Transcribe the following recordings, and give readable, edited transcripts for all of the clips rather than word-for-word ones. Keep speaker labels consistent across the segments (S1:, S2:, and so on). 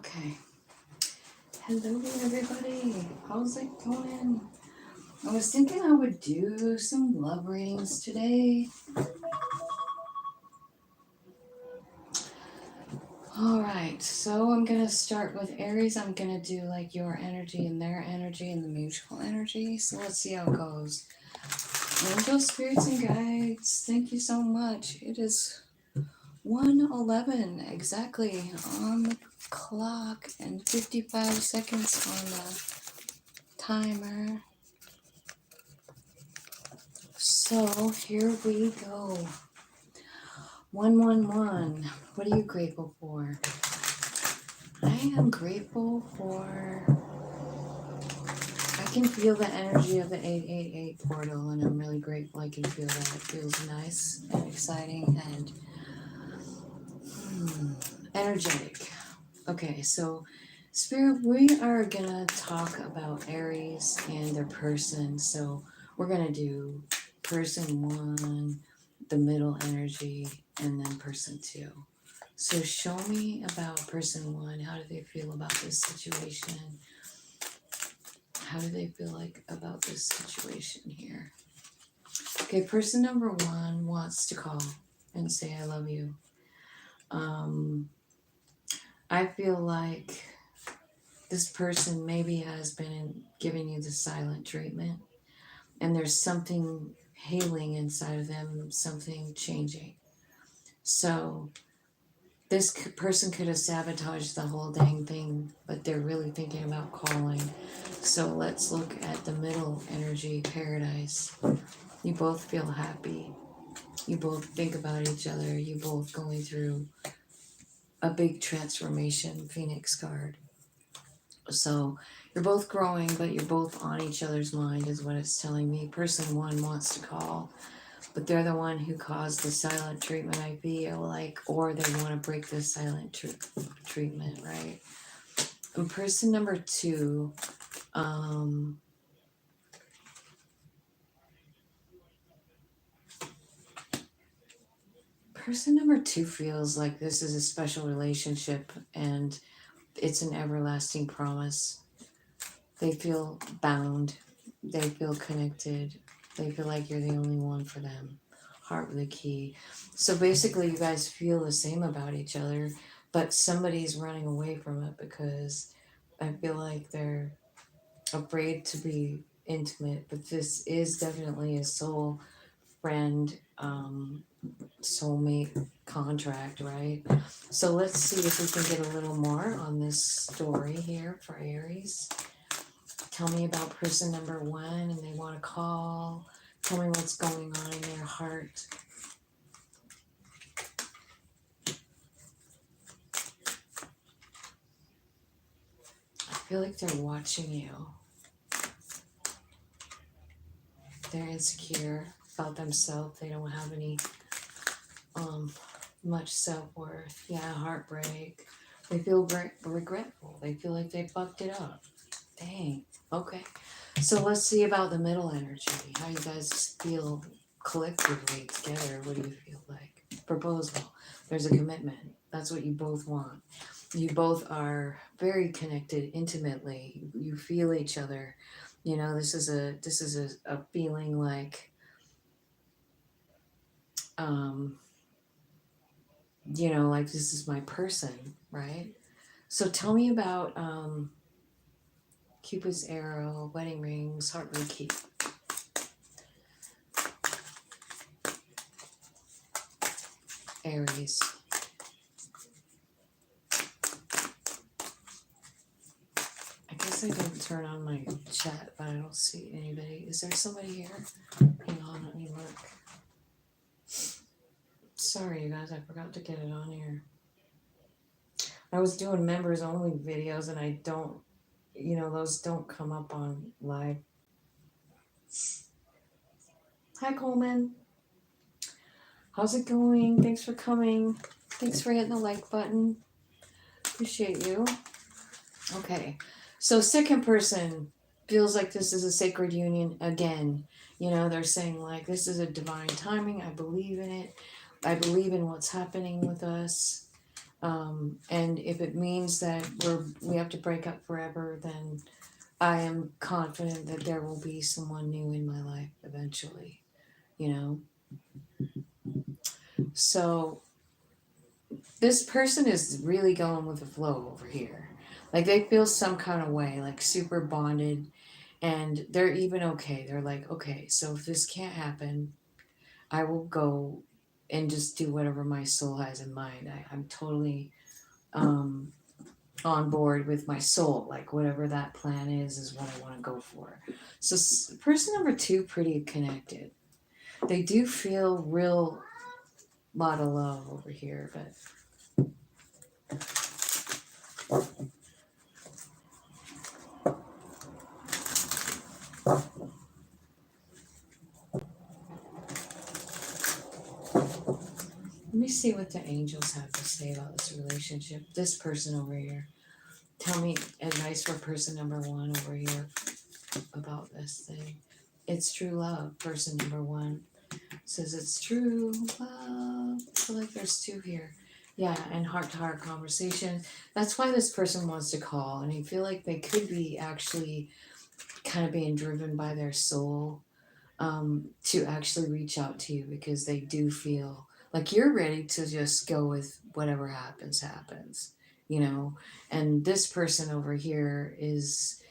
S1: Okay. Hello, everybody. How's it going? I was thinking I would do some love readings today. All right. So I'm going to start with Aries. I'm going to do like your energy and their energy and the mutual energy. So let's see how it goes. Angel spirits and guides, thank you so much. It is 1:11 exactly on the clock and 55 seconds on the timer. So here we go. 111. What are you grateful for? I am grateful for. I can feel the energy of the 888 portal, and I'm really grateful I can feel that. It feels nice and exciting and energetic. Okay, so Spirit, we are gonna talk about Aries and their person. So we're gonna do person 1, the middle energy, and then person 2. So show me about person 1. How do they feel about this situation? How do they feel like about this situation here? Okay, person number 1 wants to call and say I love you. I feel like this person maybe has been giving you the silent treatment, and there's something healing inside of them, something changing. So this person could have sabotaged the whole dang thing, but they're really thinking about calling. So let's look at the middle energy, paradise. You both feel happy. You both think about each other. You both going through a big transformation, Phoenix card. So you're both growing, but you're both on each other's mind is what it's telling me. Person 1 wants to call, but they're the one who caused the silent treatment, I feel like, or they want to break the silent treatment, right? And person number 2, person number 2 feels like this is a special relationship and it's an everlasting promise. They feel bound. They feel connected. They feel like you're the only one for them. Heart with a key. So basically, you guys feel the same about each other, but somebody's running away from it because I feel like they're afraid to be intimate. But this is definitely a soul friend, soulmate contract, right? So let's see if we can get a little more on this story here for Aries. Tell me about person number 1 and they want to call. Tell me what's going on in their heart. I feel like they're watching you. They're insecure about themselves. They don't have any much self-worth. Yeah, heartbreak. They feel regretful. They feel like they fucked it up. Dang. Okay. So let's see about the middle energy. How you guys feel collectively together. What do you feel like? Proposal. There's a commitment. That's what you both want. You both are very connected intimately. You feel each other. You know, this is a feeling like you know, like this is my person, right? So tell me about Cupid's arrow, wedding rings, heartbreak key. Aries. I guess I didn't turn on my chat, but I don't see anybody. Is there somebody here? Hang on, let me look. Sorry, you guys, I forgot to get it on here. I was doing members only videos and I don't, you know, those don't come up on live. Hi, Coleman. How's it going? Thanks for coming. Thanks for hitting the like button. Appreciate you. Okay. So second person feels like this is a sacred union again. You know, they're saying like, this is a divine timing. I believe in it. I believe in what's happening with us. And if it means that we have to break up forever, then I am confident that there will be someone new in my life eventually, you know? So this person is really going with the flow over here. Like they feel some kind of way, like super bonded, and they're even okay. They're like, okay, so if this can't happen, I will go and just do whatever my soul has in mind. I'm totally um, on board with my soul. Like whatever that plan is what I want to go for. So person number two, pretty connected. They do feel real lot of love over here, but let me see what the angels have to say about this relationship. This person over here. Tell me advice for person number one over here about this thing. It's true love. Person number one says it's true love. I feel like there's two here. Yeah, and heart to heart conversation. That's why this person wants to call, and I feel like they could be actually kind of being driven by their soul to actually reach out to you because they do feel like you're ready to just go with whatever happens, you know? And this person over here is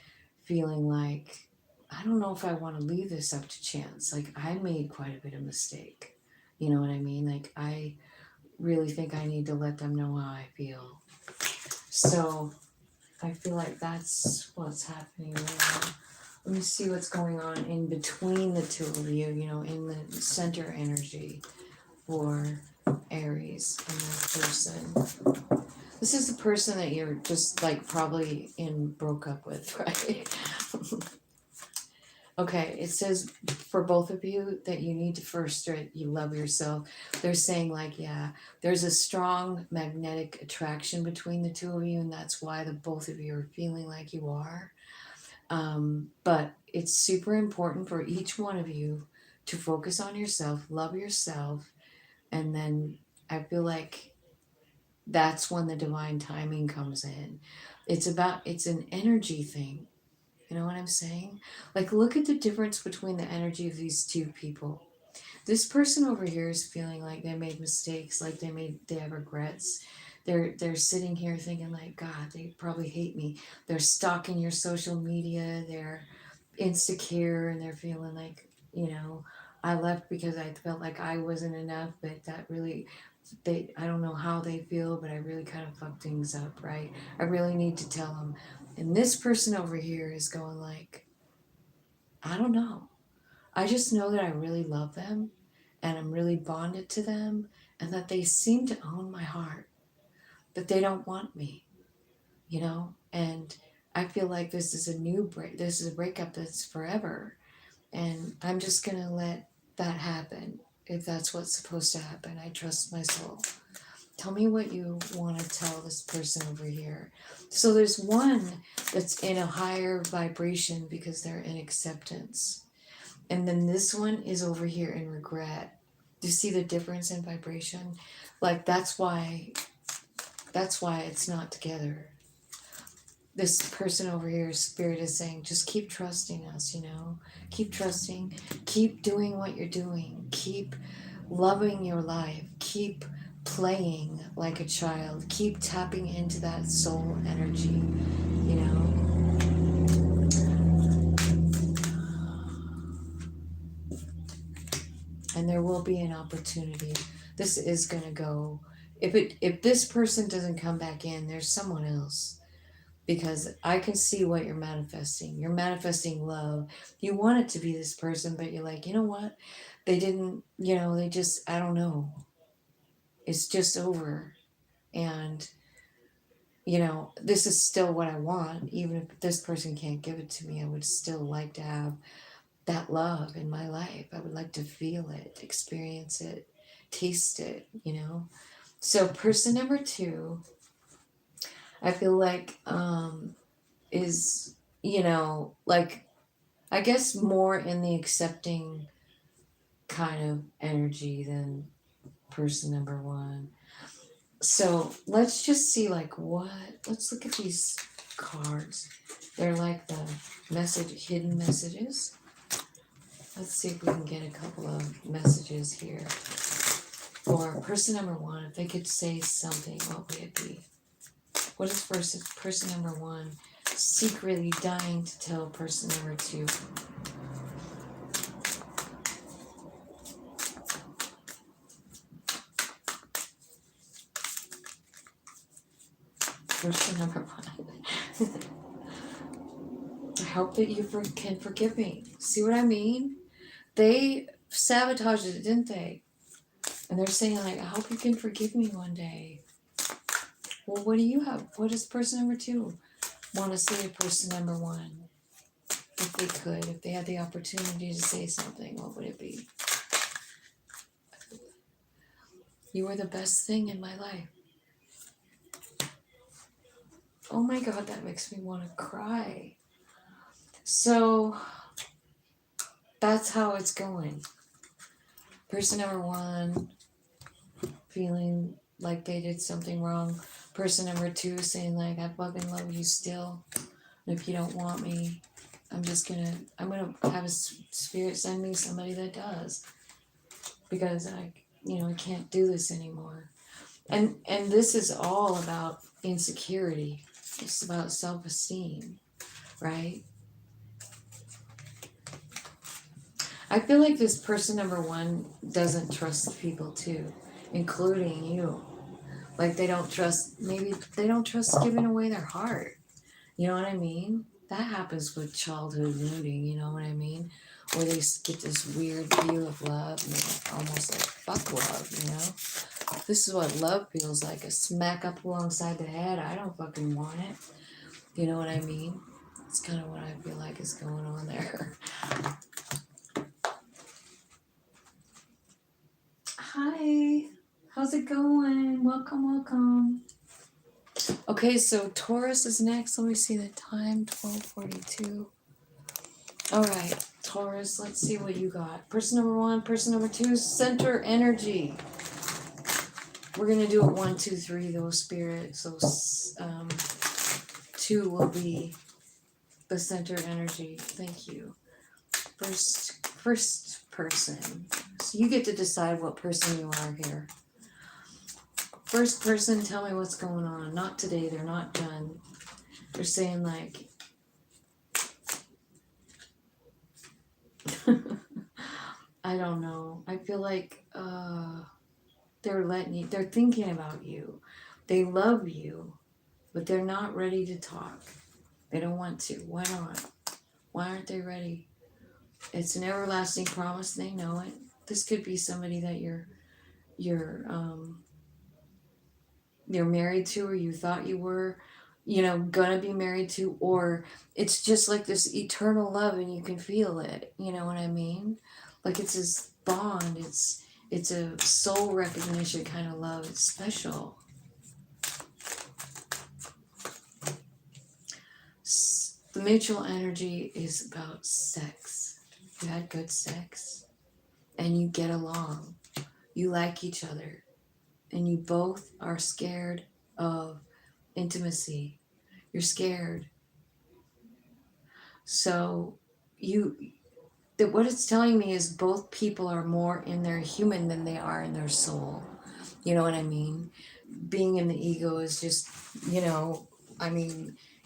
S1: feeling like, I don't know if I want to leave this up to chance. Like, I made quite a bit of mistake. You know what I mean? Like, I really think I need to let them know how I feel. So, I feel like that's what's happening right now. Let me see what's going on in between the two of you, you know, in the center energy for Aries and that person. This is the person that you're just like probably broke up with, right? Okay, it says for both of you that you need to first you love yourself. They're saying like, yeah, there's a strong magnetic attraction between the two of you, and that's why the both of you are feeling like you are. But it's super important for each one of you to focus on yourself, love yourself, and then I feel like that's when the divine timing comes in. It's an energy thing. You know what I'm saying? Like, look at the difference between the energy of these two people. This person over here is feeling like they made mistakes, like they have regrets. They're sitting here thinking like, God, they probably hate me. They're stalking your social media. They're insecure and they're feeling like, you know, I left because I felt like I wasn't enough, but that really I don't know how they feel, but I really kind of fucked things up, right? I really need to tell them. And this person over here is going like, I don't know. I just know that I really love them and I'm really bonded to them and that they seem to own my heart, that they don't want me, you know? And I feel like this is a new break. This is a breakup that's forever. And I'm just going to let that happen if that's what's supposed to happen. I trust my soul. Tell me what you want to tell this person over here. So there's one that's in a higher vibration because they're in acceptance. And then this one is over here in regret. Do you see the difference in vibration? Like that's why it's not together. This person over here, spirit is saying, just keep trusting us, you know? Keep trusting, keep doing what you're doing, keep loving your life, keep playing like a child, keep tapping into that soul energy, you know? And there will be an opportunity. This is going to go. If this person doesn't come back in, there's someone else, because I can see what you're manifesting. You're manifesting love. You want it to be this person, but you're like, you know what? They didn't, you know, they just, I don't know. It's just over. And, you know, this is still what I want. Even if this person can't give it to me, I would still like to have that love in my life. I would like to feel it, experience it, taste it, you know? So, person number two, I feel like, is, you know, like, I guess more in the accepting kind of energy than person number one. So let's just see like what, let's look at these cards. They're like the hidden messages. Let's see if we can get a couple of messages here. For person number one, if they could say something, what would it be? What is person number one secretly dying to tell person number two? Person number one. I hope that you can forgive me. See what I mean? They sabotaged it, didn't they? And they're saying like, I hope you can forgive me one day. Well, what do you have? What does person number two want to say to person number one? If they could, if they had the opportunity to say something, what would it be? You were the best thing in my life. Oh my God, that makes me want to cry. So that's how it's going. Person number one feeling like they did something wrong. Person number two saying like, I fucking love you still. And if you don't want me, I'm gonna have a spirit send me somebody that does. Because I can't do this anymore. And this is all about insecurity. It's about self-esteem, right? I feel like this person number one doesn't trust people too, including you. Like they don't trust giving away their heart. You know what I mean? That happens with childhood wounding, you know what I mean? Where they get this weird view of love, and they're almost like fuck love, you know? This is what love feels like, a smack up alongside the head. I don't fucking want it. You know what I mean? It's kind of what I feel like is going on there. Hi, how's it going? Welcome. Okay, so Taurus is next. Let me see the time, 12:42. All right, Taurus, let's see what you got. Person number one, person number two, center energy. We're going to do it 1, 2, 3, those spirits. So 2 will be the center energy. Thank you. First person. So you get to decide what person you are here. First person, tell me what's going on. Not today, they're not done. They're saying like, I don't know. I feel like they're thinking about you. They love you, but they're not ready to talk. They don't want to. Why not? Why aren't they ready? It's an everlasting promise. They know it. This could be somebody that you're married to, or you thought you were, gonna be married to, or it's just like this eternal love and you can feel it. You know what I mean? Like it's this bond. It's a soul recognition kind of love. It's special. The mutual energy is about sex. You had good sex and you get along. You like each other and you both are scared of intimacy. You're scared. So what it's telling me is both people are more in their human than they are in their soul. You know what I mean? Being in the ego is just,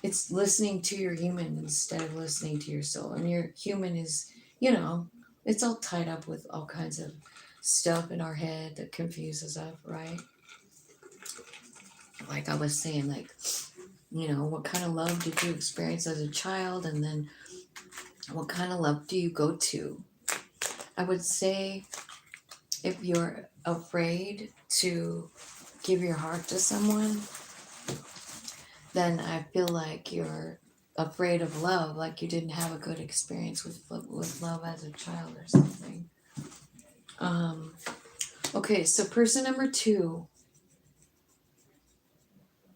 S1: it's listening to your human instead of listening to your soul. And your human is, it's all tied up with all kinds of stuff in our head that confuses us, right? Like I was saying, like, what kind of love did you experience as a child? And then what kind of love do you go to? I would say if you're afraid to give your heart to someone, then I feel like you're afraid of love, like you didn't have a good experience with love as a child or something. Okay, so person number two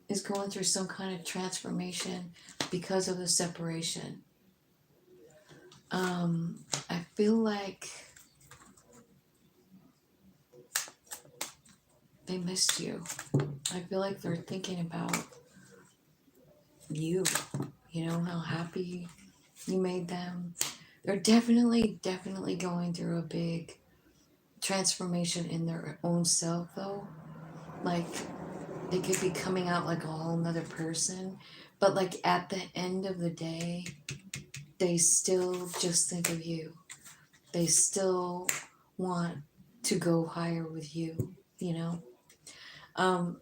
S1: is going through some kind of transformation because of the separation. I feel like they missed you. I feel like they're thinking about you. You know, how happy you made them. They're definitely going through a big transformation in their own self, though. Like, they could be coming out like a whole nother person, but like at the end of the day, they still just think of you. They still want to go higher with you, you know?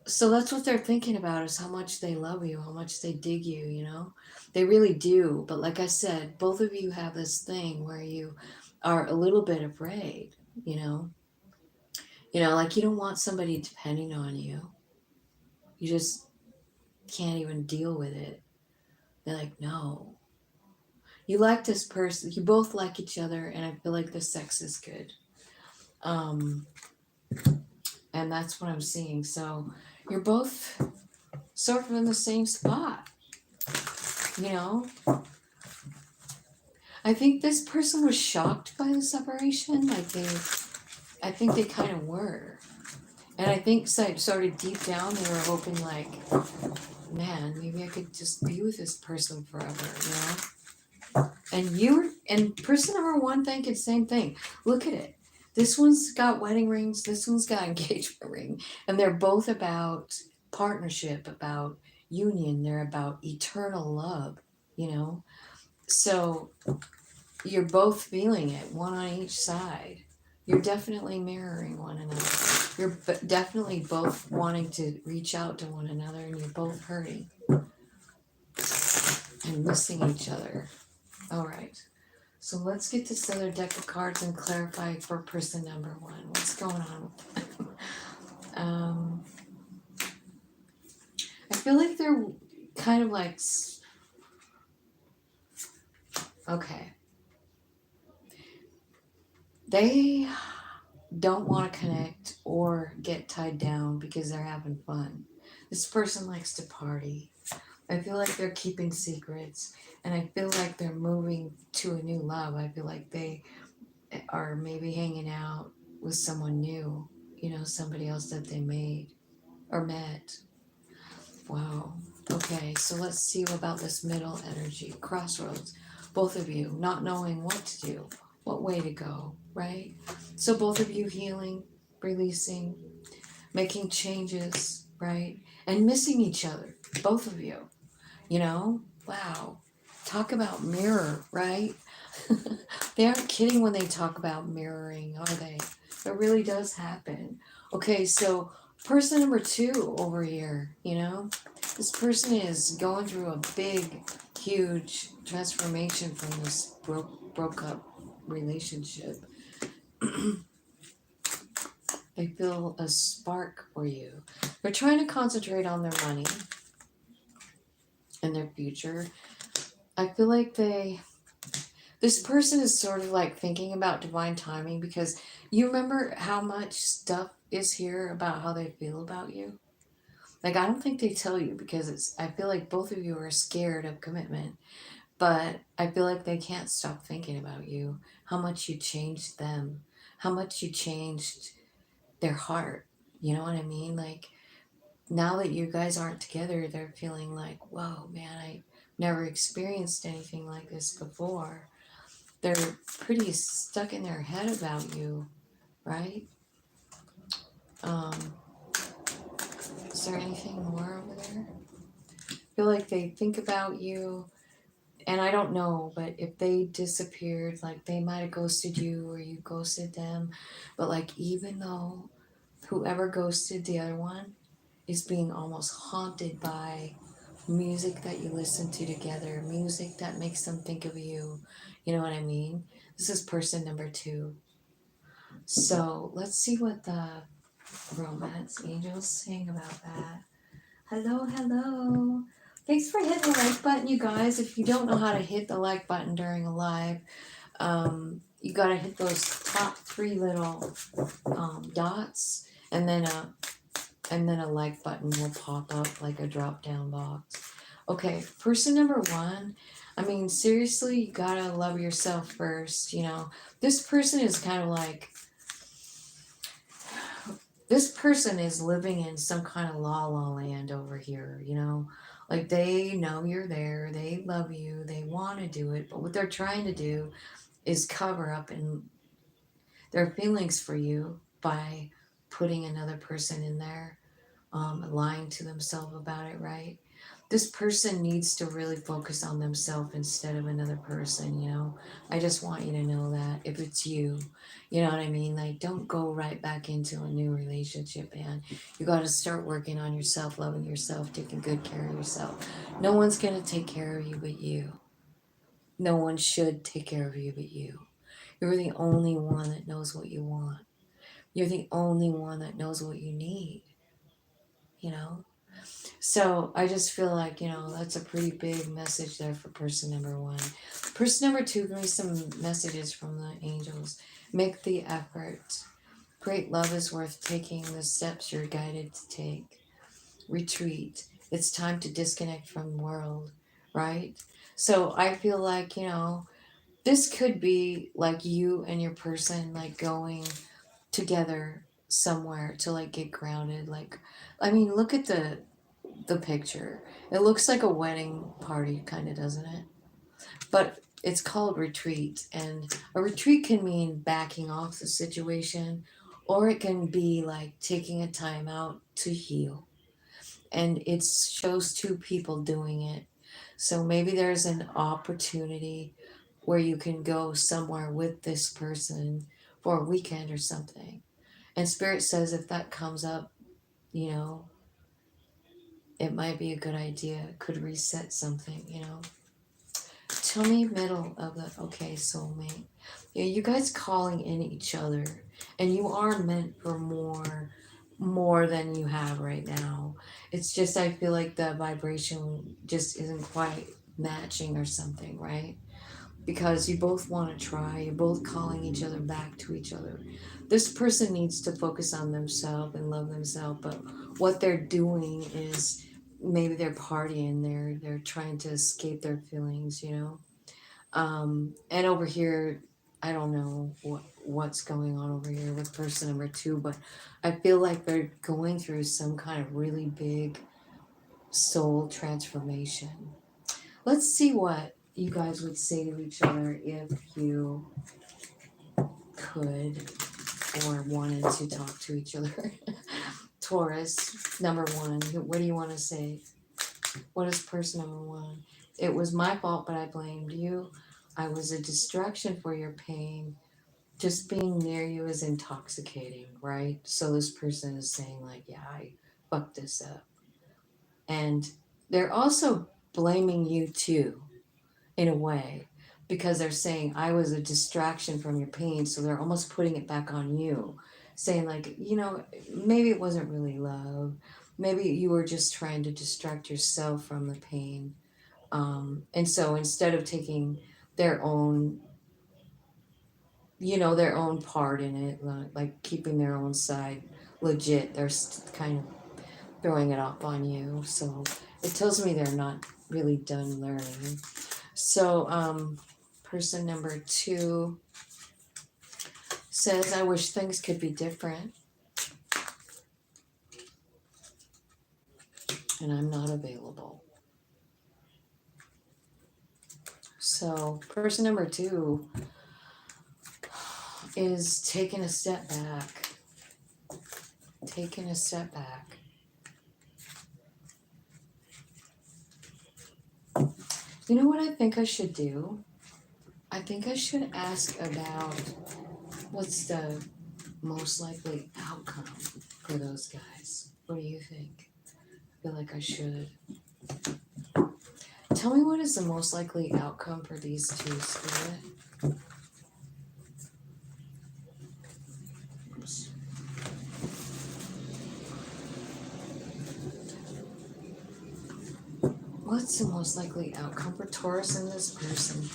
S1: So that's what they're thinking about, is how much they love you, how much they dig you, you know? They really do. But like I said, both of you have this thing where you are a little bit afraid, you know? You know, like you don't want somebody depending on you. You just can't even deal with it. They're like, no. You like this person. You both like each other, and I feel like the sex is good. And that's what I'm seeing. So you're both sort of in the same spot, you know? I think this person was shocked by the separation. I think they kind of were. And I think sort of deep down they were hoping like, man, maybe I could just be with this person forever, you know? And person number one thinking the same thing. Look at it. This one's got wedding rings, this one's got engagement ring, and they're both about partnership, about union, they're about eternal love, you know? So you're both feeling it, one on each side. You're definitely mirroring one another. You're definitely both wanting to reach out to one another, and you're both hurting and missing each other. All right. So let's get this other deck of cards and clarify for person number one. What's going on with them? I feel like they're kind of like, okay. They don't want to connect or get tied down because they're having fun. This person likes to party. I feel like they're keeping secrets, and I feel like they're moving to a new love. I feel like they are maybe hanging out with someone new, you know, somebody else that they made or met. Wow. Okay, so let's see about this middle energy, crossroads. Both of you not knowing what to do, what way to go, right? So both of you healing, releasing, making changes, right? And missing each other, both of you, you know? Wow. Talk about mirror, right? They aren't kidding when they talk about mirroring, are they? It really does happen. Okay, so person number two over here, you know? This person is going through a big, huge transformation from this broke up relationship. They feel a spark for you. They're trying to concentrate on their money and their future. I feel like this person is sort of like thinking about divine timing, because you remember how much stuff is here about how they feel about you? Like, I don't think they tell you because I feel like both of you are scared of commitment, but I feel like they can't stop thinking about you, how much you changed them, how much you changed their heart. You know what I mean? Like, now that you guys aren't together, they're feeling like, whoa, man, I never experienced anything like this before. They're pretty stuck in their head about you, right? Is there anything more over there? I feel like they think about you, and I don't know, but if they disappeared, like they might have ghosted you or you ghosted them, but like even though whoever ghosted the other one is being almost haunted by music that you listen to together, music that makes them think of you, you know what I mean? This is person number two. So let's see what the romance angels saying about that. Hello, hello. Thanks for hitting the like button, you guys. If you don't know how to hit the like button during a live, you gotta hit those top three little dots, and then a like button will pop up like a drop down box. Okay, person number one. I mean, seriously, you gotta love yourself first. You know, this person is kind of like, This person is living in some kind of la la land over here, you know? Like they know you're there, they love you, they want to do it, but what they're trying to do is cover up and their feelings for you by putting another person in there, lying to themselves about it, right? This person needs to really focus on themselves instead of another person, you know? I just want you to know that if it's you, you know what I mean? Like, don't go right back into a new relationship, man. You got to start working on yourself, loving yourself, taking good care of yourself. No one's going to take care of you but you. No one should take care of you but you. You're the only one that knows what you want. You're the only one that knows what you need, you know? So I just feel like, you know, that's a pretty big message there for person number one. Person number two, give me some messages from the angels. Make the effort. Great love is worth taking the steps you're guided to take. Retreat. It's time to disconnect from the world, right? So I feel like, you know, this could be like you and your person like going together somewhere to like get grounded. Like, I mean, look at the picture. It looks like a wedding party, kind of, doesn't it? But it's called retreat, and a retreat can mean backing off the situation, or it can be like taking a time out to heal. And it shows two people doing it. So maybe there's an opportunity where you can go somewhere with this person for a weekend or something. And Spirit says if that comes up, you know, it might be a good idea. It could reset something, you know. Tell me middle of the okay, soulmate. Yeah, you guys calling in each other, and you are meant for more than you have right now. It's just I feel like the vibration just isn't quite matching or something, right? Because you both want to try, you're both calling each other back to each other. This person needs to focus on themselves and love themselves, but what they're doing is maybe they're partying, they're trying to escape their feelings, you know. And over here, I don't know what's going on over here with person number two, but I feel like they're going through some kind of really big soul transformation. Let's see what you guys would say to each other if you could or wanted to talk to each other. Taurus, number one, what do you want to say? What is person number one? It was my fault, but I blamed you. I was a distraction for your pain. Just being near you is intoxicating, right? So this person is saying, like, yeah, I fucked this up. And they're also blaming you too, in a way, because they're saying I was a distraction from your pain, so they're almost putting it back on you, saying like, you know, maybe it wasn't really love, maybe you were just trying to distract yourself from the pain, and so instead of taking their own, you know, their own part in it, like keeping their own side legit, they're kind of throwing it off on you. So it tells me they're not really done learning. So, person number two says, I wish things could be different, and I'm not available. So, person number two is taking a step back. Taking a step back. You know what I think I should do? I think I should ask about what's the most likely outcome for those guys. What do you think? I feel like I should. Tell me what is the most likely outcome for these two, Spirit. What's the most likely outcome for Taurus and this person?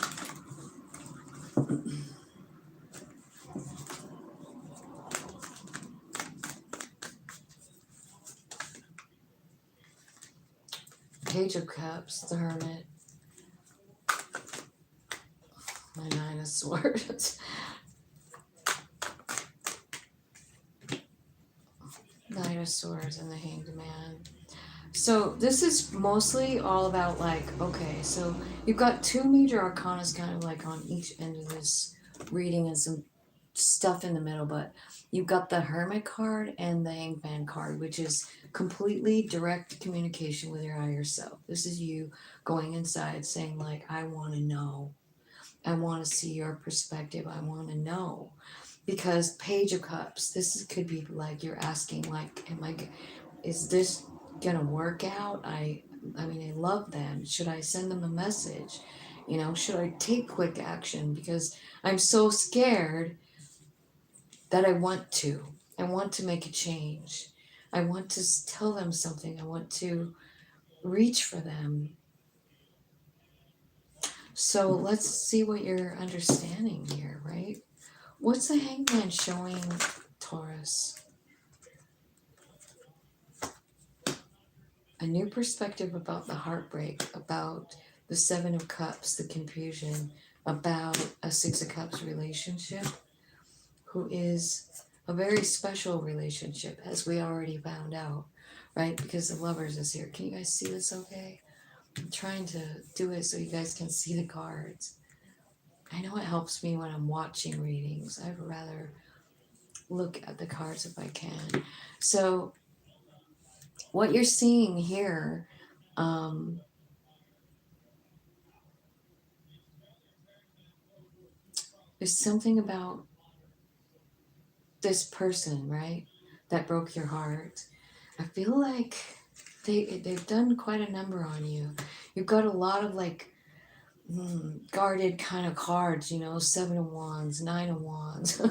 S1: Page of Cups, the Hermit, my Nine of Swords. Knight of Swords and the Hanged Man. So this is mostly all about like, okay, so you've got two major arcanas kind of like on each end of this reading and some stuff in the middle, but you've got the Hermit card and the Hanged Man card, which is completely direct communication with your higher self. This is you going inside saying like, I want to know. I want to see your perspective. I want to know. Because Page of Cups, could be like you're asking like, is this gonna work out? I mean, I love them. Should I send them a message? You know, should I take quick action? Because I'm so scared that I want to. I want to make a change. I want to tell them something. I want to reach for them. So let's see what you're understanding here, right? What's the Hangman showing Taurus? A new perspective about the heartbreak, about the Seven of Cups, the confusion, about a Six of Cups relationship, who is a very special relationship, as we already found out, right? Because the Lovers is here. Can you guys see this okay? I'm trying to do it so you guys can see the cards. I know it helps me when I'm watching readings. I'd rather look at the cards if I can. So, what you're seeing here, there's something about this person, right, that broke your heart. I feel like they've done quite a number on you. You've got a lot of like guarded kind of cards, you know, Seven of Wands, Nine of Wands,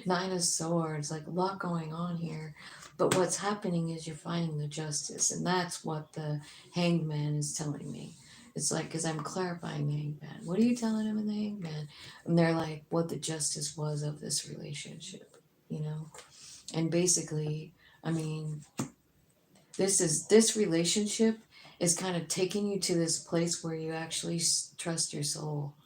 S1: Nine of Swords, like a lot going on here. But what's happening is you're finding the justice, and that's what the Hanged Man is telling me. It's like, because I'm clarifying the Hanged Man. What are you telling him in the Hanged Man? And they're like, what the justice was of this relationship, you know? And basically, I mean, this relationship is kind of taking you to this place where you actually trust your soul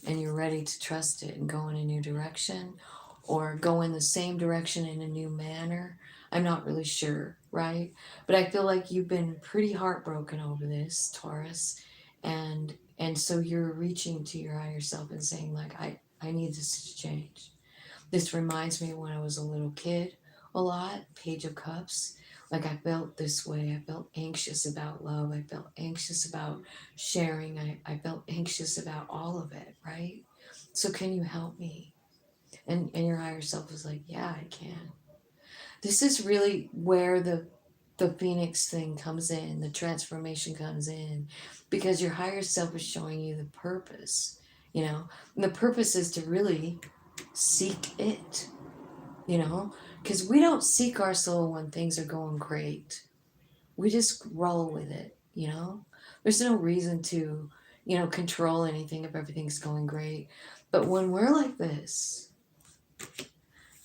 S1: and you're ready to trust it and go in a new direction or go in the same direction in a new manner. I'm not really sure, right? But I feel like you've been pretty heartbroken over this, Taurus, and so you're reaching to your higher self and saying like, I need this to change. This reminds me of when I was a little kid a lot, Page of Cups. Like I felt this way. I felt anxious about love. I felt anxious about sharing. I felt anxious about all of it, right? So can you help me? And your higher self was like, yeah, I can. This is really where the phoenix thing comes in, the transformation comes in, because your higher self is showing you the purpose, you know? And the purpose is to really seek it, you know, because we don't seek our soul when things are going great. We just roll with it, you know. There's no reason to, you know, control anything if everything's going great. But when we're like this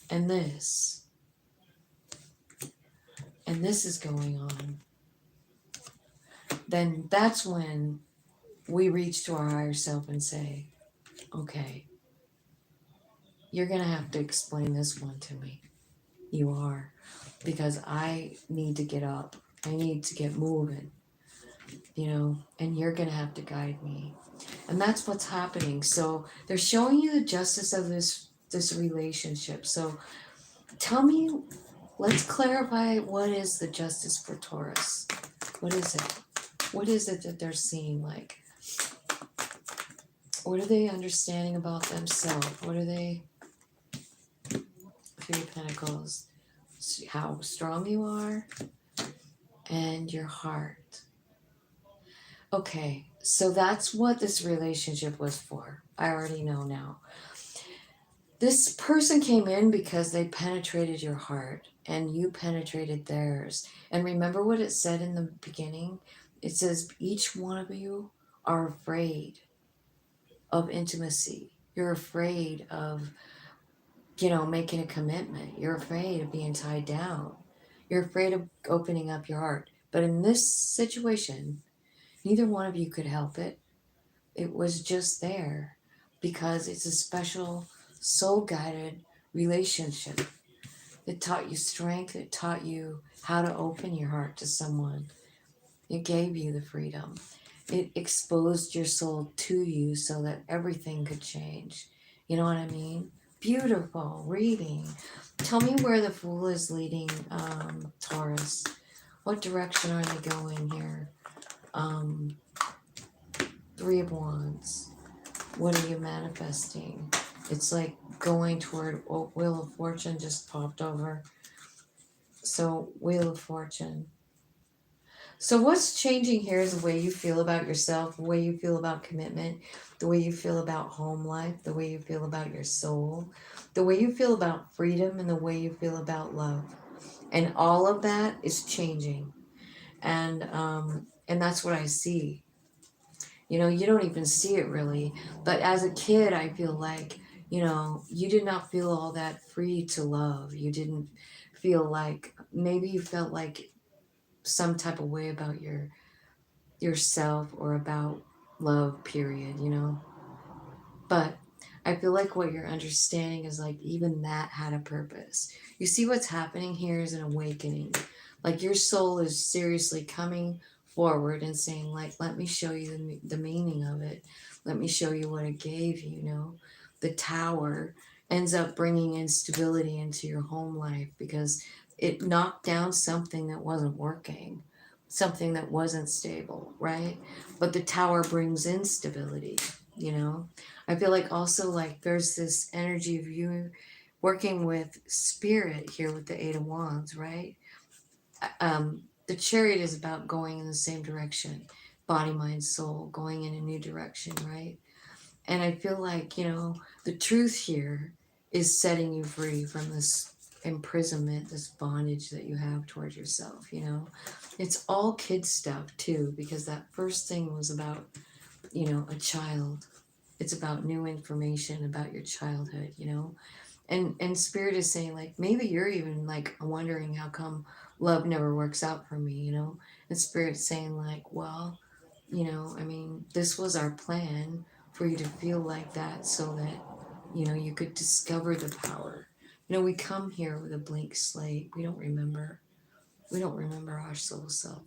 S1: and this and this is going on, then that's when we reach to our higher self and say, okay, you're going to have to explain this one to me. You are. Because I need to get up. I need to get moving, you know, and you're going to have to guide me. And that's what's happening. So they're showing you the justice of this relationship. So tell me, let's clarify, what is the justice for Taurus? What is it? What is it that they're seeing? Like, what are they understanding about themselves? What are they, Three of Pentacles, how strong you are and your heart. Okay, so that's what this relationship was for. I already know now. This person came in because they penetrated your heart and you penetrated theirs. And remember what it said in the beginning? It says each one of you are afraid of intimacy. You're afraid of, you know, making a commitment. You're afraid of being tied down. You're afraid of opening up your heart. But in this situation, neither one of you could help it. It was just there because it's a special soul-guided relationship. It taught you strength. It taught you how to open your heart to someone. It gave you the freedom. It exposed your soul to you so that everything could change. You know what I mean? Beautiful reading. Tell me where the Fool is leading Taurus. What direction are they going here? Three of Wands. What are you manifesting? It's like going toward Wheel of Fortune just popped over. So Wheel of Fortune. So what's changing here is the way you feel about yourself, the way you feel about commitment, the way you feel about home life, the way you feel about your soul, the way you feel about freedom, and the way you feel about love. And all of that is changing. And that's what I see. You know, you don't even see it really. But as a kid, I feel like, you know, you did not feel all that free to love. You didn't feel like, maybe you felt like some type of way about yourself or about love, period, you know. But I feel like what you're understanding is like even that had a purpose. You see what's happening here is an awakening. Like your soul is seriously coming forward and saying like, let me show you the meaning of it. Let me show you what it gave you, you know. The Tower ends up bringing instability into your home life because it knocked down something that wasn't working, something that wasn't stable, right? But the Tower brings instability, you know. I feel like also like there's this energy of you working with spirit here with the Eight of Wands, right? The Chariot is about going in the same direction, body, mind, soul, going in a new direction, right? And I feel like, you know, the truth here is setting you free from this imprisonment, this bondage that you have towards yourself, you know. It's all kid stuff too, because that first thing was about, you know, a child. It's about new information about your childhood, you know. And spirit is saying like maybe you're even like wondering how come love never works out for me, you know. And spirit's saying like, well, you know, I mean, this was our plan for you to feel like that so that, you know, you could discover the power. You know, we come here with a blank slate. We don't remember our soul self.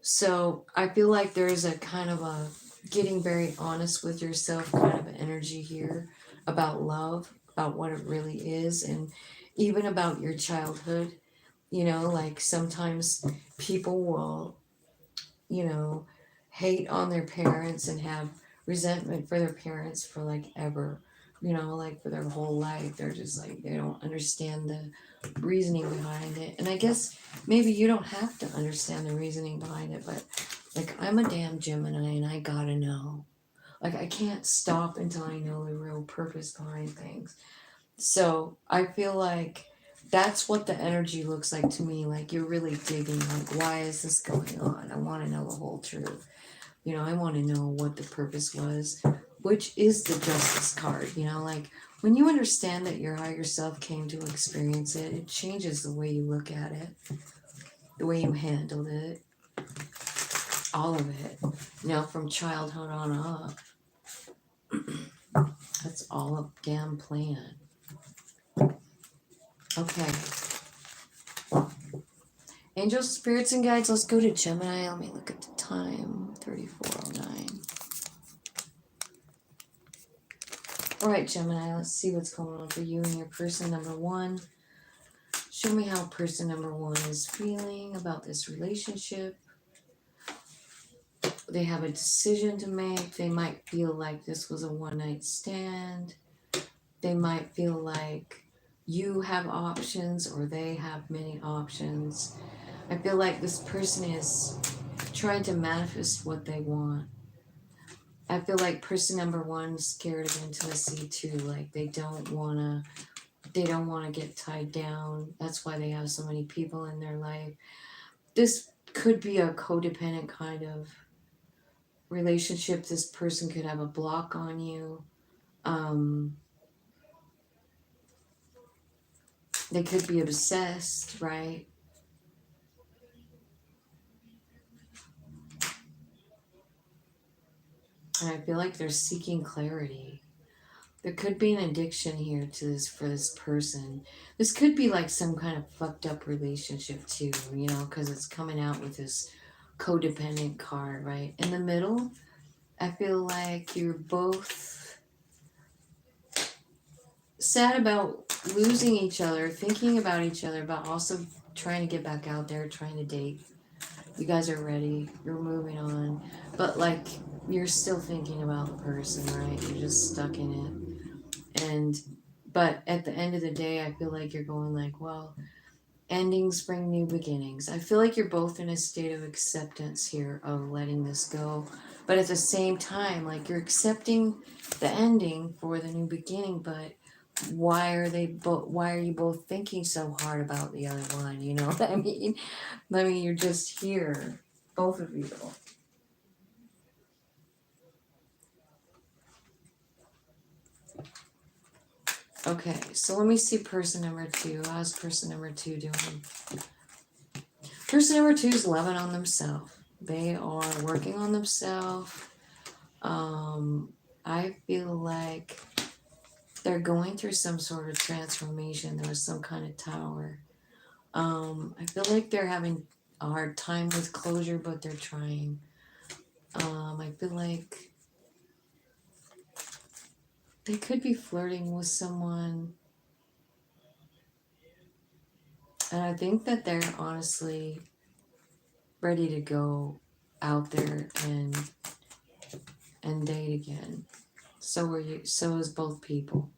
S1: So I feel like there's a kind of a getting very honest with yourself kind of energy here about love, about what it really is, and even about your childhood. You know, like sometimes people will, you know, hate on their parents and have resentment for their parents for like ever, you know, like for their whole life. They're just like, they don't understand the reasoning behind it. And I guess maybe you don't have to understand the reasoning behind it, but like I'm a damn Gemini and I gotta know. Like I can't stop until I know the real purpose behind things. So I feel like that's what the energy looks like to me. Like you're really digging, like, why is this going on? I want to know the whole truth. You know, I want to know what the purpose was, which is the justice card. You know, like when you understand that your higher self came to experience it, it changes the way you look at it, the way you handled it, all of it, you know, from childhood on up. That's all a damn plan. Okay. Angels, spirits, and guides, let's go to Gemini. Let me look at the time, 34:09. All right, Gemini, let's see what's going on for you and your person number one. Show me how person number one is feeling about this relationship. They have a decision to make. They might feel like this was a one-night stand. They might feel like you have options or they have many options. I feel like this person is trying to manifest what they want. I feel like person number one is scared of intimacy too. Like they don't wanna get tied down. That's why they have so many people in their life. This could be a codependent kind of relationship. This person could have a block on you. They could be obsessed, right? And I feel like they're seeking clarity. There could be an addiction here to this for this person. This could be like some kind of fucked up relationship too, you know, because it's coming out with this codependent card, right? In the middle, I feel like you're both sad about losing each other, thinking about each other, but also trying to get back out there, trying to date. You guys are ready, you're moving on, but like you're still thinking about the person, right? You're just stuck in it. And but at the end of the day, I feel like you're going like, well, endings bring new beginnings. I feel like you're both in a state of acceptance here of letting this go, but at the same time, like you're accepting the ending for the new beginning, but why are you both thinking so hard about the other one? You know what I mean? You're just here, both of you. Okay, so let me see person number 2. How's person number 2 doing? Person number 2 is loving on themselves. They are working on themselves. I feel like they're going through some sort of transformation. There was some kind of tower. I feel like they're having a hard time with closure, but they're trying. I feel like they could be flirting with someone. And I think that they're honestly ready to go out there and date again. So are you, so is both people.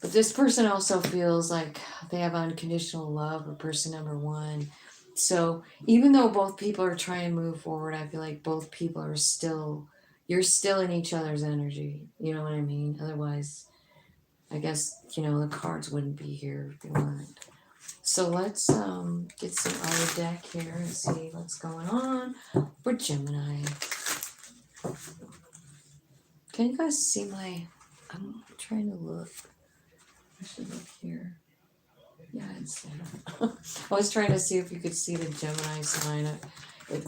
S1: But this person also feels like they have unconditional love for person number 1. So even though both people are trying to move forward, I feel like both people are still, you're still in each other's energy. You know what I mean? Otherwise, I guess, you know, the cards wouldn't be here if they weren't. So let's get some other deck here and see what's going on for Gemini. Can you guys see my, I'm trying to look. I should look here. Yeah, it's there. I was trying to see if you could see the Gemini sign.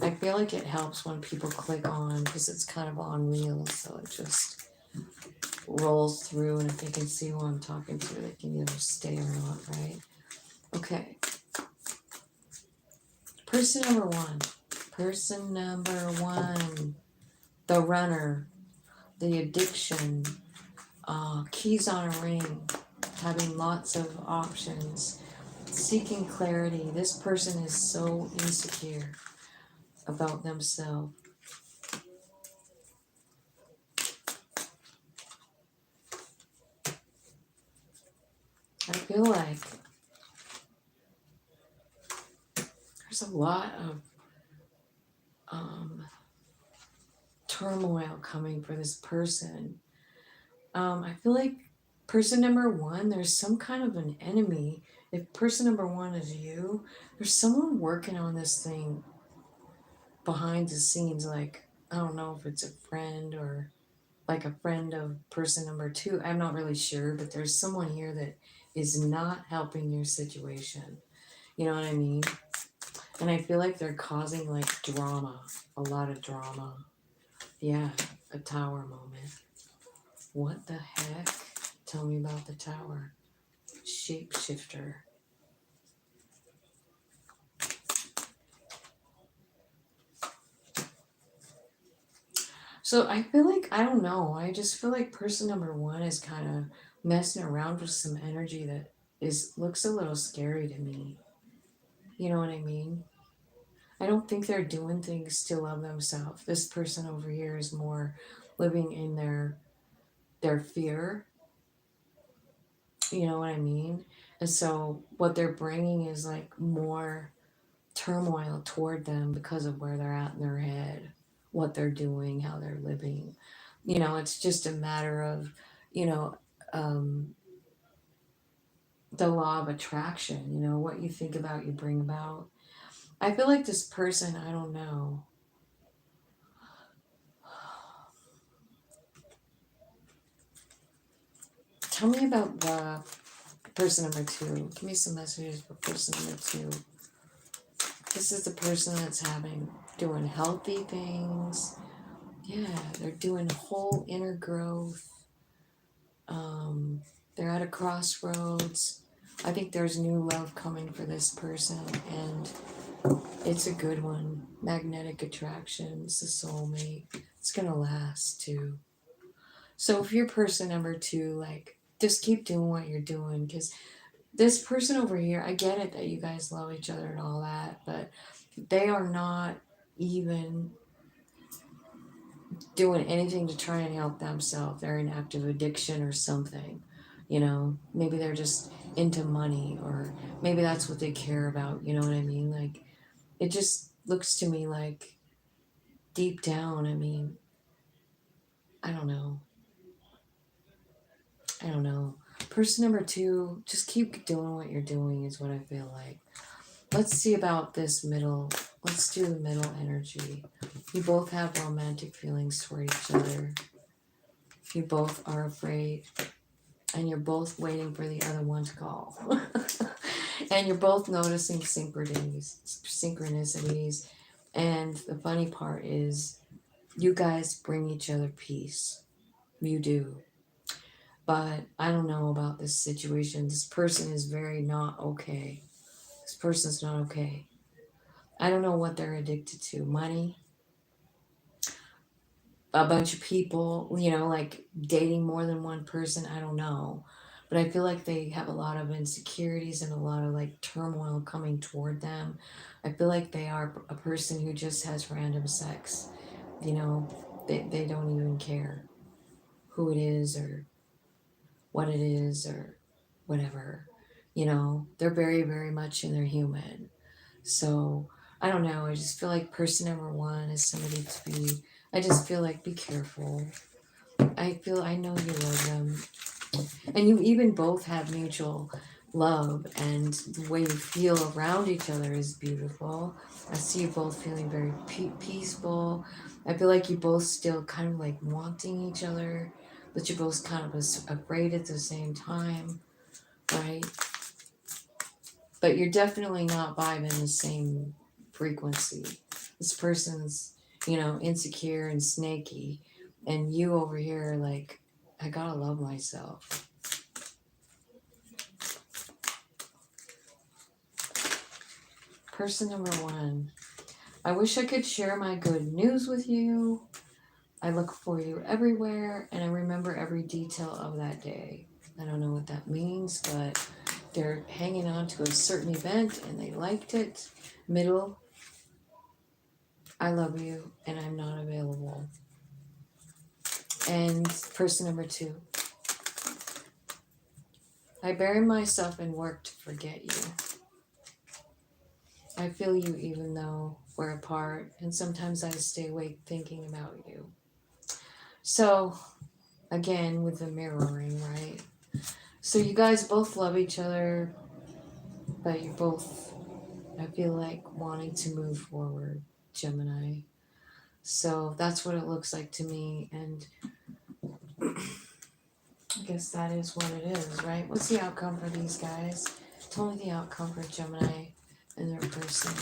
S1: I feel like it helps when people click on, because it's kind of on reels, so it just rolls through, and if they can see who I'm talking to, they can either stay or not, right? Okay. Person number 1. Person number 1. The runner. The addiction. Keys on a ring. Having lots of options. Seeking clarity. This person is so insecure about themselves. I feel like there's a lot of turmoil coming for this person. I feel like person number 1, there's some kind of an enemy. If person number 1 is you, there's someone working on this thing behind the scenes. Like, I don't know if it's a friend or like a friend of person number 2. I'm not really sure, but there's someone here that is not helping your situation. You know what I mean? And I feel like they're causing like drama, a lot of drama. Yeah, a tower moment. What the heck? Tell me about the tower. Shapeshifter. So I feel like, I don't know, I just feel like person number 1 is kind of messing around with some energy that looks a little scary to me. You know what I mean? I don't think they're doing things to love themselves. This person over here is more living in their fear. You know what I mean? And so what they're bringing is like more turmoil toward them because of where they're at in their head, what they're doing, how they're living. You know, it's just a matter of, you know, um, the law of attraction. You know, what you think about, you bring about. I feel like this person, I don't know. Tell me about the person number 2. Give me some messages for person number 2. This is the person that's doing healthy things. Yeah, they're doing whole inner growth. They're at a crossroads. I think there's new love coming for this person, and it's a good one. Magnetic attraction. It's a soulmate. It's gonna last too. So if you're person number 2, like, just keep doing what you're doing, because this person over here, I get it that you guys love each other and all that, but they are not even doing anything to try and help themselves. They're in active addiction or something. You know, maybe they're just into money, or maybe that's what they care about. You know what I mean? Like, it just looks to me like deep down, I mean, I don't know. I don't know. Person number 2, just keep doing what you're doing, is what I feel like. Let's see about this middle. Let's do the middle energy. You both have romantic feelings for each other. You both are afraid, and you're both waiting for the other one to call. And you're both noticing synchronicities. And the funny part is, you guys bring each other peace. You do. But I don't know about this situation. This person is very not okay. This person's not okay. I don't know what they're addicted to. Money, a bunch of people, you know, like dating more than one person. I don't know. But I feel like they have a lot of insecurities and a lot of like turmoil coming toward them. I feel like they are a person who just has random sex. You know, they don't even care who it is or what it is or whatever. You know, they're very, very much in their human. So I don't know. I just feel like person number 1 is somebody to be. I just feel like be careful. I know you love them, and you even both have mutual love, and the way you feel around each other is beautiful. I see you both feeling very peaceful. I feel like you both still kind of like wanting each other, but you're both kind of afraid at the same time, right? But you're definitely not vibing the same frequency. This person's, you know, insecure and snaky, and you over here are like, I gotta love myself. Person number 1, I wish I could share my good news with you. I look for you everywhere, and I remember every detail of that day. I don't know what that means, but they're hanging on to a certain event and they liked it. Middle, I love you and I'm not available. And person number 2, I bury myself in work to forget you. I feel you even though we're apart, and sometimes I stay awake thinking about you. So, again, with the mirroring, right? So you guys both love each other, but you're both, I feel like, wanting to move forward, Gemini. So that's what it looks like to me, and I guess that is what it is, right? What's the outcome for these guys? Tell me the outcome for Gemini and their person.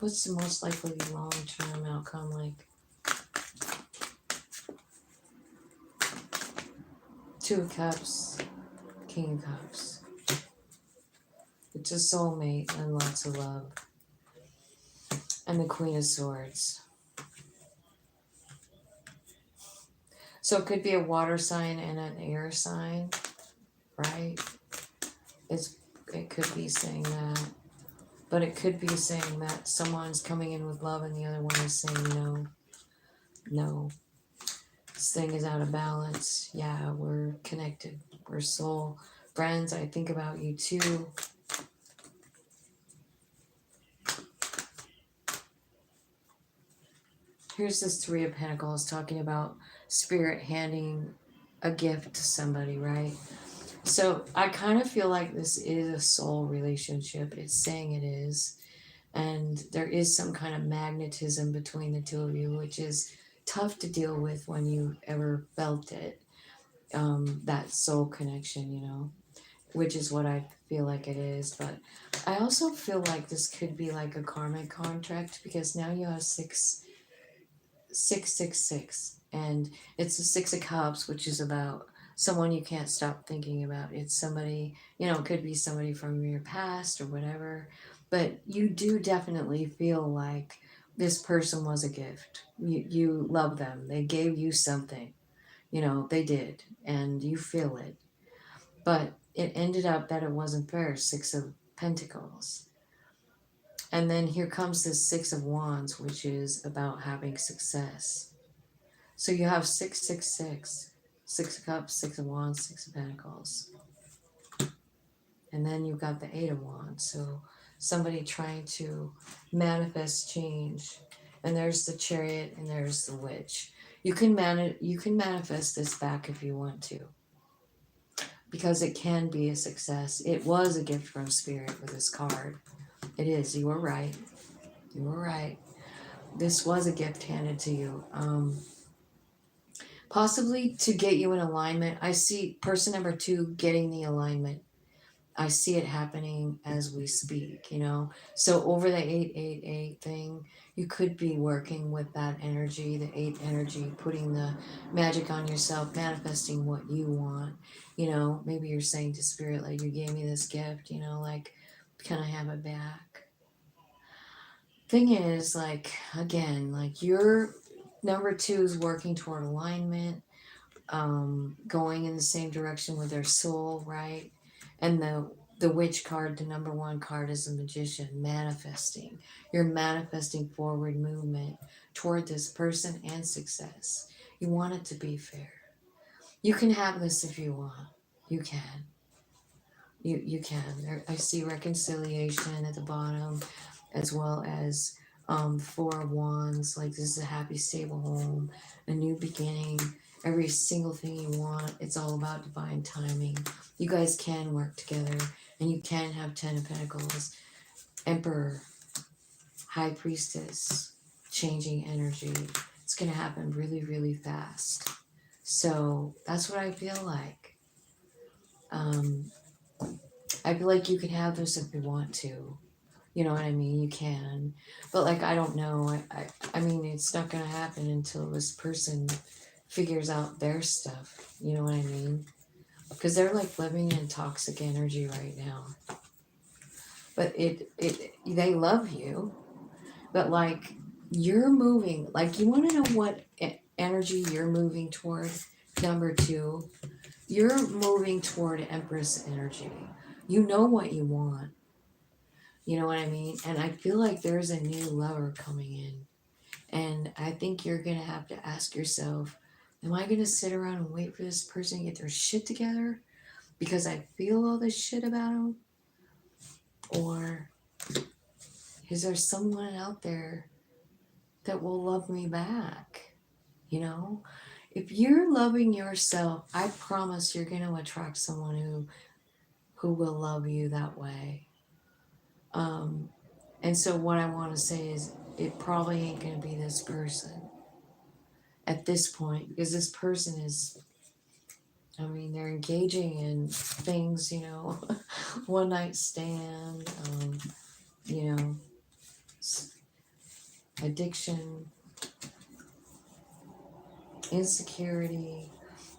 S1: What's the most likely long-term outcome like? 2 of Cups, King of Cups. It's a soulmate and lots of love. And the Queen of Swords. So it could be a water sign and an air sign, right? It could be saying that. But it could be saying that someone's coming in with love and the other one is saying no. No. This thing is out of balance. Yeah, we're connected. We're soul friends. I think about you too. Here's this 3 of Pentacles talking about spirit handing a gift to somebody, right? So I kind of feel like this is a soul relationship. It's saying it is. And there is some kind of magnetism between the 2 of you, which is tough to deal with when you ever felt it. That soul connection, you know, which is what I feel like it is. But I also feel like this could be like a karmic contract, because now you have 666, And it's the Six of Cups, which is about someone you can't stop thinking about. It's somebody, you know, it could be somebody from your past or whatever. But you do definitely feel like this person was a gift. You love them. They gave you something. You know, they did. And you feel it. But it ended up that it wasn't fair. Six of Pentacles. And then here comes this Six of Wands, which is about having success. So you have 666, Six of Cups, Six of Wands, Six of Pentacles. And then you've got the Eight of Wands. So somebody trying to manifest change. And there's the Chariot and there's the Witch. You can manifest this back if you want to. Because it can be a success. It was a gift from Spirit with this card. It is. You were right. You were right. This was a gift handed to you. Possibly to get you in alignment. I see person number 2 getting the alignment. I see it happening as we speak, you know. So over the 888 thing, you could be working with that energy, the 8 energy, putting the magic on yourself, manifesting what you want. You know, maybe you're saying to Spirit, like, you gave me this gift, you know, like, can I have it back? Thing is, like, again, like, your number 2 is working toward alignment, going in the same direction with their soul, right? And the Witch card, the number 1 card, is the Magician, manifesting. You're manifesting forward movement toward this person and success. You want it to be fair. You can have this if you want. You can. You can. I see reconciliation at the bottom, as well as 4 of Wands. Like, this is a happy, stable home, a new beginning. Every single thing you want. It's all about divine timing. You guys can work together, and you can have 10 of Pentacles, Emperor, High Priestess, changing energy. It's going to happen really, really fast. So that's what I feel like. I feel like you can have this if you want to. You know what I mean? You can. But, like, I don't know. I mean, it's not going to happen until this person figures out their stuff. You know what I mean? Because they're, like, living in toxic energy right now. But they love you. But, like, you're moving. Like, you want to know what energy you're moving toward? Number 2. You're moving toward Empress energy. You know what you want. You know what I mean? And I feel like there's a new lover coming in. And I think you're going to have to ask yourself, am I going to sit around and wait for this person to get their shit together because I feel all this shit about them? Or is there someone out there that will love me back? You know? If you're loving yourself, I promise you're going to attract someone who will love you that way. And so what I want to say is it probably ain't going to be this person at this point, because this person is, I mean, they're engaging in things, you know, one night stand, you know, addiction, insecurity,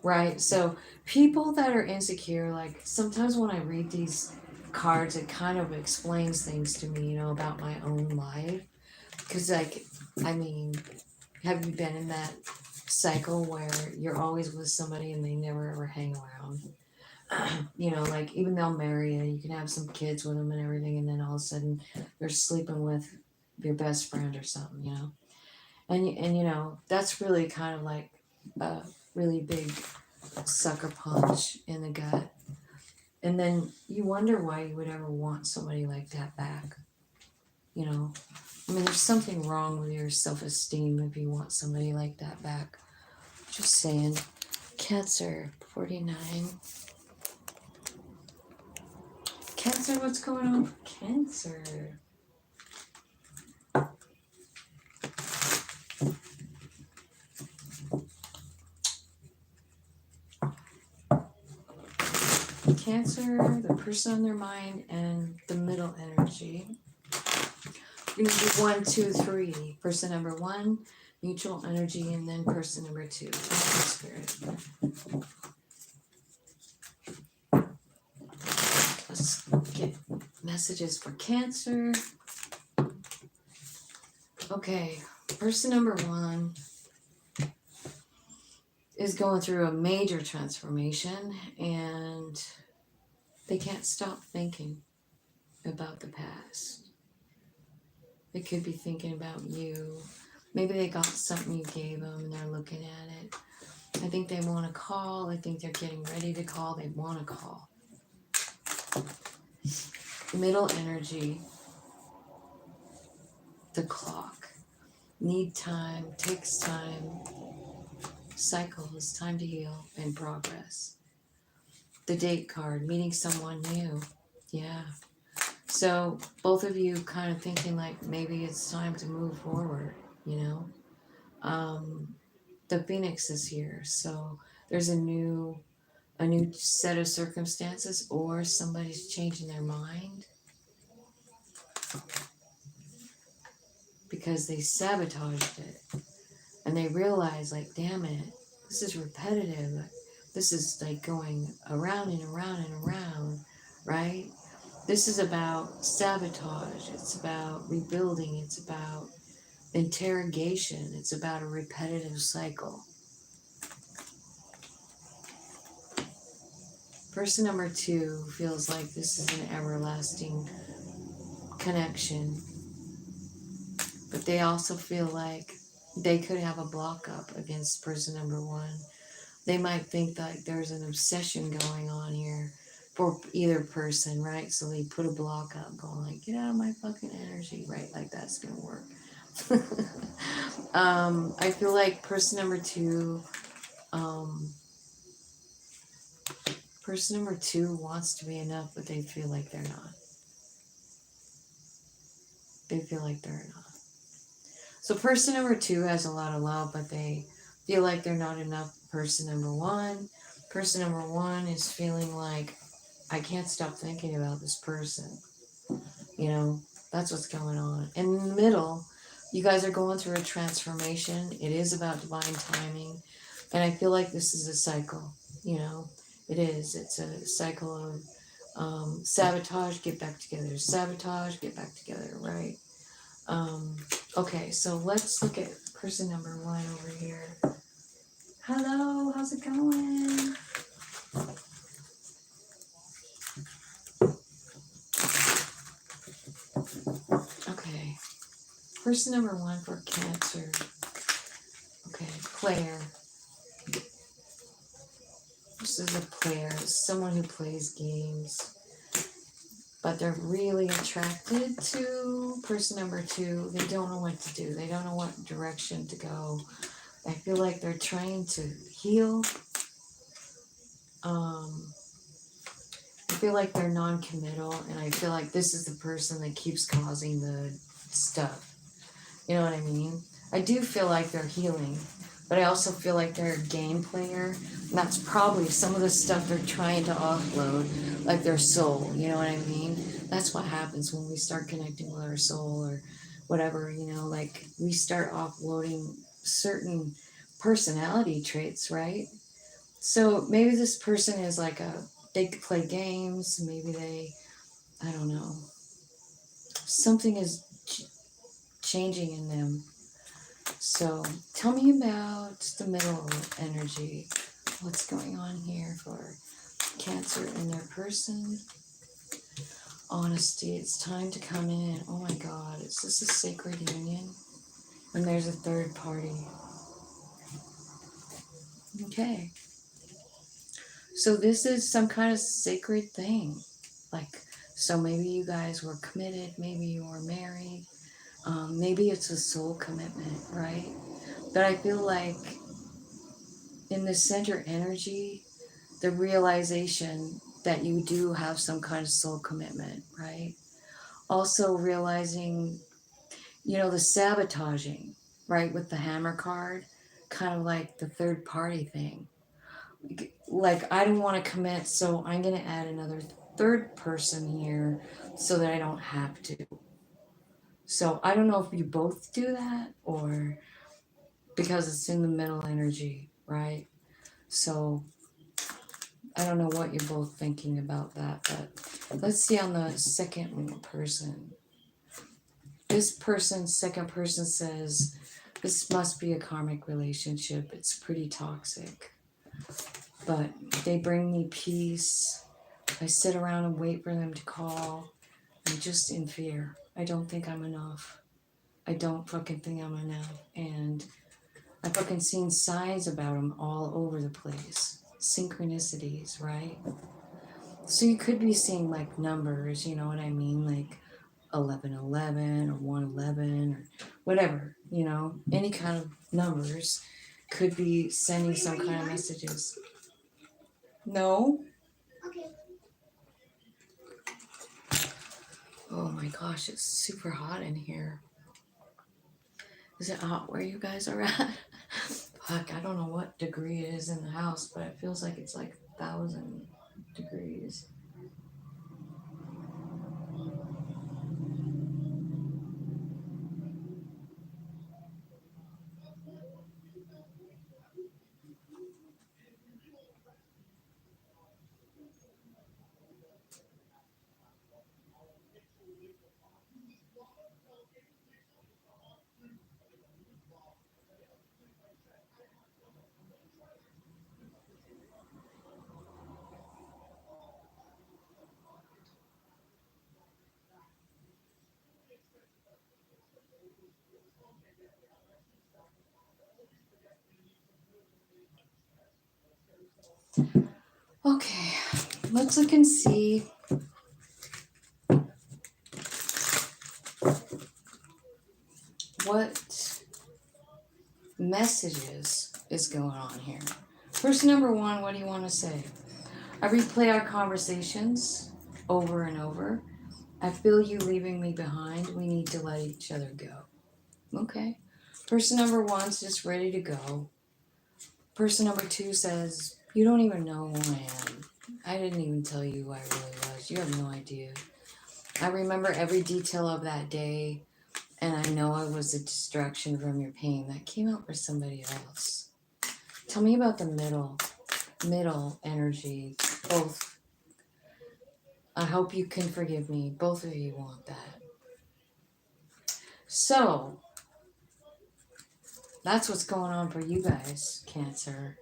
S1: right? So people that are insecure, like, sometimes when I read these cards, it kind of explains things to me, you know, about my own life. Because, like, I mean, have you been in that cycle where you're always with somebody and they never ever hang around? You know, like, even they'll marry you, you can have some kids with them and everything, and then all of a sudden they're sleeping with your best friend or something, you know? And you know, that's really kind of like a really big sucker punch in the gut. And then you wonder why you would ever want somebody like that back. You know, I mean, there's something wrong with your self-esteem if you want somebody like that back. Just saying. Cancer, 49. Cancer, what's going on for Cancer? Cancer, the person on their mind, and the middle energy. We're going to do 1, 2, 3. Person number 1, Mutual energy, and then person number 2. Spirit. Let's get messages for Cancer. Okay, person number 1 is going through a major transformation, and they can't stop thinking about the past. They could be thinking about you. Maybe they got something you gave them and they're looking at it. I think they want to call. I think they're getting ready to call. They want to call. Middle energy, the clock. Need time, takes time. Cycles, time to heal and progress. The date card, meeting someone new. Yeah. So both of you kind of thinking like maybe it's time to move forward, you know. The Phoenix is here, so there's a new set of circumstances, or somebody's changing their mind because they sabotaged it and they realize like, damn it, this is repetitive. This is like going around and around and around, right? This is about sabotage. It's about rebuilding. It's about interrogation. It's about a repetitive cycle. Person number 2 feels like this is an everlasting connection, but they also feel like they could have a block up against person number 1. They might think that there's an obsession going on here for either person, right? So they put a block up going like, get out of my fucking energy, right? Like that's gonna work. I feel like person number 2 wants to be enough, but they feel like they're not. They feel like they're not. So person number 2 has a lot of love, but they feel like they're not enough. Person number 1 is feeling like, I can't stop thinking about this person. You know, that's what's going on. In the middle, you guys are going through a transformation. It is about divine timing. And I feel like this is a cycle, you know. It is. It's a cycle of sabotage, get back together. Sabotage, get back together, right? Okay, so let's look at person number 1 over here. Hello, how's it going? Okay, person number 1 for Cancer. Okay, player. This is a player, someone who plays games, but they're really attracted to person number 2. They don't know what to do. They don't know what direction to go. I feel like they're trying to heal. I feel like they're non-committal, and I feel like this is the person that keeps causing the stuff. You know what I mean? I do feel like they're healing, but I also feel like they're a game player. And that's probably some of the stuff they're trying to offload, like their soul. You know what I mean? That's what happens when we start connecting with our soul or whatever, you know, like we start offloading certain personality traits, right? So maybe this person is like they play games, maybe they, I don't know, something is changing in them. So tell me about the middle energy. What's going on here for Cancer and their person? Honesty, it's time to come in. Oh my God, is this a sacred union? And there's a third party. Okay. So this is some kind of sacred thing. Like, so maybe you guys were committed, maybe you were married. Maybe it's a soul commitment, right? But I feel like in the center energy, the realization that you do have some kind of soul commitment, right? Also realizing, you know, the sabotaging, right? With the hammer card, kind of like the third party thing. Like, I don't want to commit, so I'm going to add another third person here so that I don't have to. So I don't know if you both do that, or because it's in the middle energy, right? So I don't know what you're both thinking about that, but let's see on the second person. This person, second person, says this must be a karmic relationship. It's pretty toxic, but they bring me peace. I sit around and wait for them to call. I'm just in fear. I don't think I'm enough. I don't fucking think I'm enough. And I fucking seen signs about them all over the place. Synchronicities, right? So you could be seeing like numbers, you know what I mean? Like 1111 or 111 or whatever, you know, any kind of numbers could be sending some kind of messages. No?
S2: Okay.
S1: Oh my gosh, it's super hot in here. Is it hot where you guys are at? Fuck, I don't know what degree it is in the house, but it feels like it's like 1,000 degrees. Okay, let's look and see what messages is going on here. Person number one, what do you want to say? I replay our conversations over and over. I feel you leaving me behind. We need to let each other go. Okay. Person number one's just ready to go. Person number two says, you don't even know who I am. I didn't even tell you who I really was. You have no idea. I remember every detail of that day, and I know I was a distraction from your pain that came out for somebody else. Tell me about the middle energy. Both. I hope you can forgive me. Both of you want that. So, that's what's going on for you guys, Cancer.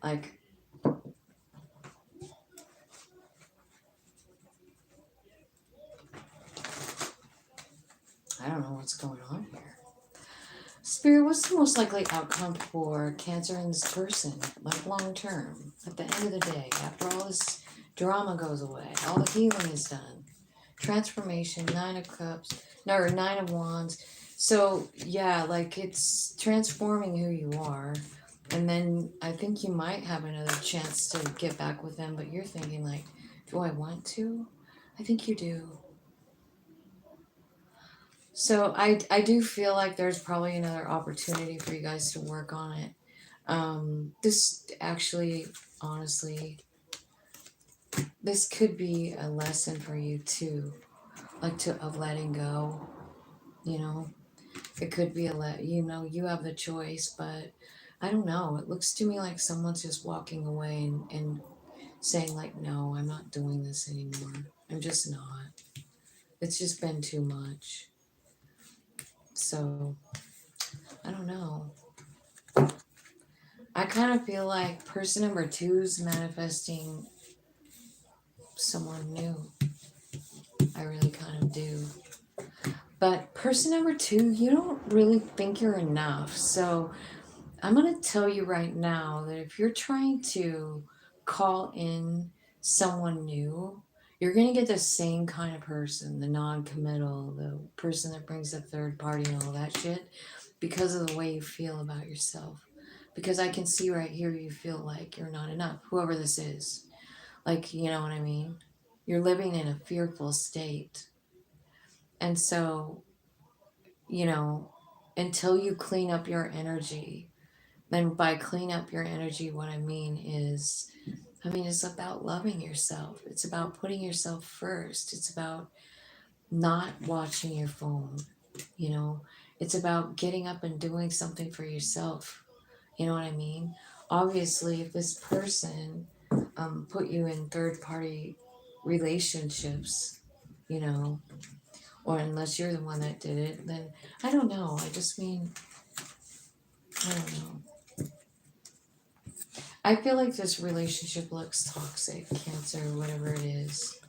S1: Like, I don't know what's going on here. Spirit, what's the most likely outcome for Cancer and this person, like long term? At the end of the day, after all this drama goes away, all the healing is done, transformation, 9 of Cups, no, or 9 of Wands. So yeah, like it's transforming who you are, and then I think you might have another chance to get back with them. But you're thinking like, do I want to? I think you do. So I do feel like there's probably another opportunity for you guys to work on it. This actually, honestly, this could be a lesson for you too, like of letting go. You know, it could be you have the choice, but I don't know. It looks to me like someone's just walking away and saying like, no, I'm not doing this anymore. I'm just not. It's just been too much. So I don't know. I kind of feel like person number two's manifesting someone new. I really kind of do. But person number two, you don't really think you're enough. So I'm going to tell you right now that if you're trying to call in someone new, you're going to get the same kind of person, the non committal, the person that brings the third party and all that shit, because of the way you feel about yourself. Because I can see right here you feel like you're not enough, whoever this is. Like, you know what I mean? You're living in a fearful state. And so, you know, until you clean up your energy, then by clean up your energy, what it's about loving yourself. It's about putting yourself first. It's about not watching your phone, you know, It's about getting up and doing something for yourself. You know what I mean? Obviously, if this person put you in third party relationships, you know, or unless you're the one that did it, then I don't know. I just mean, I don't know. I feel like this relationship looks toxic, Cancer, whatever it is.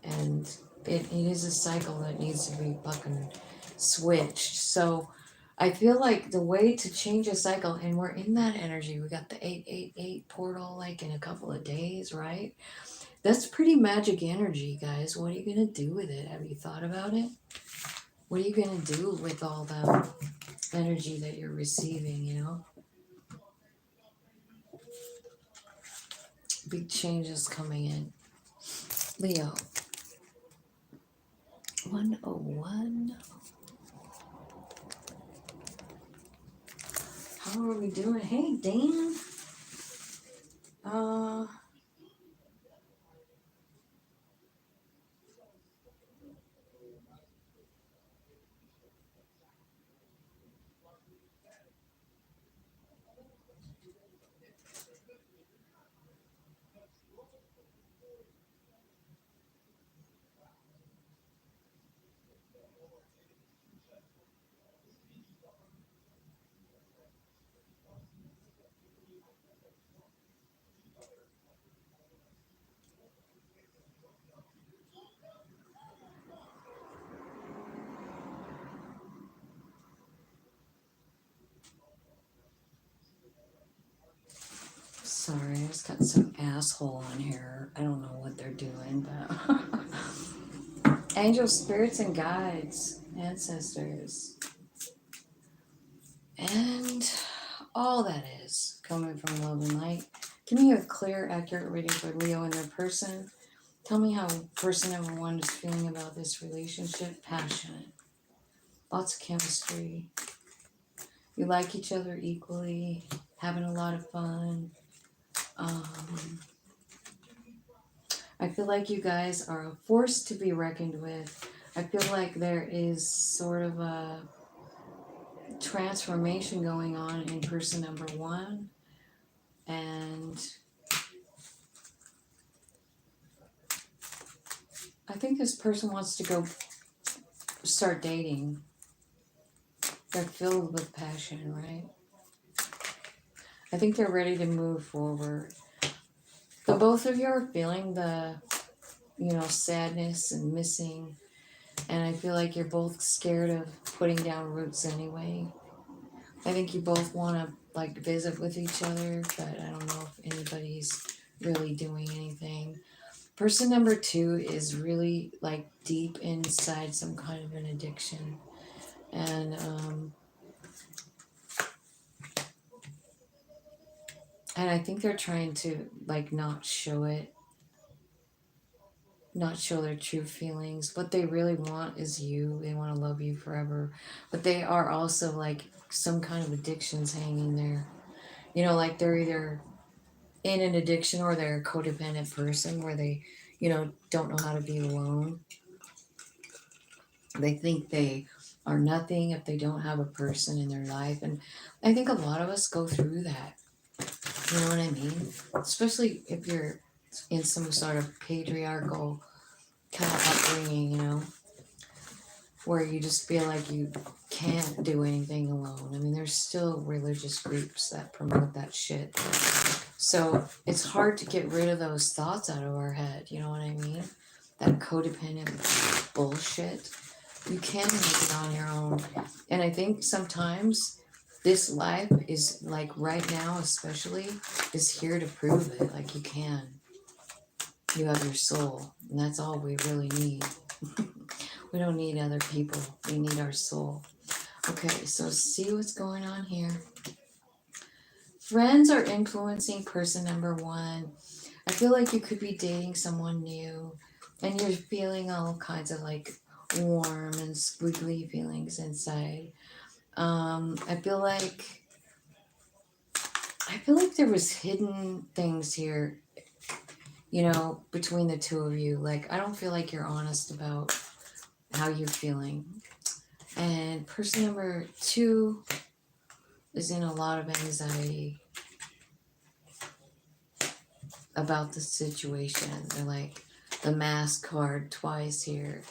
S1: And it is a cycle that needs to be fucking switched. So I feel like the way to change a cycle, and we're in that energy, we got the 888 portal like in a couple of days, right? That's pretty magic energy, guys. What are you going to do with it? Have you thought about it? What are you going to do with all the energy that you're receiving, you know? Big changes coming in. Leo. 101. How are we doing? Hey, Dan. Uh, sorry, I just got some asshole on here. I don't know what they're doing, but angels, spirits, and guides, ancestors, and all that is coming from love and light. Give me a clear, accurate reading for Leo and their person. Tell me how person number one is feeling about this relationship. Passionate, lots of chemistry. You like each other equally, having a lot of fun. I feel like you guys are a force to be reckoned with. I feel like there is sort of a transformation going on in person number one. And I think this person wants to go start dating. They're filled with passion, right? I think they're ready to move forward. The both of you are feeling the, sadness and missing. And I feel like you're both scared of putting down roots anyway. I think you both want to like visit with each other, but I don't know if anybody's really doing anything. Person number two is really like deep inside some kind of an addiction. And I think they're trying to like not show it, not show their true feelings. What they really want is you. They want to love you forever. But they are also like some kind of addictions hanging there. Like they're either in an addiction or they're a codependent person where they, don't know how to be alone. They think they are nothing if they don't have a person in their life. And I think a lot of us go through that. You know what I mean? Especially if you're in some sort of patriarchal kind of upbringing, where you just feel like you can't do anything alone. I mean, there's still religious groups that promote that shit. So it's hard to get rid of those thoughts out of our head, you know what I mean? That codependent bullshit. You can make it on your own. And I think sometimes this life is like right now especially is here to prove it. Like you can. You have your soul. And that's all we really need. We don't need other people. We need our soul. Okay, so see what's going on here. Friends are influencing person number one. I feel like you could be dating someone new and you're feeling all kinds of like warm and squiggly feelings inside. I feel like there was hidden things here, between the two of you. Like I don't feel like you're honest about how you're feeling. And person number 2 is in a lot of anxiety about the situation. They're like the mask card twice here.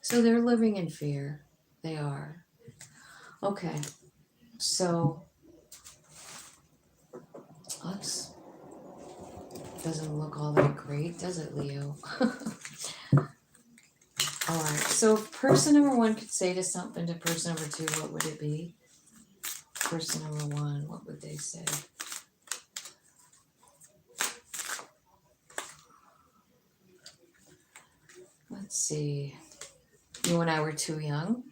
S1: So they're living in fear. They are. Okay. So let's doesn't look all that great, does it, Leo? All right. So if person number 1 could say to something to person number 2, what would it be? Person number 1, what would they say? Let's see. You and I were too young.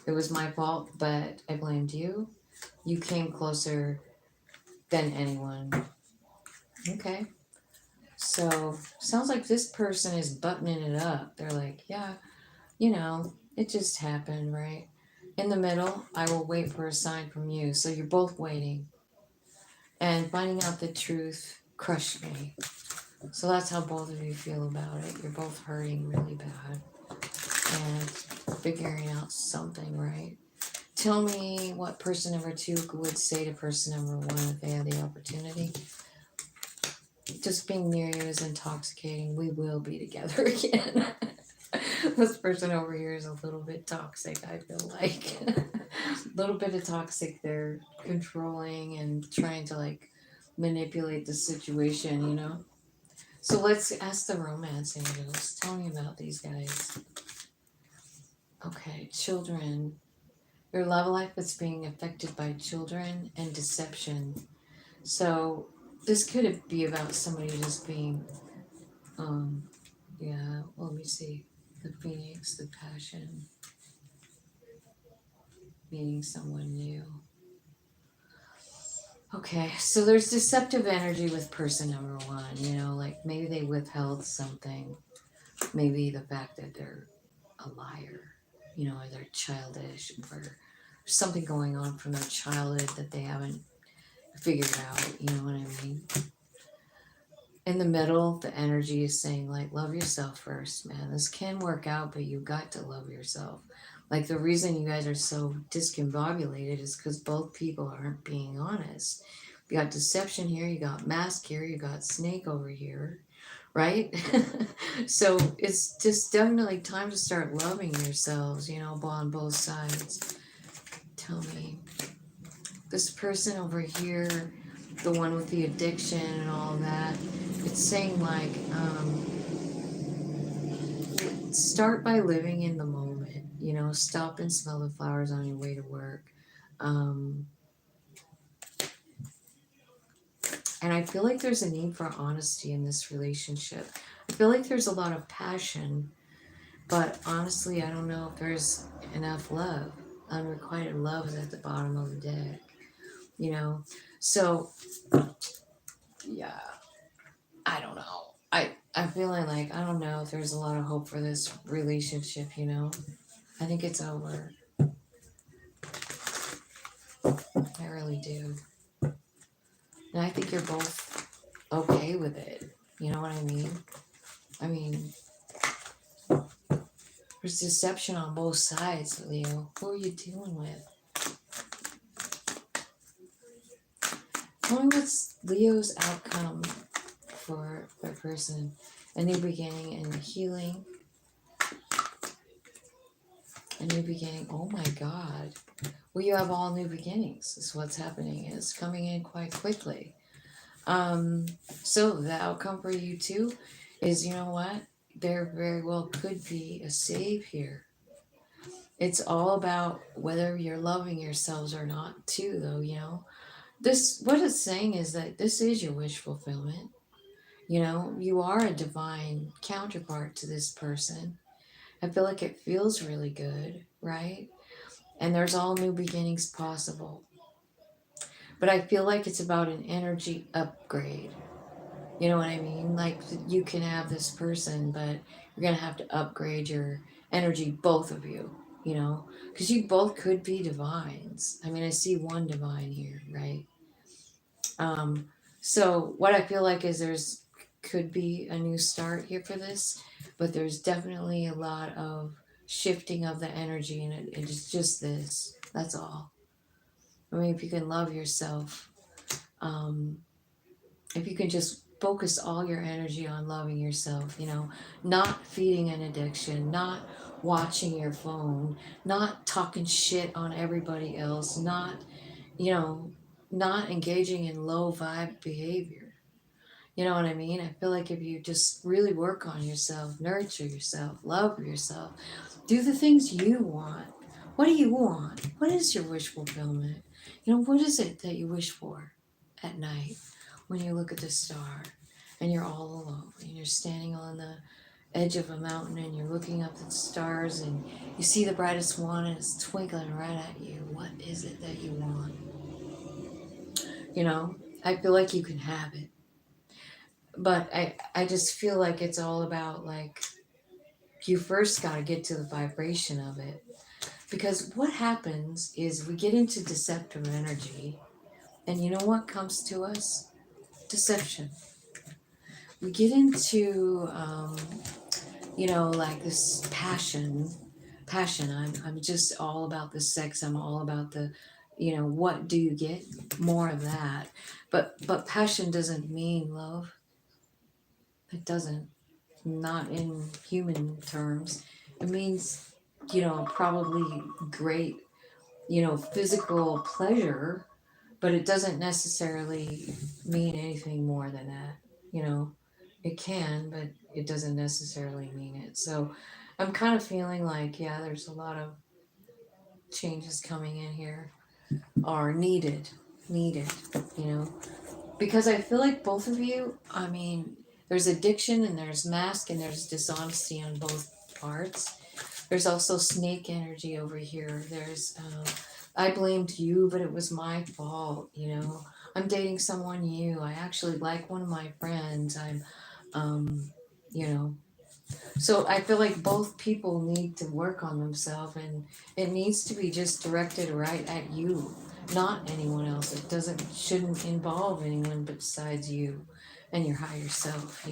S1: It was my fault, but I blamed you. You came closer than anyone. Okay. So sounds like this person is buttoning it up. They're like, yeah, it just happened, right? In the middle, I will wait for a sign from you. So you're both waiting. And finding out the truth crushed me. So that's how both of you feel about it. You're both hurting really bad. And figuring out something, right? Tell me what person number 2 would say to person number 1 if they had the opportunity. Just being near you is intoxicating. We will be together again. This person over here is a little bit toxic, I feel like. A little bit of toxic. They're controlling and trying to like manipulate the situation. So let's ask the romance angels. Tell me about these guys. Okay, children. Your love life is being affected by children and deception. So this could be about somebody just being, let me see. The phoenix, the passion, meeting someone new. Okay, so there's deceptive energy with person number 1, like maybe they withheld something. Maybe the fact that they're a liar, or they're childish, or something going on from their childhood that they haven't figured out, you know what I mean? In the middle, the energy is saying, like, love yourself first, man. This can work out, but you got to love yourself. Like, the reason you guys are so discombobulated is because both people aren't being honest. You got deception here, you got mask here, you got snake over here, right? So it's just definitely time to start loving yourselves, on both sides. Tell me, this person over here, the one with the addiction and all of that, it's saying like, start by living in the moment, stop and smell the flowers on your way to work. And I feel like there's a need for honesty in this relationship. I feel like there's a lot of passion, but honestly, I don't know if there's enough love. Unrequited love is at the bottom of the deck, So, yeah, I don't know. I'm feeling like I don't know if there's a lot of hope for this relationship, I think it's over. I really do. And I think you're both okay with it. You know what I mean? I mean, there's deception on both sides, Leo. Who are you dealing with? Tell me what's Leo's outcome for a person. A new beginning and healing. A new beginning. Oh my God. Well, you have all new beginnings. Is what's happening. It's coming in quite quickly. So the outcome for you too is, you know what? There very well could be a save here. It's all about whether you're loving yourselves or not too, though. This, what it's saying is that this is your wish fulfillment. You are a divine counterpart to this person. I feel like it feels really good, right? And there's all new beginnings possible. But I feel like it's about an energy upgrade. You know what I mean? Like, you can have this person, but you're going to have to upgrade your energy, both of you, because you both could be divines. I mean, I see one divine here, right? So what I feel like is could be a new start here for this, but there's definitely a lot of shifting of the energy, and it's just this. That's all. I mean, if you can love yourself, um, if you can just focus all your energy on loving yourself, not feeding an addiction, not watching your phone, not talking shit on everybody else, you know, not engaging in low vibe behavior. You know what I mean? I feel like if you just really work on yourself, nurture yourself, love yourself, do the things you want. What do you want? What is your wish fulfillment? What is it that you wish for at night when you look at the star and you're all alone and you're standing on the edge of a mountain and you're looking up at the stars and you see the brightest one and it's twinkling right at you? What is it that you want? I feel like you can have it. But I just feel like it's all about, like, you first got to get to the vibration of it. Because what happens is we get into deceptive energy, and you know what comes to us? Deception. We get into, like this passion. I'm just all about the sex. I'm all about the, what do you get? More of that. But passion doesn't mean love. It doesn't. Not in human terms. It means, probably great, physical pleasure, but it doesn't necessarily mean anything more than that. You know, it can, but it doesn't necessarily mean it. So I'm kind of feeling like, yeah, there's a lot of changes coming in here, are needed, you know, because I feel like both of you, I mean, there's addiction and there's mask and there's dishonesty on both parts. There's also snake energy over here. I blamed you, but it was my fault, I'm dating someone new. I actually like one of my friends. Um, you know, so I feel like both people need to work on themselves, and it needs to be just directed right at you, not anyone else. Shouldn't involve anyone besides you and your higher self.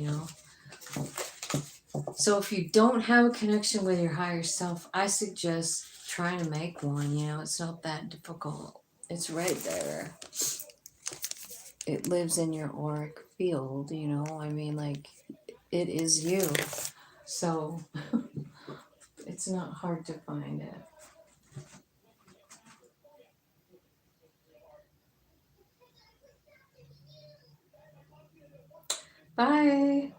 S1: So if you don't have a connection with your higher self, I suggest trying to make one. It's not that difficult. It's right there. It lives in your auric field, I mean, like, it is you. So it's not hard to find it. Bye.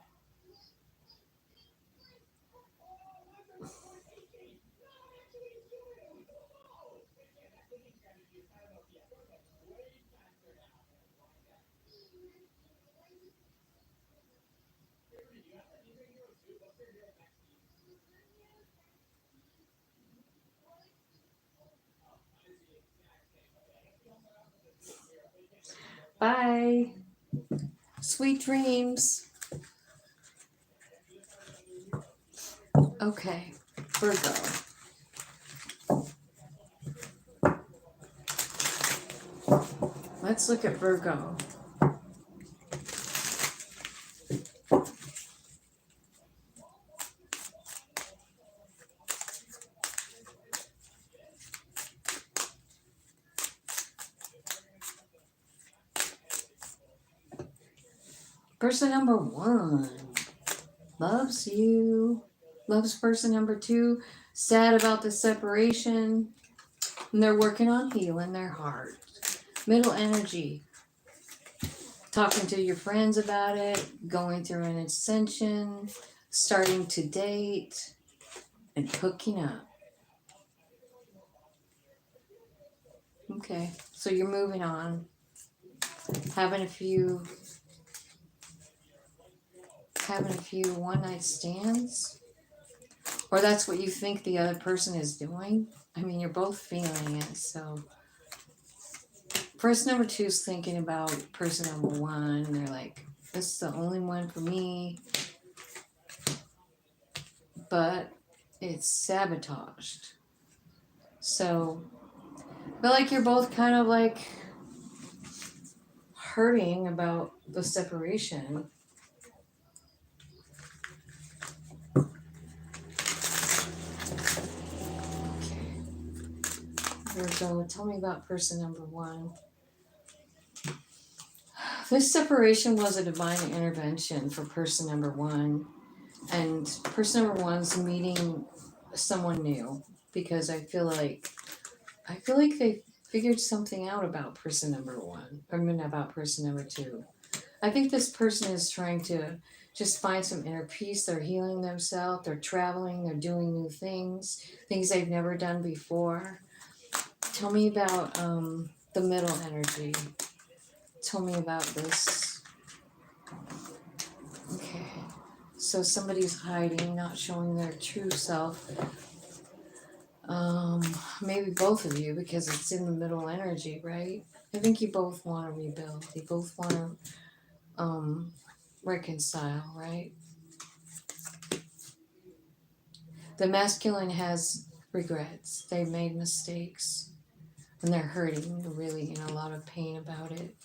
S1: Bye. Sweet dreams. Okay, Virgo. Let's look at Virgo. Person number 1 loves you. Loves person number 2. Sad about the separation. And they're working on healing their heart. Middle energy. Talking to your friends about it. Going through an ascension. Starting to date. And hooking up. Okay, so you're moving on. Having a few one night stands, or that's what you think the other person is doing. I mean, you're both feeling it. So person number 2 is thinking about person number 1, and they're like, this is the only one for me, but it's sabotaged. So I feel like you're both kind of like hurting about the separation. Virgo, tell me about person number one. This separation was a divine intervention for person number one. And person number one's meeting someone new because I feel like they figured something out about person number one. I mean about person number two. I think this person is trying to just find some inner peace. They're healing themselves, they're traveling, they're doing new things they've never done before. Tell me about the middle energy. Tell me about this. Okay. So somebody's hiding, not showing their true self. Maybe both of you, because it's in the middle energy, right? I think you both want to rebuild. You both want to reconcile, right? The masculine has regrets. They've made mistakes and they're hurting. They're really in a lot of pain about it.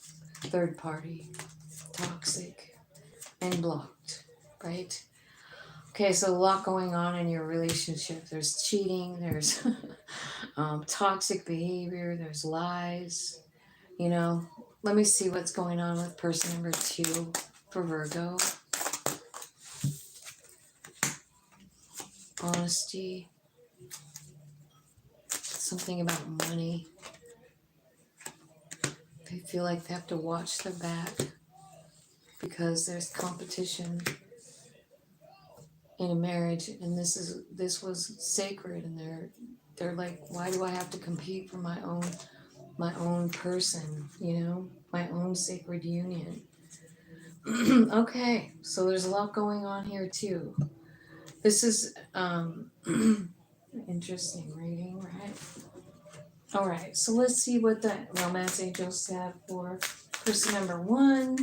S1: Third party, toxic, and blocked, right? Okay, so a lot going on in your relationship. There's cheating, there's toxic behavior, there's lies. You know, let me see what's going on with person number two for Virgo. Honesty, something about money. They feel like they have to watch their back because there's competition in a marriage, and this was sacred, and they're like, why do I have to compete for my own person, my own sacred union? Okay, so there's a lot going on here too. This is interesting reading, right? All right, so let's see what the romance angels have for person number one.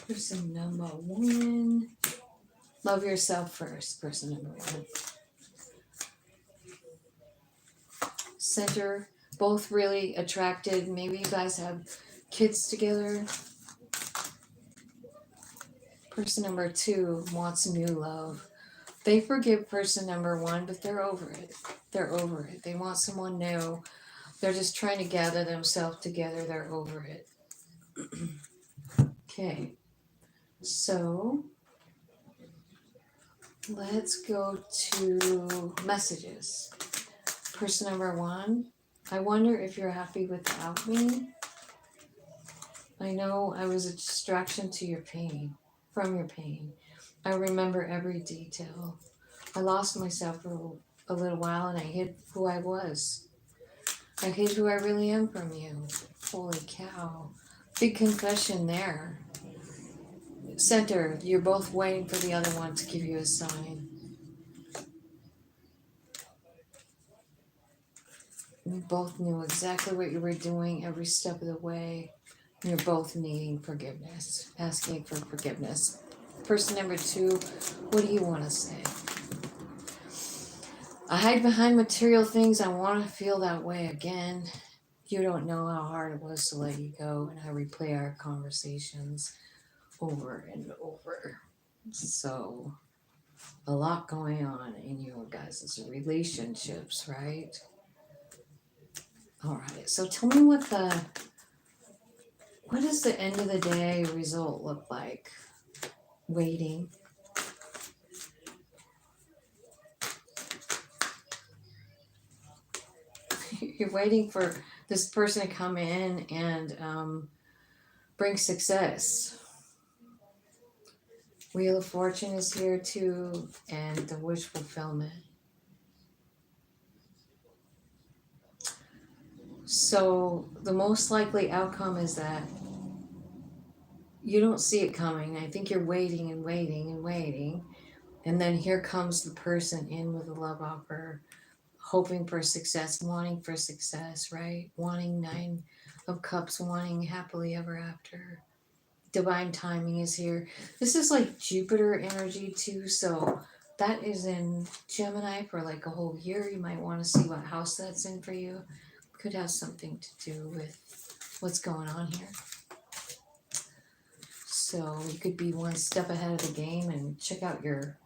S1: Person number one. Love yourself first, person number one. Center, both really attracted. Maybe you guys have kids together. Person number two wants new love. They forgive person number one, but they're over it. They're over it. They want someone new. They're just trying to gather themselves together. They're over it. Okay. So let's go to messages. Person number one, I wonder if you're happy without me. I know I was a distraction to your pain, from your pain. I remember every detail. I lost myself for a little while and I hid who I was. I hid who I really am from you. Holy cow. Big confession there. Center, you're both waiting for the other one to give you a sign. You both knew exactly what you were doing every step of the way. You're both needing forgiveness, asking for forgiveness. Person number two, what do you want to say? I hide behind material things. I want to feel that way again. You don't know how hard it was to let you go, and I replay our conversations over and over. So, a lot going on in your guys' relationships, right? All right, so tell me what does the end of the day result look like? Waiting. You're waiting for this person to come in and bring success. Wheel of Fortune is here too, and the wish fulfillment. So the most likely outcome is that you don't see it coming. I think you're waiting and waiting and waiting. And then here comes the person in with a love offer, hoping for success, wanting for success, right? Wanting 9 of Cups, wanting happily ever after. Divine timing is here. This is like Jupiter energy too. So that is in Gemini for like a whole year. You might want to see what house that's in for you. Could have something to do with what's going on here. So you could be one step ahead of the game and check out your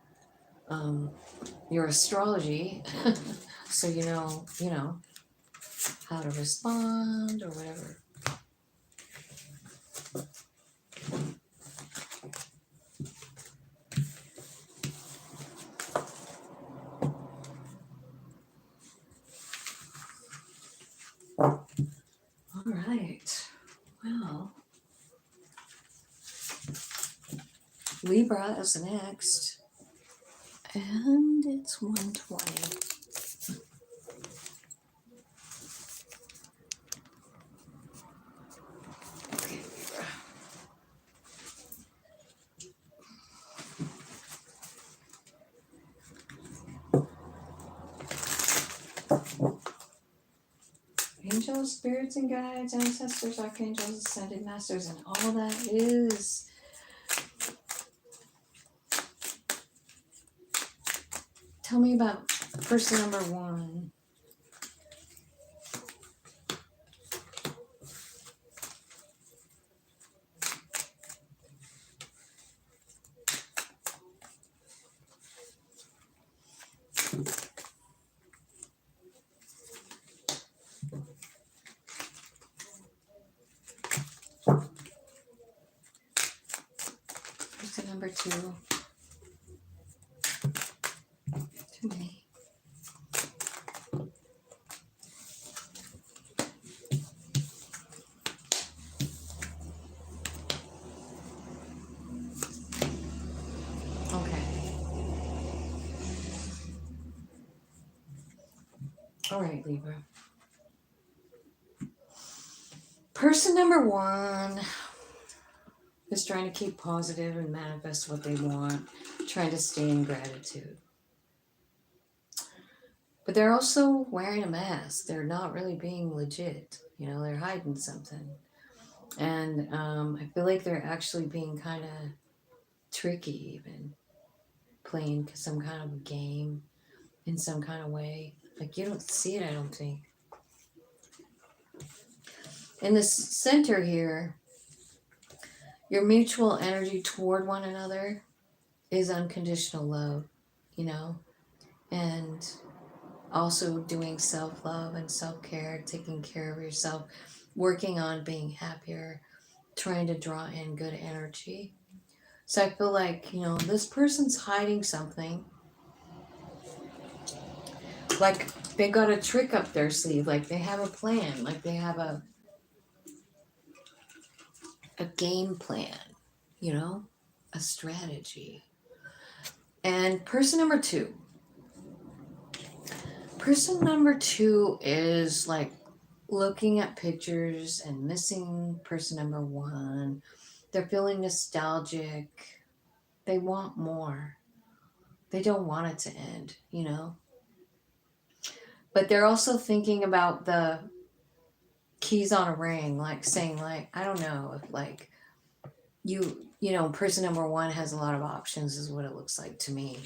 S1: your astrology, so you know how to respond or whatever. All right. Well, Libra is next, and it's 120. Okay, Libra. Angels, spirits and guides, ancestors, archangels, ascended masters, and all that is. Tell me about person number 1. Person number 2. Too many. Okay. All right, Libra. Person number 1 is trying to keep positive and manifest what they want, trying to stay in gratitude. But they're also wearing a mask. They're not really being legit. They're hiding something. And I feel like they're actually being kind of tricky, even playing some kind of game in some kind of way. Like, you don't see it, I don't think. In the center here, your mutual energy toward one another is unconditional love, and also doing self-love and self-care, taking care of yourself, working on being happier, trying to draw in good energy. So I feel like, this person's hiding something. Like they got a trick up their sleeve, like they have a plan, like they have a game plan, a strategy. And person number 2 is like looking at pictures and missing person number 1. They're feeling nostalgic. They want more. They don't want it to end, But they're also thinking about the keys on a ring, like saying, like, I don't know if, like, person number 1 has a lot of options, is what it looks like to me.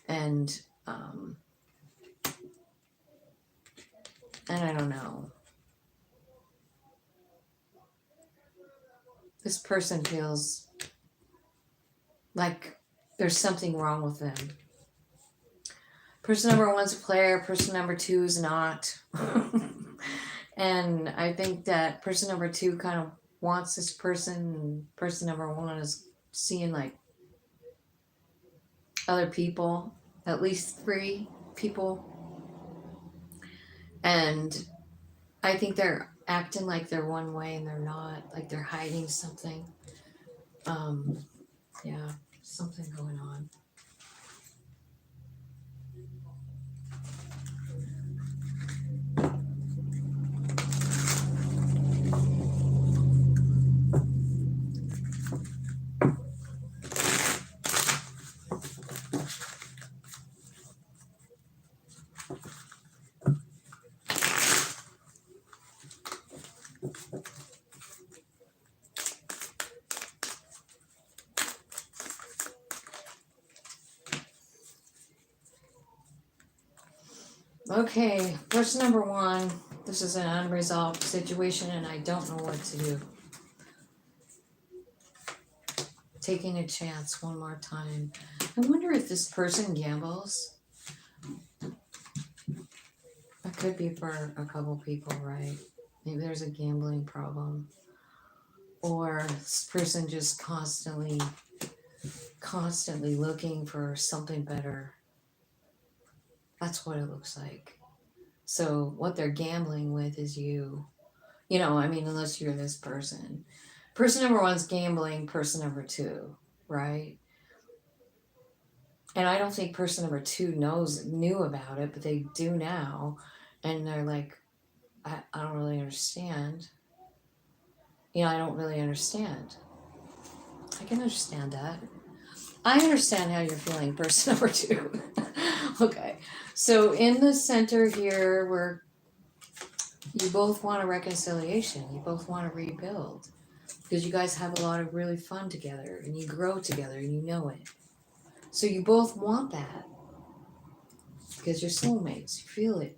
S1: And I don't know. This person feels like there's something wrong with them. Person number 1's a player, person number 2 is not. And I think that person number 2 kind of wants this person, and person number 1 is seeing like other people, at least 3 people. And I think they're acting like they're one way and they're not, like they're hiding something. Yeah, something going on. Okay, person number 1, this is an unresolved situation and I don't know what to do. Taking a chance one more time. I wonder if this person gambles. could be for a couple people, right? Maybe there's a gambling problem. Or this person just constantly looking for something better. That's what it looks like. So what they're gambling with is you. You know, I mean, unless you're this person. Person number one's gambling person number two, right? And I don't think person number two knew about it, but they do now. And they're like, I don't really understand. You know, I don't really understand. I can understand that. I understand how you're feeling, person number two. Okay. So in the center here, where you both want a reconciliation, you both want to rebuild. Because you guys have a lot of really fun together and you grow together and you know it. So you both want that. Because you're soulmates. You feel it.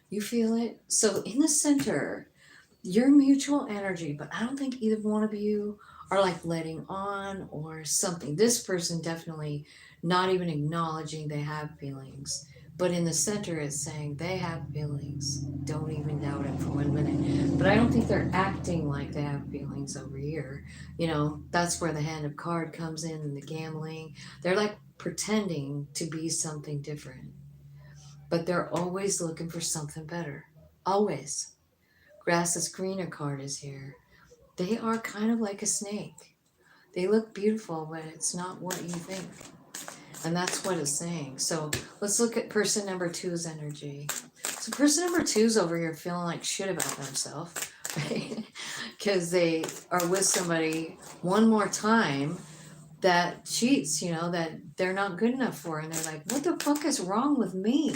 S1: You feel it. So in the center, your mutual energy, but I don't think either one of you are like letting on or something. This person definitely not even acknowledging they have feelings. But in the center, it's saying they have feelings. Don't even doubt it for 1 minute. But I don't think they're acting like they have feelings over here. You know, that's where the hand of card comes in and the gambling. They're like pretending to be something different. But they're always looking for something better. Always. Grass is greener card is here. They are kind of like a snake. They look beautiful, but it's not what you think. And that's what it's saying. So let's look at person number two's energy. So person number two's over here feeling like shit about themselves, right? Because they are with somebody one more time that cheats, you know, that they're not good enough for. And they're like, what the fuck is wrong with me?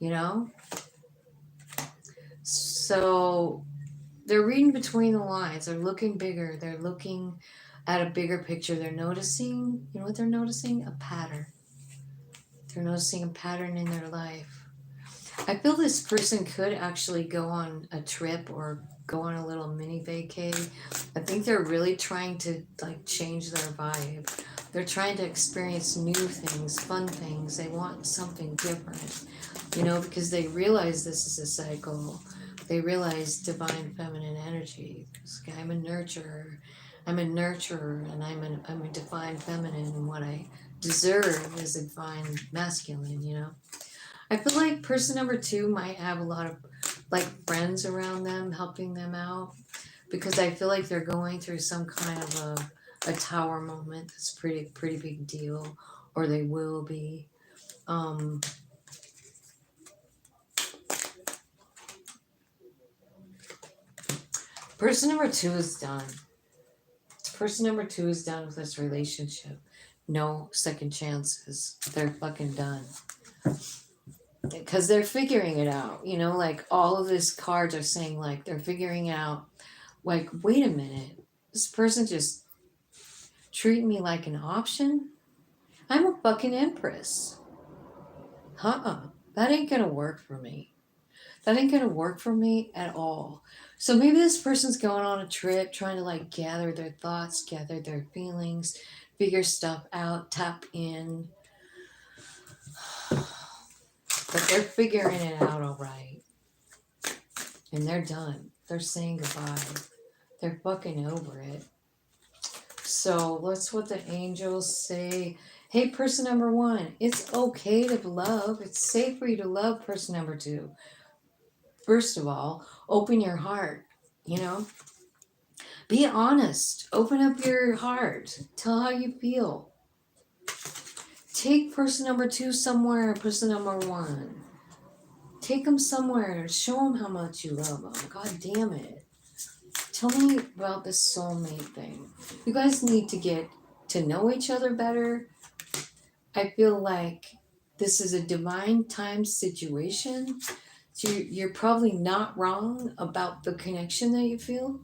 S1: You know? So they're reading between the lines. They're looking bigger. They're looking at a bigger picture. They're noticing, you know what they're noticing? A pattern. They're noticing a pattern in their life. I feel this person could actually go on a trip or go on a little mini vacay. I think they're really trying to like change their vibe. They're trying to experience new things, fun things. They want something different, you know, because they realize this is a cycle. They realize divine feminine energy. I'm a nurturer. I'm a nurturer, and I'm a divine feminine, and what I deserve is a divine masculine, you know. I feel like person number two might have a lot of like friends around them helping them out, because I feel like they're going through some kind of a tower moment that's pretty big deal, or they will be. Person number two is done. Person number two is done with this relationship. No second chances. They're fucking done. Because they're figuring it out. You know, like all of these cards are saying, like, they're figuring out, like, wait a minute. This person just treating me like an option? I'm a fucking empress. That ain't gonna work for me. That ain't gonna work for me at all. So maybe this person's going on a trip, trying to like gather their thoughts, gather their feelings, figure stuff out, tap in. But they're figuring it out all right. And they're done. They're saying goodbye. They're fucking over it. So let's what the angels say. Hey, person number one, it's okay to love. It's safe for you to love person number two. First of all, open your heart, you know? Be honest. Open up your heart. Tell how you feel. Take person number two somewhere, person number one. Take them somewhere. Show them how much you love them. God damn it. Tell me about this soulmate thing. You guys need to get to know each other better. I feel like this is a divine time situation. So you're probably not wrong about the connection that you feel,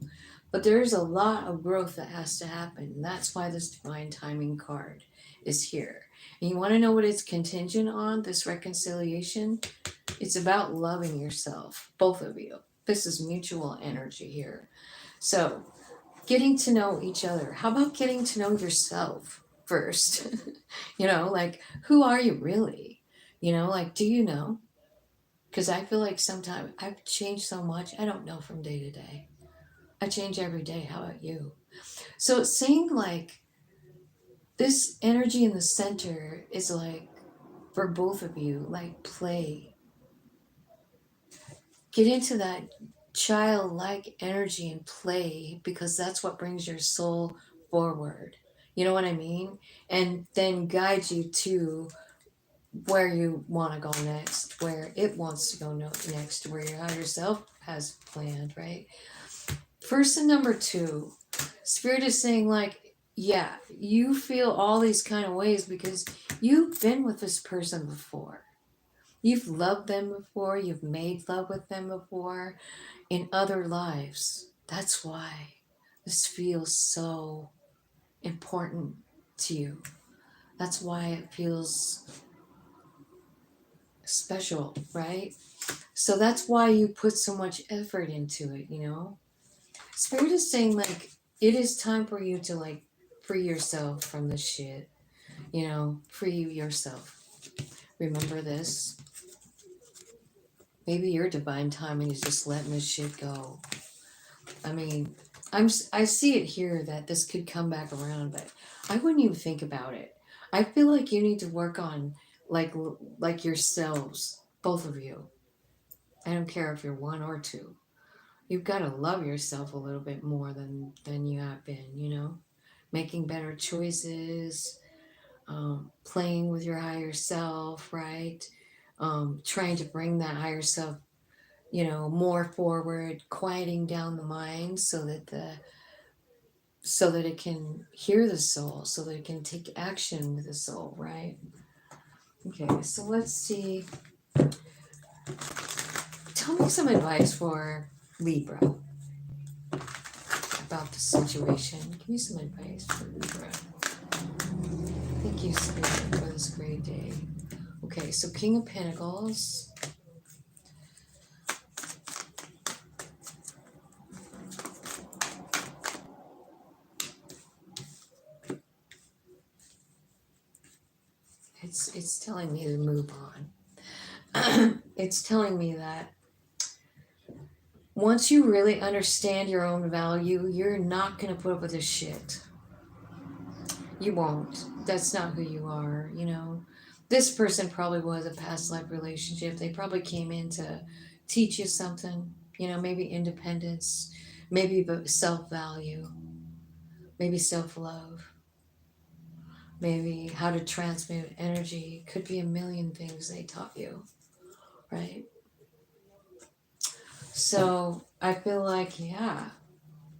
S1: but there's a lot of growth that has to happen. And that's why this divine timing card is here. And you want to know what it's contingent on, this reconciliation? It's about loving yourself, both of you. This is mutual energy here. So getting to know each other. How about getting to know yourself first? You know, like, who are you really? You know, like, do you know? Because I feel like sometimes I've changed so much. I don't know from day to day. I change every day. How about you? So it's saying like this energy in the center is like for both of you, like play. Get into that childlike energy and play because that's what brings your soul forward. You know what I mean? And then guide you to where you want to go next, where it wants to go next, where your higher self has planned, right? First and number two, Spirit is saying, like, yeah, you feel all these kind of ways because you've been with this person before. You've loved them before, you've made love with them before in other lives. That's why this feels so important to you. That's why it feels special, right? So that's why you put so much effort into it, you know? Spirit is saying, like, it is time for you to, like, free yourself from this shit, you know? Free yourself. Remember this. Maybe your divine timing is just letting this shit go. I mean, I see it here that this could come back around, but I wouldn't even think about it. I feel like you need to work on like yourselves, both of you. I don't care if you're one or two. You've got to love yourself a little bit more than you have been, you know? Making better choices, playing with your higher self, right? Trying to bring that higher self, you know, more forward, quieting down the mind so that it can hear the soul, so that it can take action with the soul, right? Okay, so let's see. Tell me some advice for Libra about the situation. Give me some advice for Libra. Thank you, Spirit, for this great day. Okay, so King of Pentacles. It's telling me to move on. It's telling me that once you really understand your own value, you're not going to put up with this shit. You won't. That's not who you are, you know. This person probably was a past life relationship. They probably came in to teach you something, you know, maybe independence, maybe self-value, maybe self-love, maybe how to transmute energy. Could be a million things they taught you, right? So I feel like, yeah,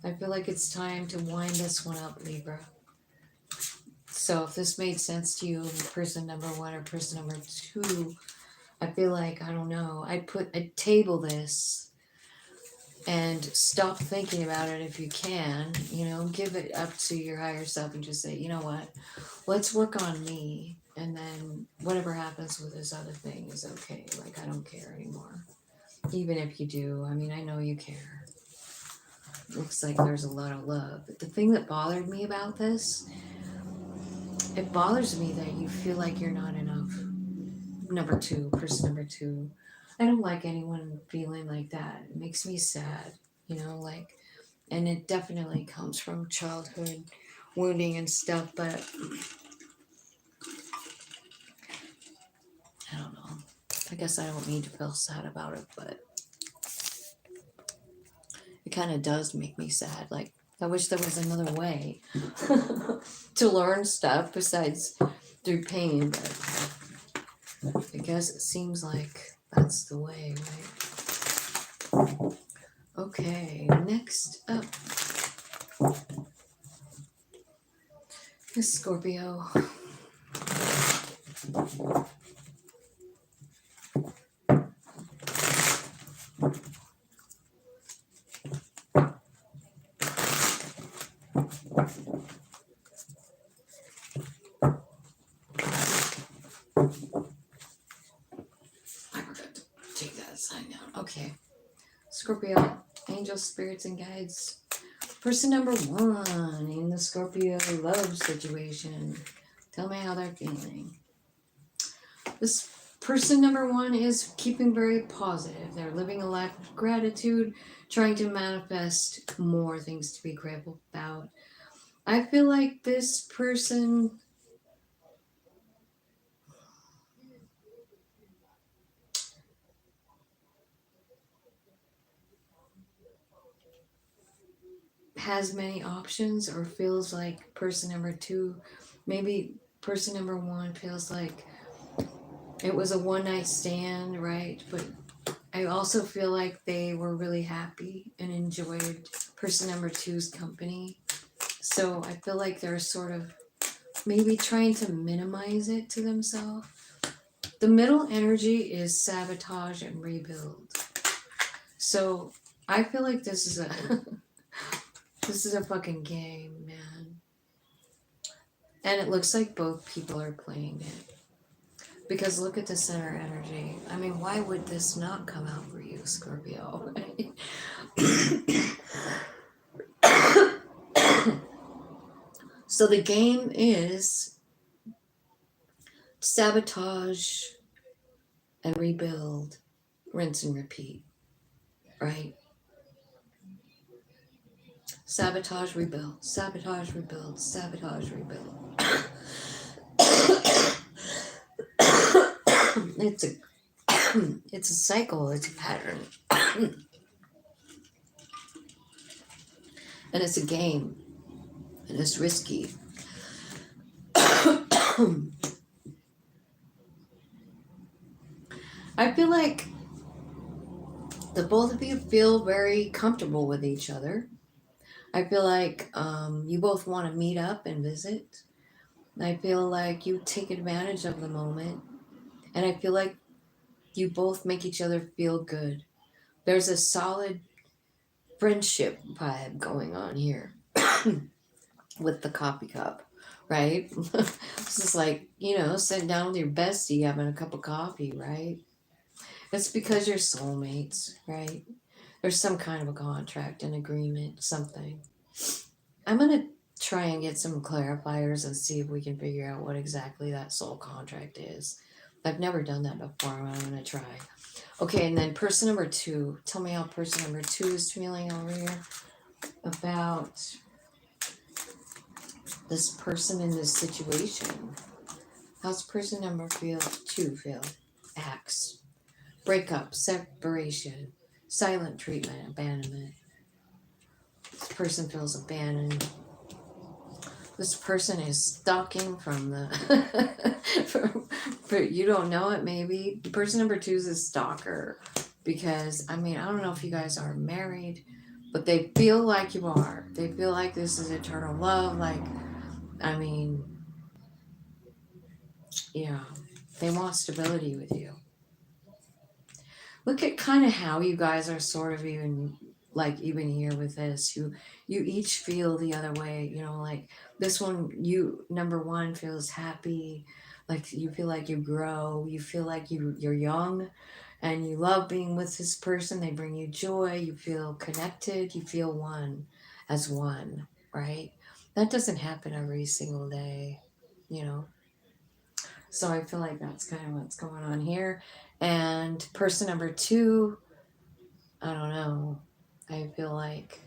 S1: I feel like it's time to wind this one up, Libra. So if this made sense to you, person number one or person number two, I feel like, I don't know, I'd table this and stop thinking about it if you can, you know, give it up to your higher self and just say, you know what, let's work on me. And then whatever happens with this other thing is okay. Like, I don't care anymore. Even if you do, I mean, I know you care. Looks like there's a lot of love. But the thing that bothered me about this, it bothers me that you feel like you're not enough. Person number two. I don't like anyone feeling like that. It makes me sad, you know, like, and it definitely comes from childhood wounding and stuff, but I don't know. I guess I don't need to feel sad about it, but it kind of does make me sad. Like, I wish there was another way to learn stuff besides through pain, but I guess it seems like that's the way, right? Okay, next up is Scorpio. Okay, Scorpio, angels, spirits, and guides. Person number one in the Scorpio love situation. Tell me how they're feeling. This Person number one is keeping very positive. They're living a life of gratitude, trying to manifest more things to be grateful about. I feel like this person has many options, or feels like person number two, maybe person number one feels like it was a one night stand, right? But I also feel like they were really happy and enjoyed person number two's company. So I feel like they're sort of maybe trying to minimize it to themselves. The middle energy is sabotage and rebuild. So I feel like this is a this is a fucking game, man. And it looks like both people are playing it. Because look at the center energy. I mean, why would this not come out for you, Scorpio? So the game is sabotage and rebuild, rinse and repeat, right? Sabotage, rebuild, sabotage, rebuild, sabotage, rebuild. It's a it's a cycle, it's a pattern. And it's a game. And it's risky. I feel like the both of you feel very comfortable with each other. I feel like you both want to meet up and visit. I feel like you take advantage of the moment. And I feel like you both make each other feel good. There's a solid friendship vibe going on here with the coffee cup, right? It's just like, sitting down with your bestie having a cup of coffee, right? It's because you're soulmates, right? There's some kind of a contract, an agreement, something. I'm going to try and get some clarifiers and see if we can figure out what exactly that soul contract is. I've never done that before, and I'm going to try. Okay, and then person number two. Tell me how person number two is feeling over here about this person in this situation. How's person number two feel? Acts. Breakup, separation, silent treatment, abandonment. This person feels abandoned. This person is stalking from the you don't know it, maybe. Person number two is a stalker, because I don't know if you guys are married, but they feel like you are. They feel like this is eternal love. Yeah, they want stability with you. Look at kind of how you guys are sort of even here with this. You each feel the other way, like this one, you number one feels happy, like you feel like you grow, you feel like you're young and you love being with this person. They bring you joy, you feel connected, you feel one as one, right? That doesn't happen every single day, so I feel like that's kind of what's going on here. And person number two, I don't know. I feel like,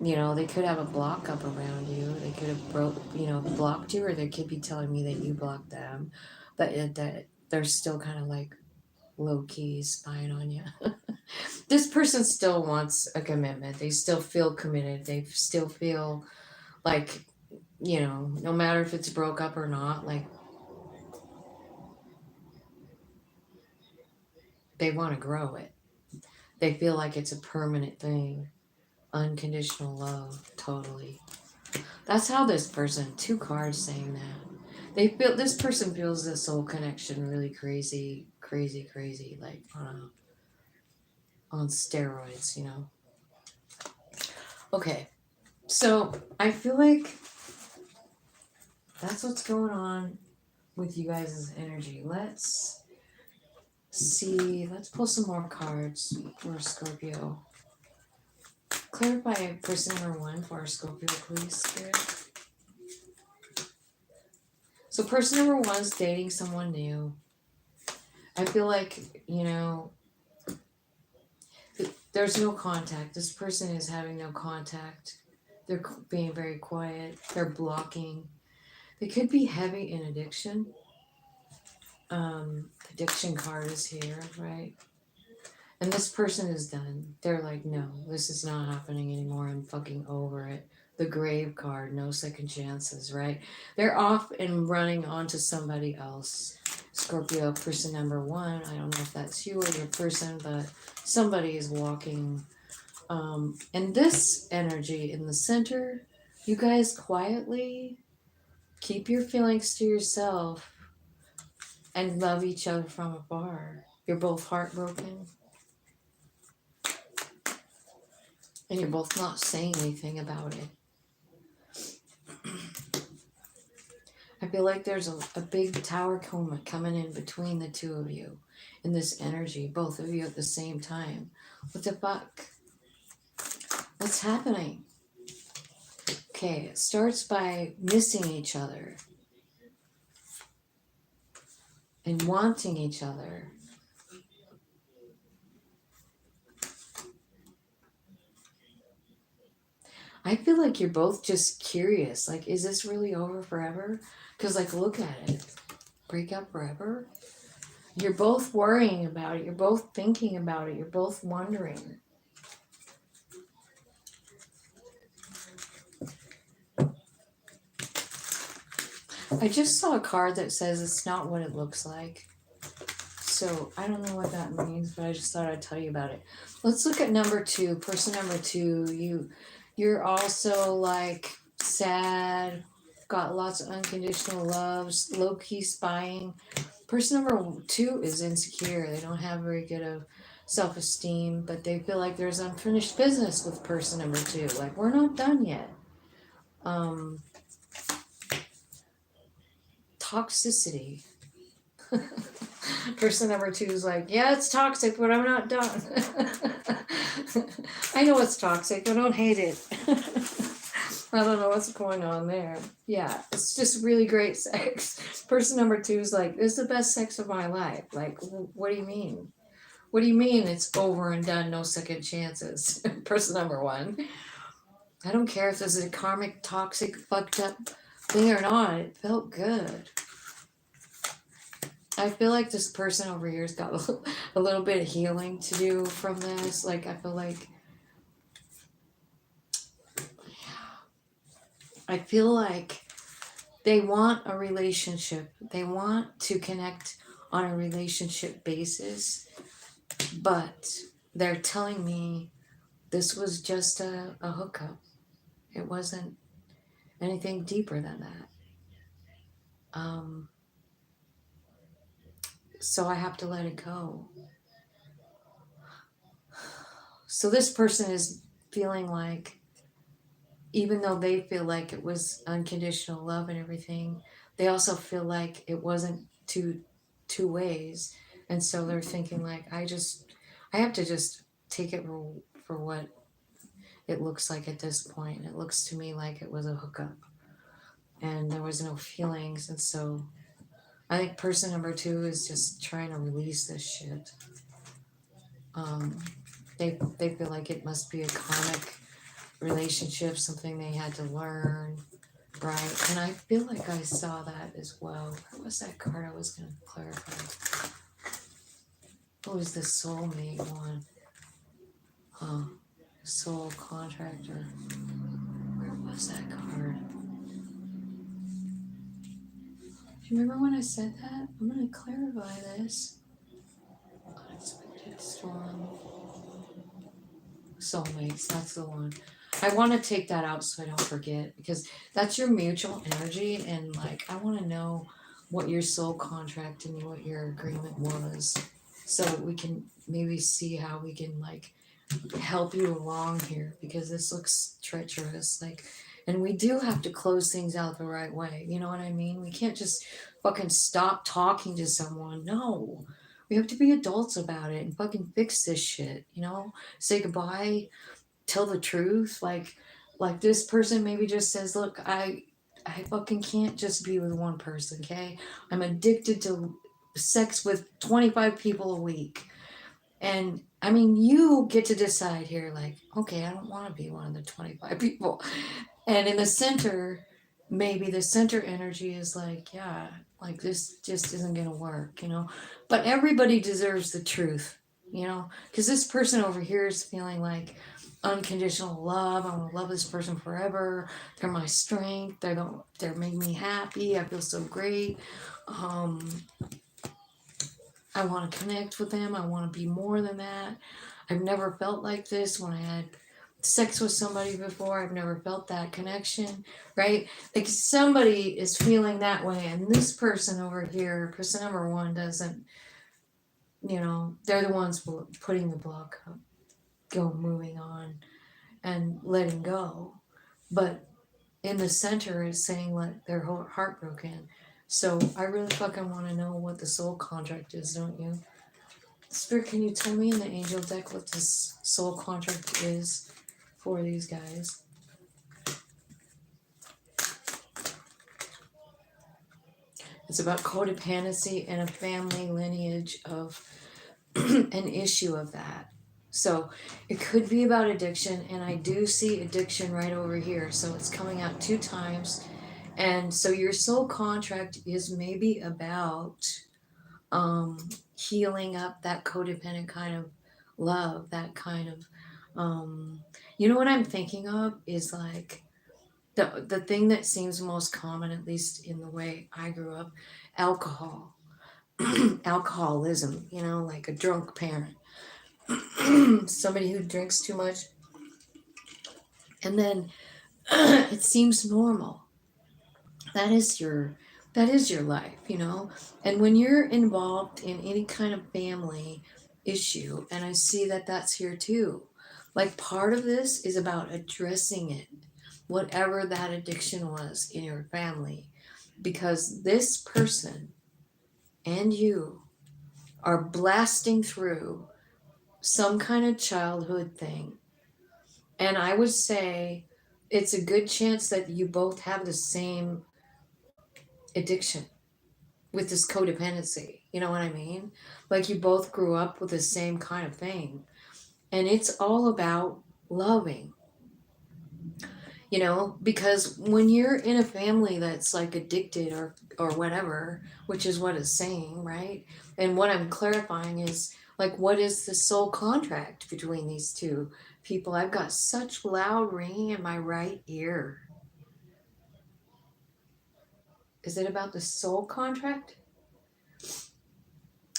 S1: they could have a block up around you. They could have blocked you, or they could be telling me that you blocked them. But that they're still kind of like low key spying on you. This person still wants a commitment. They still feel committed. They still feel like, no matter if it's broke up or not, like they want to grow it. They feel like it's a permanent thing. Unconditional love, totally. That's how this person, two cards saying that. This person feels this soul connection really crazy, crazy, crazy, like on steroids, Okay, so I feel like that's what's going on with you guys' energy. Let's pull some more cards for Scorpio. Clarify person number one for Scorpio, please, Spirit. So person number one is dating someone new. I feel like, there's no contact. This person is having no contact. They're being very quiet. They're blocking. They could be heavy in addiction. Addiction card is here, right? And this person is done. They're like, no, this is not happening anymore. I'm fucking over it. The grave card, no second chances, right? They're off and running onto somebody else. Scorpio, person number 1. I don't know if that's you or your person, but somebody is walking. And this energy in the center, you guys quietly keep your feelings to yourself and love each other from afar. You're both heartbroken and you're both not saying anything about it. I feel like there's a big tower coma coming in between the two of you in this energy, both of you at the same time. What the fuck? What's happening? Okay, it starts by missing each other and wanting each other. I feel like you're both just curious. Like, is this really over forever? Because, like, look at it. Break up forever? You're both worrying about it. You're both thinking about it. You're both wondering. I just saw a card that says it's not what it looks like. So I don't know what that means, but I just thought I'd tell you about it. Let's look at number 2. Person number 2, you're also like sad, got lots of unconditional loves, low-key spying. Person number 2 is insecure. They don't have very good of self-esteem, but they feel like there's unfinished business with person number 2. Like, we're not done yet. Toxicity. Person number 2 is like, yeah, it's toxic, but I'm not done. I know it's toxic. I don't hate it. I don't know what's going on there. Yeah, it's just really great sex. Person number 2 is like, this is the best sex of my life. Like, what do you mean? What do you mean it's over and done, no second chances? Person number 1. I don't care if this is a karmic, toxic, fucked up thing or not. It felt good. I feel like this person over here's got a little bit of healing to do from this. Like, I feel like, I feel like they want a relationship. They want to connect on a relationship basis, but they're telling me this was just a hookup. It wasn't anything deeper than that. So I have to let it go. So this person is feeling like, even though they feel like it was unconditional love and everything, they also feel like it wasn't two ways. And so they're thinking like, I have to just take it for what it looks like at this point. It looks to me like it was a hookup and there was no feelings. And so I think person number 2 is just trying to release this shit. They feel like it must be a karmic relationship, something they had to learn, right? And I feel like I saw that as well. Where was that card I was going to clarify? What was the soulmate one? Soul contractor. Where was that card? Do you remember when I said that? I'm going to clarify this. Unexpected storm. Soulmates, that's the one. I want to take that out so I don't forget, because that's your mutual energy, and like I want to know what your soul contract and what your agreement was, so we can maybe see how we can like help you along here, because this looks treacherous. Like, and we do have to close things out the right way. You know what I mean? We can't just fucking stop talking to someone. No. We have to be adults about it and fucking fix this shit, Say goodbye, tell the truth. Like this person maybe just says, look, I fucking can't just be with one person, okay? I'm addicted to sex with 25 people a week. And I mean, you get to decide here, like, okay, I don't want to be one of the 25 people. And in the center, maybe the center energy is like, yeah, like this just isn't going to work, you know? But everybody deserves the truth, you know? Because this person over here is feeling like unconditional love. I want to love this person forever. They're my strength. They're making me happy. I feel so great. Um, I want to connect with them. I want to be more than that. I've never felt like this when I had sex with somebody before. I've never felt that connection, right? Like somebody is feeling that way, and this person over here, person number one, doesn't, you know, they're the ones putting the block up, moving on and letting go. But in the center is saying let their heartbroken. So I really fucking want to know what the soul contract is, don't you? Spirit, can you tell me in the angel deck what this soul contract is for these guys? It's about codependency and a family lineage of an issue of that. So it could be about addiction, and I do see addiction right over here. So it's coming out 2 times. And so your soul contract is maybe about healing up that codependent kind of love, that kind of, you know what I'm thinking of is like the thing that seems most common, at least in the way I grew up, alcohol, alcoholism, you know, like a drunk parent, somebody who drinks too much, and then it seems normal. That is your life, you know. And when you're involved in any kind of family issue, and I see that that's here too, like part of this is about addressing it, whatever that addiction was in your family, because this person and you are blasting through some kind of childhood thing. And I would say it's a good chance that you both have the same addiction with this codependency. You know what I mean? Like you both grew up with the same kind of thing. And it's all about loving, you know, because when you're in a family that's like addicted or whatever, which is what it's saying, right? And what I'm clarifying is like, what is the soul contract between these two people? I've got such loud ringing in my right ear. Is it about the soul contract?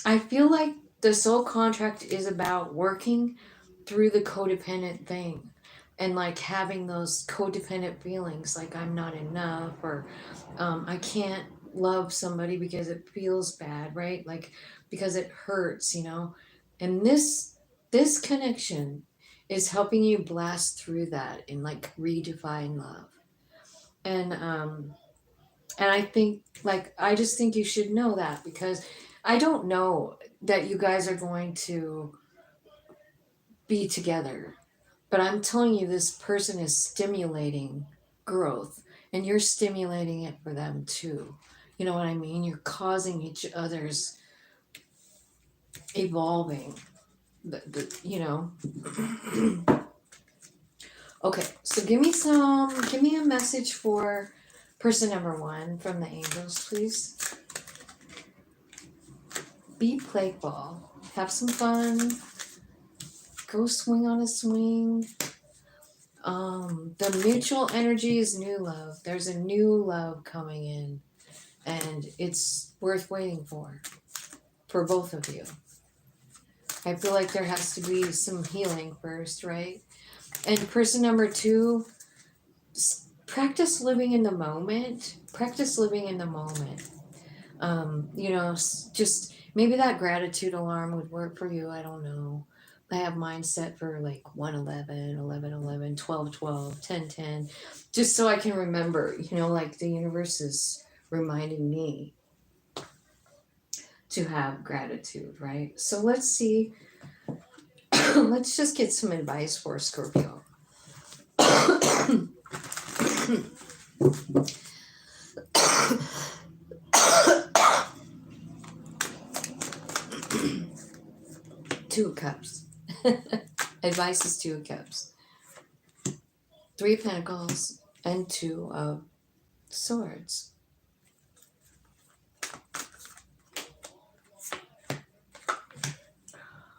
S1: I feel like the soul contract is about working through the codependent thing and like having those codependent feelings like I'm not enough, or I can't love somebody because it feels bad, right? Like because it hurts, you know. And this connection is helping you blast through that and like redefine love. And I think, like, I just think you should know that, because I don't know that you guys are going to be together, but I'm telling you, this person is stimulating growth, and you're stimulating it for them too. You know what I mean? You're causing each other's evolving, you know. Okay, so give me a message for person number one from the angels, please. Be playful. Have some fun. Go swing on a swing. The mutual energy is new love. There's a new love coming in, and it's worth waiting for both of you. I feel like there has to be some healing first, right? And person number two, practice living in the moment. Practice living in the moment. You know, just maybe that gratitude alarm would work for you. I don't know. I have mine set for like 111, 11, 12, 12, 10, 10, just so I can remember, you know, like the universe is reminding me to have gratitude, right? So let's see. Let's just get some advice for Scorpio. Two of Cups. Advice is Two of Cups. Three of Pentacles and Two of Swords.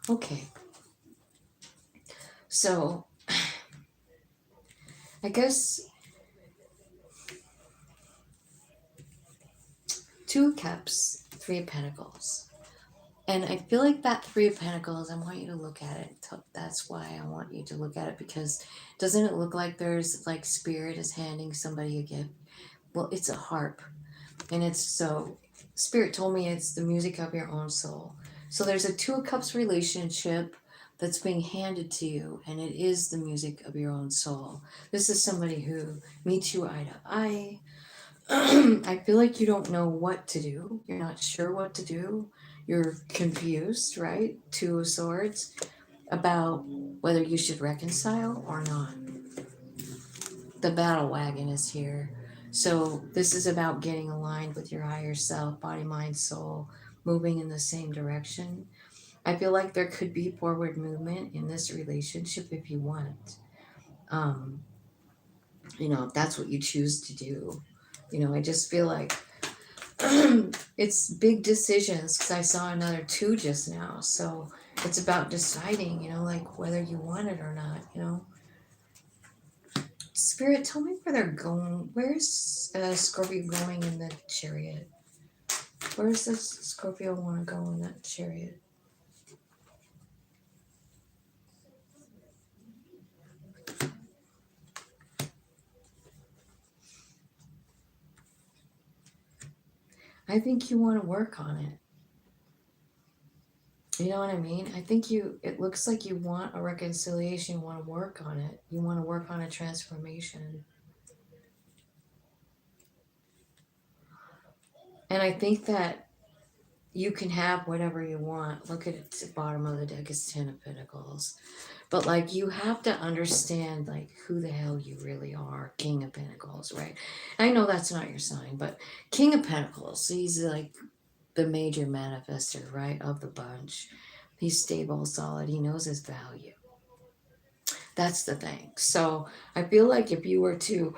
S1: Okay. So, I guess Two of Cups, Three of Pentacles. And I feel like that Three of Pentacles, I want you to look at it. That's why I want you to look at it, because doesn't it look like there's like Spirit is handing somebody a gift? Well, it's a harp. And it's so, Spirit told me it's the music of your own soul. So there's a Two of Cups relationship that's being handed to you, and it is the music of your own soul. This is somebody who meets you eye to eye. I feel like you don't know what to do. You're not sure what to do. You're confused, right? Two of Swords, about whether you should reconcile or not. The battle wagon is here. So this is about getting aligned with your higher self, body, mind, soul, moving in the same direction. I feel like there could be forward movement in this relationship if you want. If that's what you choose to do. I just feel like it's big decisions, because I saw another two just now. So it's about deciding, like whether you want it or not. Spirit, tell me where they're going. Where's Scorpio going in the chariot? Where does this Scorpio want to go in that chariot? I think you want to work on it. You know what I mean? I think it looks like you want a reconciliation, you want to work on it. You want to work on a transformation. And I think that you can have whatever you want. Look at it, the bottom of the deck is Ten of Pentacles. But like, you have to understand like who the hell you really are. King of Pentacles, right? I know that's not your sign, but King of Pentacles, he's like the major manifester, right, of the bunch. He's stable, solid, he knows his value. That's the thing. So I feel like if you were to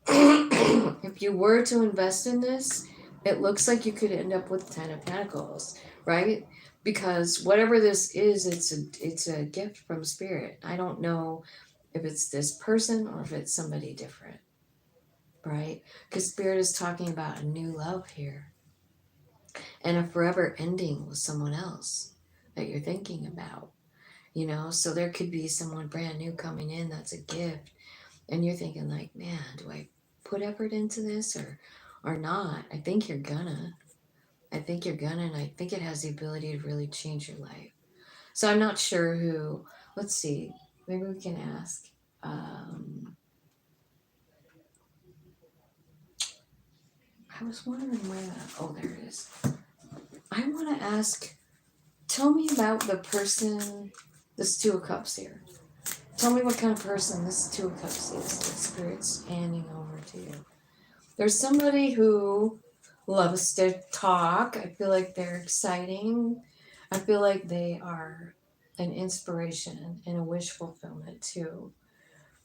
S1: if you were to invest in this, it looks like you could end up with Ten of Pentacles, right? Because whatever this is, it's a gift from Spirit. I don't know if it's this person or if it's somebody different, right? Because Spirit is talking about a new love here and a forever ending with someone else that you're thinking about. So there could be someone brand new coming in that's a gift, and you're thinking like, man, do I put effort into this or not? I think you're gonna, and I think it has the ability to really change your life. So I'm not sure who. Let's see, maybe we can ask. I was wondering where that, oh, there it is. I want to ask, tell me about the person, this Two of Cups here. Tell me what kind of person this Two of Cups is that Spirit's handing over to you. There's somebody who loves to talk. I feel like they're exciting. I feel like they are an inspiration and a wish fulfillment too.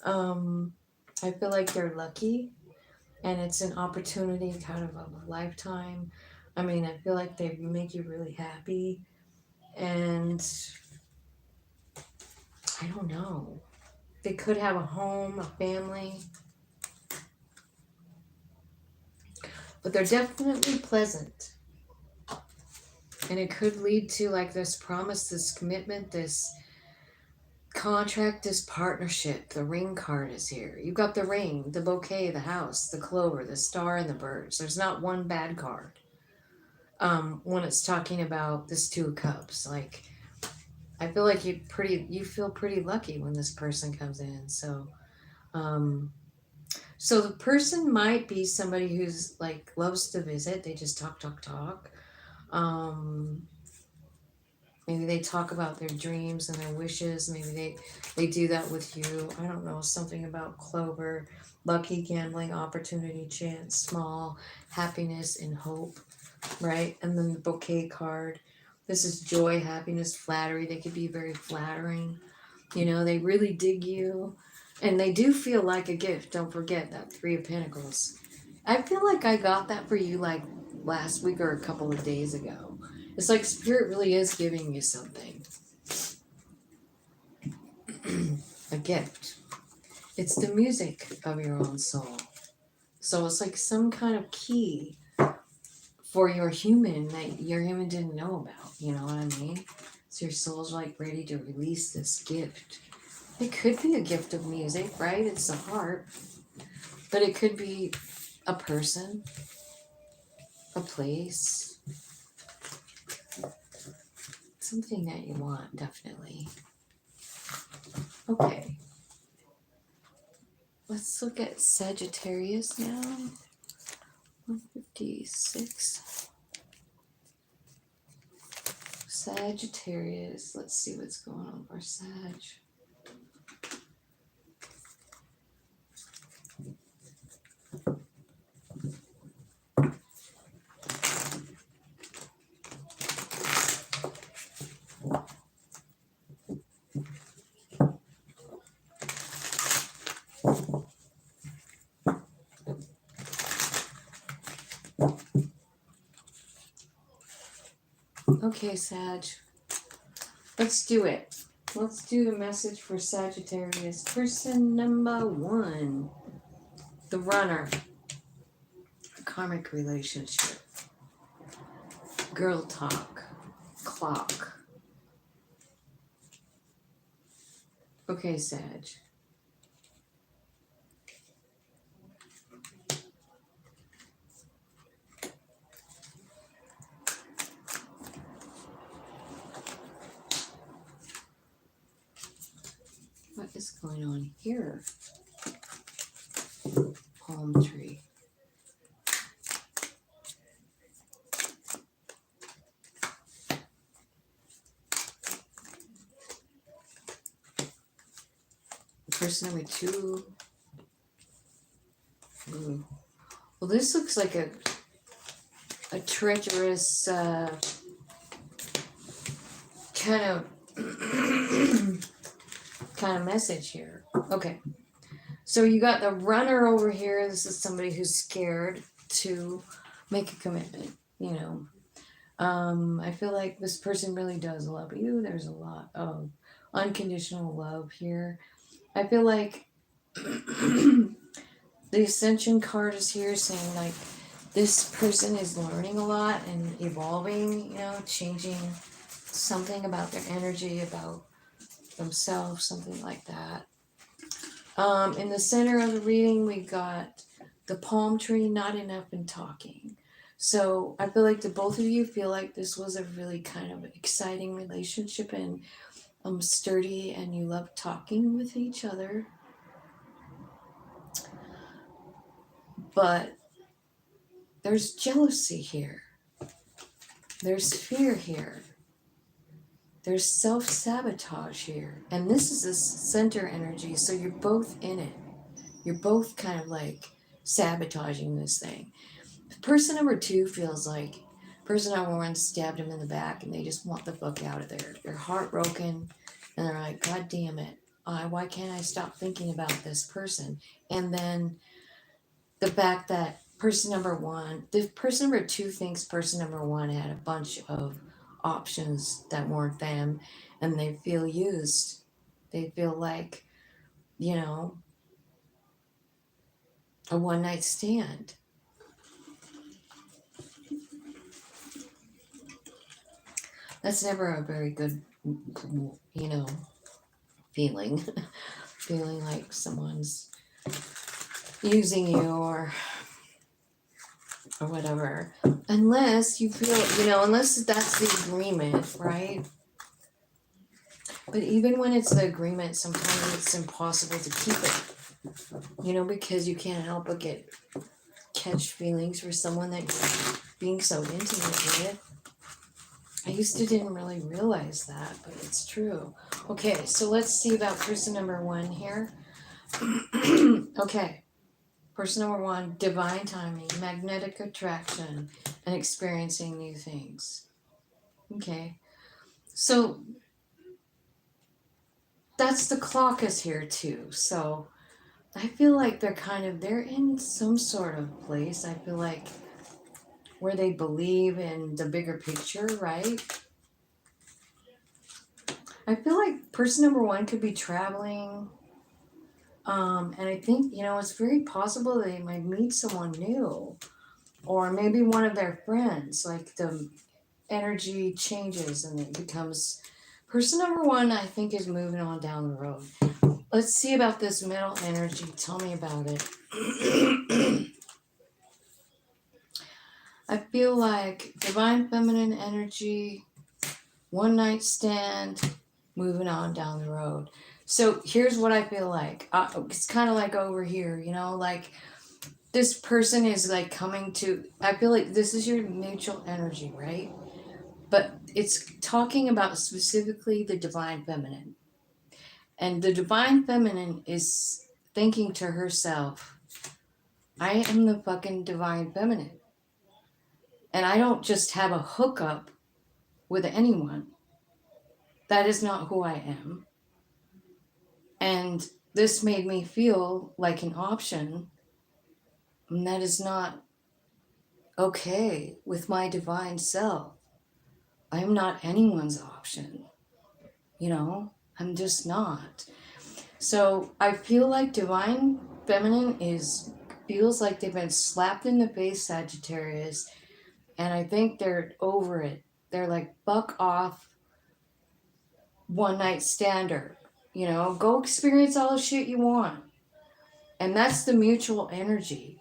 S1: I feel like they're lucky, and it's an opportunity kind of a lifetime. I mean, I feel like they make you really happy, and I don't know. They could have a home, a family, but they're definitely pleasant. And it could lead to like this promise, this commitment, this contract, this partnership. The ring card is here. You got the ring, the bouquet, the house, the clover, the star, and the birds. There's not one bad card. When it's talking about this Two of Cups, like, I feel like you feel pretty lucky when this person comes in. So the person might be somebody who's like loves to visit. They just talk. Maybe they talk about their dreams and their wishes. Maybe they do that with you. I don't know, something about clover, lucky, gambling, opportunity, chance, small, happiness, and hope, right? And then the bouquet card. This is joy, happiness, flattery. They could be very flattering. You know, they really dig you. And they do feel like a gift. Don't forget that Three of Pentacles. I feel like I got that for you like last week or a couple of days ago. It's like Spirit really is giving you something. A gift. It's the music of your own soul. So it's like some kind of key for your human that your human didn't know about. You know what I mean? So your soul's like ready to release this gift. It could be a gift of music, right? It's the harp. But it could be a person, a place, something that you want, definitely. Okay. Let's look at Sagittarius now. 156. Sagittarius. Let's see what's going on for Sag. Okay, Sag. Let's do it. Let's do the message for Sagittarius. Person number 1. The runner. Karmic relationship. Girl talk. Clock. Okay, Sag. What is going on here? Palm tree. Person number 2. Ooh. Well, this looks like a treacherous kind of message here. Okay. So you got the runner over here. This is somebody who's scared to make a commitment, you know. I feel like this person really does love you. There's a lot of unconditional love here. I feel like the Ascension card is here saying like this person is learning a lot and evolving, you know, changing something about their energy, about themselves, something like that. In the center of the reading, we got the palm tree, not enough in talking. So I feel like the both of you feel like this was a really kind of exciting relationship and sturdy, and you love talking with each other. But there's jealousy here. There's fear here. There's self-sabotage here. And this is a center energy, so you're both in it. You're both kind of like sabotaging this thing. Person number 2 feels like person number 1 stabbed him in the back and they just want the fuck out of there. They're heartbroken and they're like, God damn it. Why can't I stop thinking about this person? And then the fact that person number 2 thinks person number 1 had a bunch of options that weren't them, and they feel used. They feel like, you know, a one-night stand. That's never a very good, you know, feeling. Feeling like someone's using you or whatever. Unless you feel, you know, unless that's the agreement, right? But even when it's the agreement, sometimes it's impossible to keep it. You know, because you can't help but catch feelings for someone that you're being so intimate with. I used to didn't really realize that, but it's true. Okay, so let's see about person number 1 here. Okay, person number 1, divine timing, magnetic attraction, and experiencing new things. Okay. So that's the clock is here too. So I feel like they're in some sort of place. I feel like where they believe in the bigger picture, right? I feel like person number one could be traveling. And I think, it's very possible they might meet someone new. Or maybe one of their friends. Like the energy changes and it becomes person number one, I think, is moving on down the road. Let's see about this middle energy. Tell me about it. I feel like divine feminine energy, one night stand, moving on down the road. So here's what I feel like. It's kind of like over here, like this person is like coming to, I feel like this is your mutual energy, right? But it's talking about specifically the divine feminine. And the divine feminine is thinking to herself, I am the fucking divine feminine. And I don't just have a hookup with anyone. That is not who I am. And this made me feel like an option. And that is not okay with my divine self. I am not anyone's option. I'm just not. So I feel like divine feminine feels like they've been slapped in the face, Sagittarius, and I think they're over it. They're like, fuck off, one night stander. Go experience all the shit you want. And that's the mutual energy.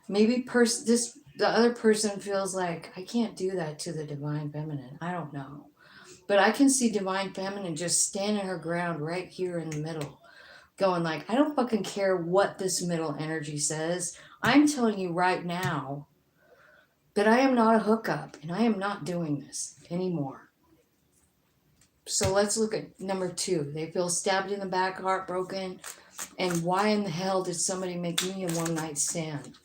S1: Maybe the other person feels like, I can't do that to the divine feminine. I don't know. But I can see divine feminine just standing her ground right here in the middle, going like, I don't fucking care what this middle energy says. I'm telling you right now that I am not a hookup and I am not doing this anymore. So let's look at number 2. They feel stabbed in the back, heartbroken. And why in the hell did somebody make me a one night stand?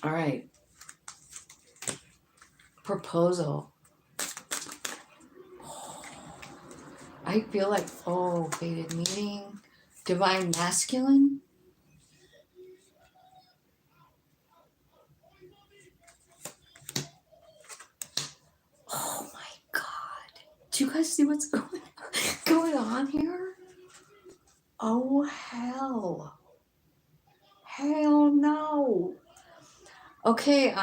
S1: All right. Proposal. I feel like, fated meeting. Divine masculine. Oh my God. Do you guys see what's going on here? Oh, hell. Hell no. Okay,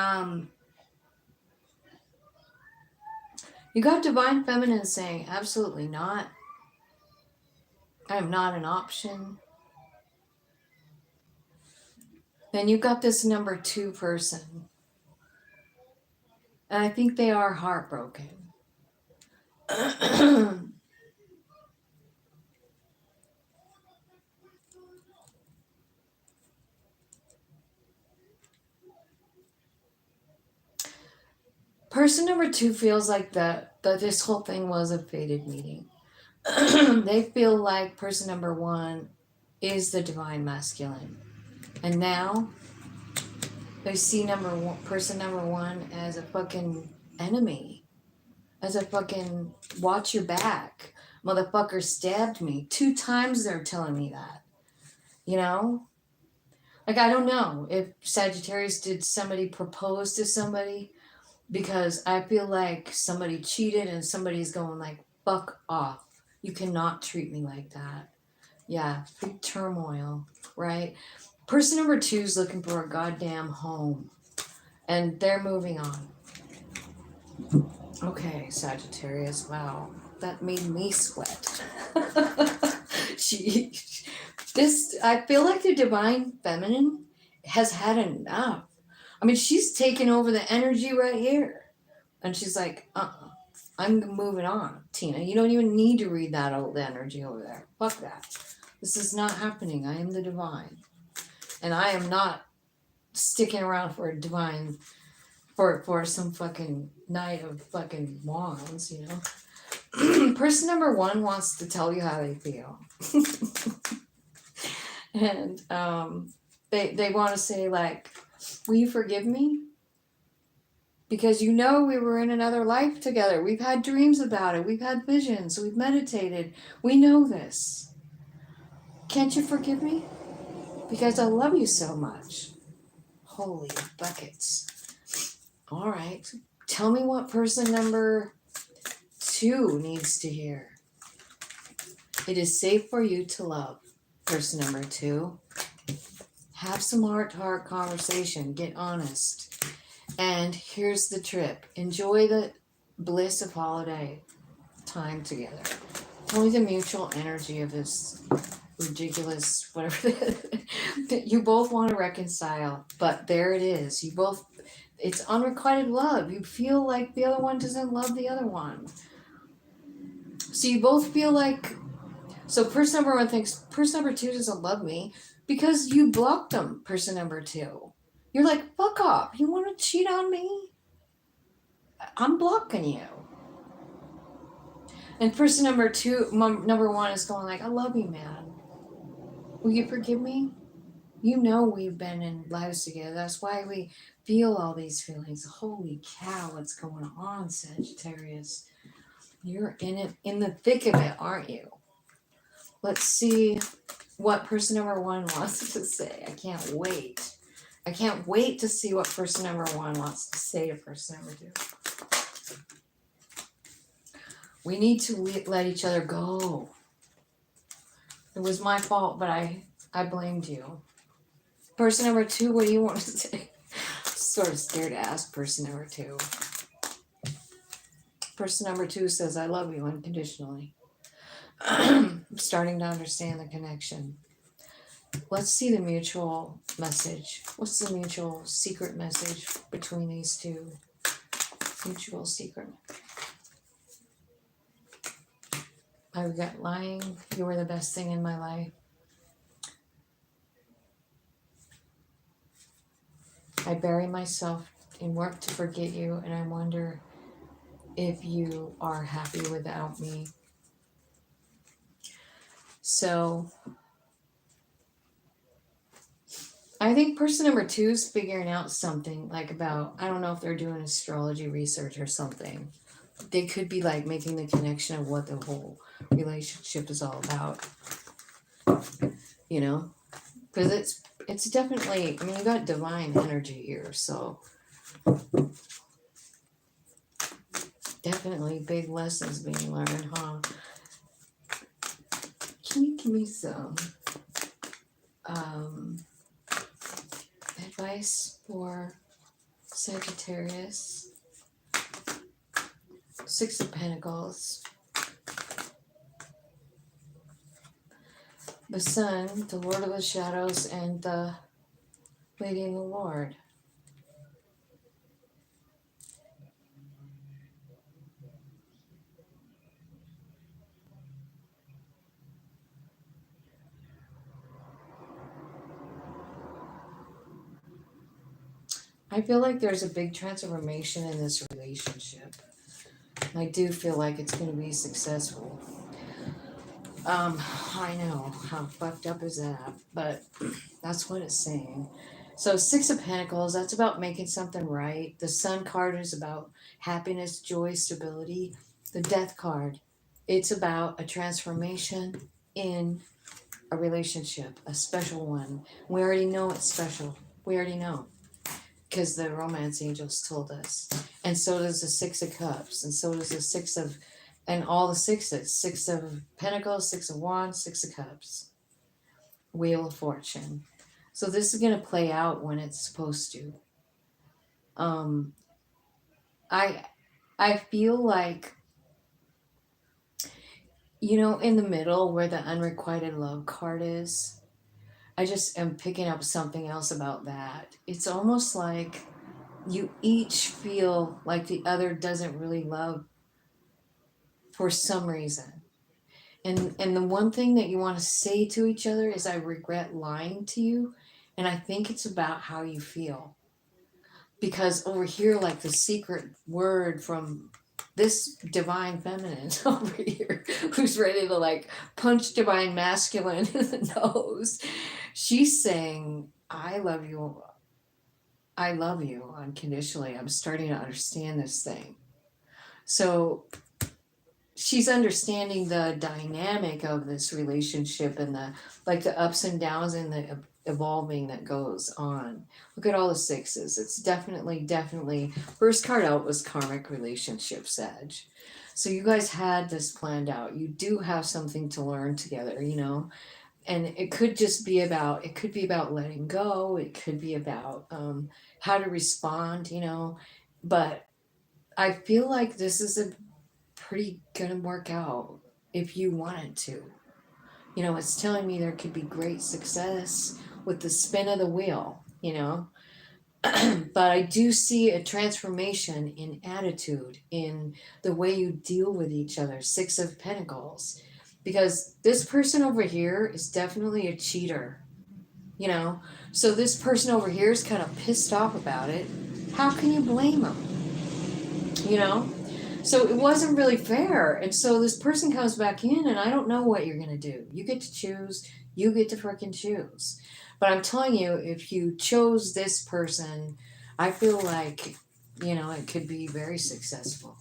S1: you got divine feminine saying, absolutely not. I am not an option. Then you got this number 2 person. And I think they are heartbroken. Person number 2 feels like that this whole thing was a fated meeting. They feel like person number 1 is the divine masculine. And now they see person number 1 as a fucking enemy. As a fucking watch your back. Motherfucker stabbed me. 2 times they're telling me that. Like, I don't know if Sagittarius, did somebody propose to somebody? Because I feel like somebody cheated and somebody's going like, fuck off. You cannot treat me like that. Yeah, big turmoil, right? Person number 2 is looking for a goddamn home. And they're moving on. Okay, Sagittarius, wow. That made me sweat. I feel like the divine feminine has had enough. I mean, she's taken over the energy right here. And she's like, I'm moving on, Tina. You don't even need to read that old energy over there. Fuck that. This is not happening. I am the divine. And I am not sticking around for a divine, for some fucking knight of fucking wands, Person number 1 wants to tell you how they feel. And they want to say like, will you forgive me? Because you know we were in another life together. We've had dreams about it. We've had visions. We've meditated. We know this. Can't you forgive me? Because I love you so much. Holy buckets. All right. Tell me what person number 2 needs to hear. It is safe for you to love. Person number 2. Have some heart-to-heart conversation. Get honest. And here's the trip. Enjoy the bliss of holiday time together. Only the mutual energy of this ridiculous whatever that you both want to reconcile. But there it is. You both, it's unrequited love. You feel like the other one doesn't love the other one. So you both feel like, so person number 1 thinks person number 2 doesn't love me because you blocked them, person number 2. You're like, fuck off. You want to cheat on me? I'm blocking you. And person number 1 is going like, I love you, man. Will you forgive me? You know we've been in lives together. That's why we feel all these feelings. Holy cow, what's going on, Sagittarius? You're in it, in the thick of it, aren't you? Let's see what person number 1 wants to say. I can't wait. I can't wait to see what person number 1 wants to say to person number 2. We need to let each other go. It was my fault, but I blamed you. Person number 2, what do you want to say? Sort of scared to ask person number 2. Person number 2 says, I love you unconditionally. I'm starting to understand the connection. Let's see the mutual message. What's the mutual secret message between these two? Mutual secret. I regret lying. You were the best thing in my life. I bury myself in work to forget you, and I wonder if you are happy without me. So I think person number 2 is figuring out something like about, I don't know if they're doing astrology research or something. They could be like making the connection of what the whole relationship is all about. You know? Because it's definitely, I mean, you got divine energy here, so definitely big lessons being learned, huh? Can you give me some advice for Sagittarius? 6 of Pentacles. The Sun, the Lord of the Shadows, and the Lady in the Lord. I feel like there's a big transformation in this relationship. I do feel like it's going to be successful. I know, how fucked up is that? But that's what it's saying. So 6 of Pentacles, that's about making something right. The Sun card is about happiness, joy, stability. The Death card, it's about a transformation in a relationship, a special one. We already know it's special. We already know. Because the romance angels told us. And so does the 6 of Cups. And so does the 6 of, and all the 6s. 6 of Pentacles, 6 of Wands, 6 of Cups. Wheel of Fortune. So this is going to play out when it's supposed to. I feel like, you know, in the middle where the unrequited love card is, I just am picking up something else about that. It's almost like you each feel like the other doesn't really love for some reason. And the one thing that you want to say to each other is, I regret lying to you. And I think it's about how you feel. Because over here, like the secret word from this divine feminine over here, who's ready to like punch divine masculine in the nose, she's saying, I love you I love you unconditionally. I'm starting to understand this thing. So she's understanding the dynamic of this relationship and the like the ups and downs and the evolving that goes on. Look at all the sixes. It's definitely first card out was karmic relationship, Sag. So you guys had this planned out. You do have something to learn together, you know, and it could just be about, it could be about letting go, it could be about how to respond, you know, but I feel like this is a pretty gonna work out if you want it to. You know, it's telling me there could be great success with the spin of the wheel, you know. But I do see a transformation in attitude, in the way you deal with each other. Six of Pentacles. Because this person over here is definitely a cheater, you know. So this person over here is kind of pissed off about it. How can you blame them? You know? So it wasn't really fair. And so this person comes back in, and I don't know what you're going to do. You get to choose. You get to freaking choose. But I'm telling you, if you chose this person, I feel like, you know, it could be very successful.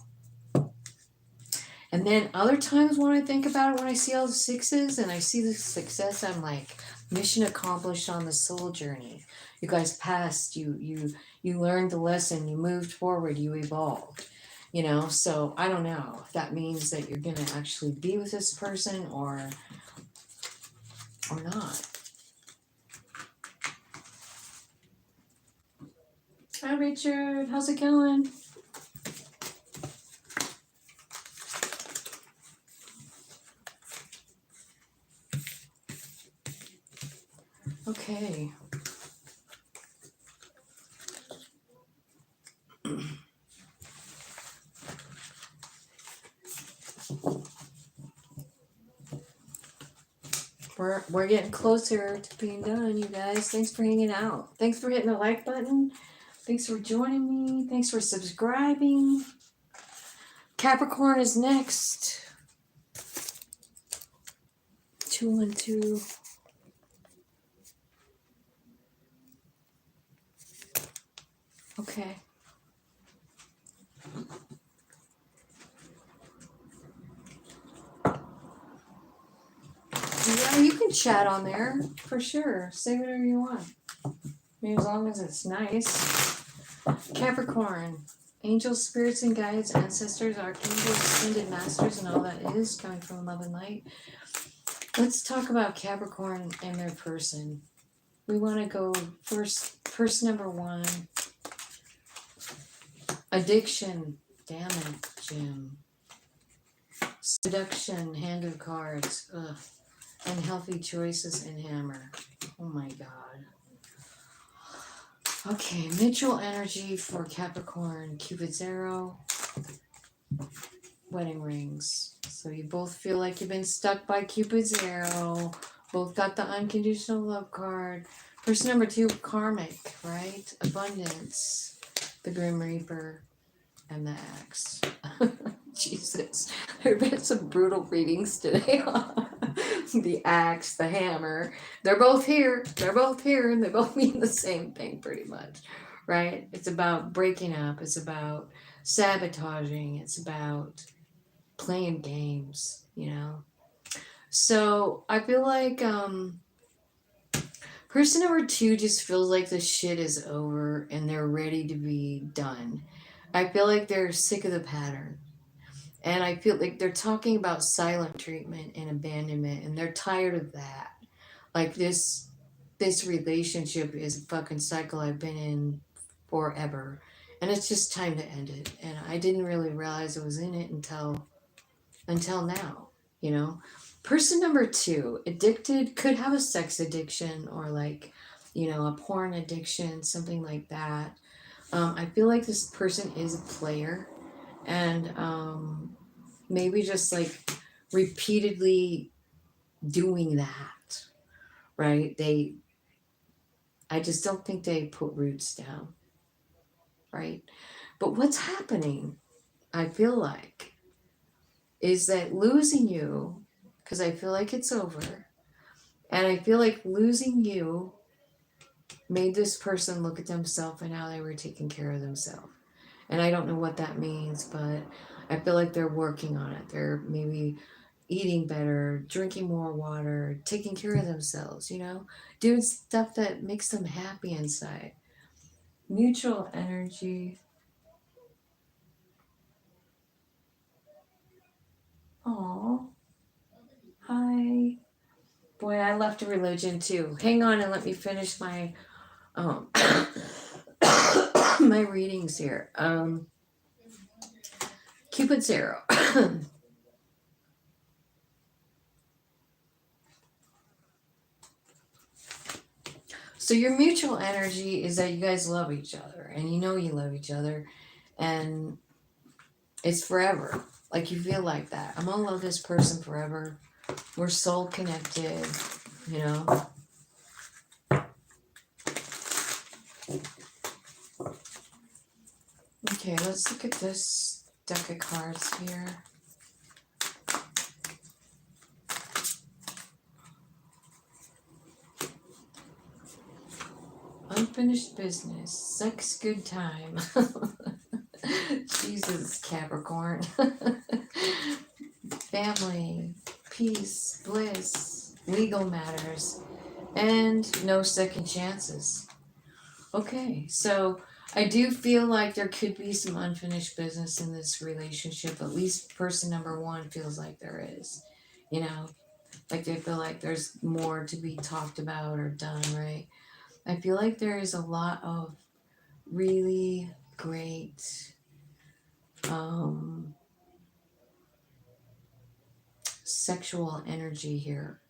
S1: And then other times when I think about it, when I see all the sixes and I see the success, I'm like, mission accomplished on the soul journey. You guys passed, you learned the lesson, you moved forward, you evolved. You know, so I don't know if that means that you're gonna actually be with this person or not. Hi Richard, how's it going? Okay. We're getting closer to being done, you guys. Thanks for hanging out. Thanks for hitting the like button. Thanks for joining me. Thanks for subscribing. Capricorn is next. 212. Okay. Yeah, you can chat on there for sure. Say whatever you want. I mean, as long as it's nice. Capricorn, angels, spirits, and guides, ancestors, archangels, ascended masters, and all that is coming from love and light. Let's talk about Capricorn and their person. We want to go first. Person number one, addiction, damn it, Jim. Seduction, hand of cards, ugh. Unhealthy choices and hammer. Oh my god. Okay, mutual energy for Capricorn, Cupid's arrow, wedding rings. So you both feel like you've been stuck by Cupid's arrow. Both got the unconditional love card. Person number two, karmic, right? Abundance, the Grim Reaper, and the axe. Jesus, there have been some brutal readings today. The axe, the hammer, they're both here, and they both mean the same thing pretty much, right? It's about breaking up, it's about sabotaging, it's about playing games, you know. So I feel like person number two just feels like the shit is over and they're ready to be done. I feel like they're sick of the pattern. And I feel like they're talking about silent treatment and abandonment, and they're tired of that. Like this relationship is a fucking cycle I've been in forever. And it's just time to end it. And I didn't really realize I was in it until now, you know. Person number two, addicted, could have a sex addiction or like, you know, a porn addiction, something like that. I feel like this person is a player, and maybe just like repeatedly doing that, right? I just don't think they put roots down, right? But what's happening, I feel like, is that losing you, because I feel like it's over, and I feel like losing you made this person look at themselves and how they were taking care of themselves. And I don't know what that means, but I feel like they're working on it. They're maybe eating better, drinking more water, taking care of themselves, doing stuff that makes them happy inside. Mutual energy. Oh, hi. Boy, I left a religion too. Hang on and let me finish my um my readings here. Cupid Zero. So your mutual energy is that you guys love each other and you love each other and it's forever. Like you feel like that. I'm gonna love this person forever. We're soul connected, you know. Okay, let's look at this deck of cards here. Unfinished business, sex, good time. Jesus, Capricorn. Family, peace, bliss, legal matters, and no second chances. Okay, so I do feel like there could be some unfinished business in this relationship. At least person number one feels like there is. You know, like they feel like there's more to be talked about or done, right? I feel like there is a lot of really great sexual energy here.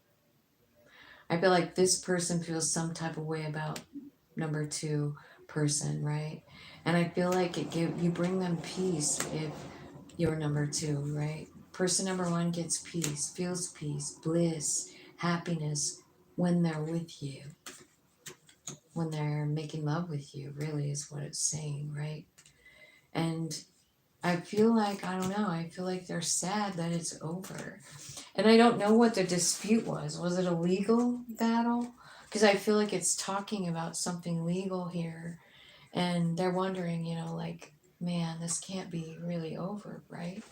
S1: I feel like this person feels some type of way about number two person, right? And I feel like you bring them peace if you're number two, right? Person number one gets feels peace, bliss, happiness when they're with you, when they're making love with you, really is what it's saying, right? And I feel like, I don't know, I feel like they're sad that it's over. And I don't know what the dispute was. Was it a legal battle? Because I feel like it's talking about something legal here. And they're wondering, like, man, this can't be really over, right?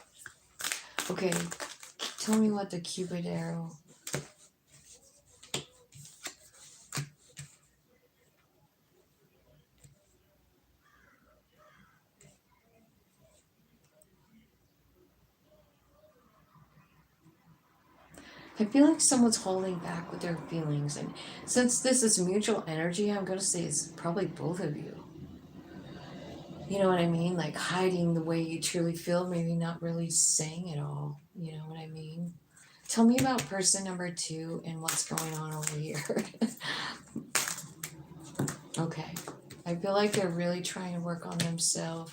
S1: Okay, tell me what the Cupid arrow. I feel like someone's holding back with their feelings. And since this is mutual energy, I'm going to say it's probably both of you. You know what I mean? Like hiding the way you truly feel, maybe not really saying it all. You know what I mean? Tell me about person number two and what's going on over here. Okay. I feel like they're really trying to work on themselves.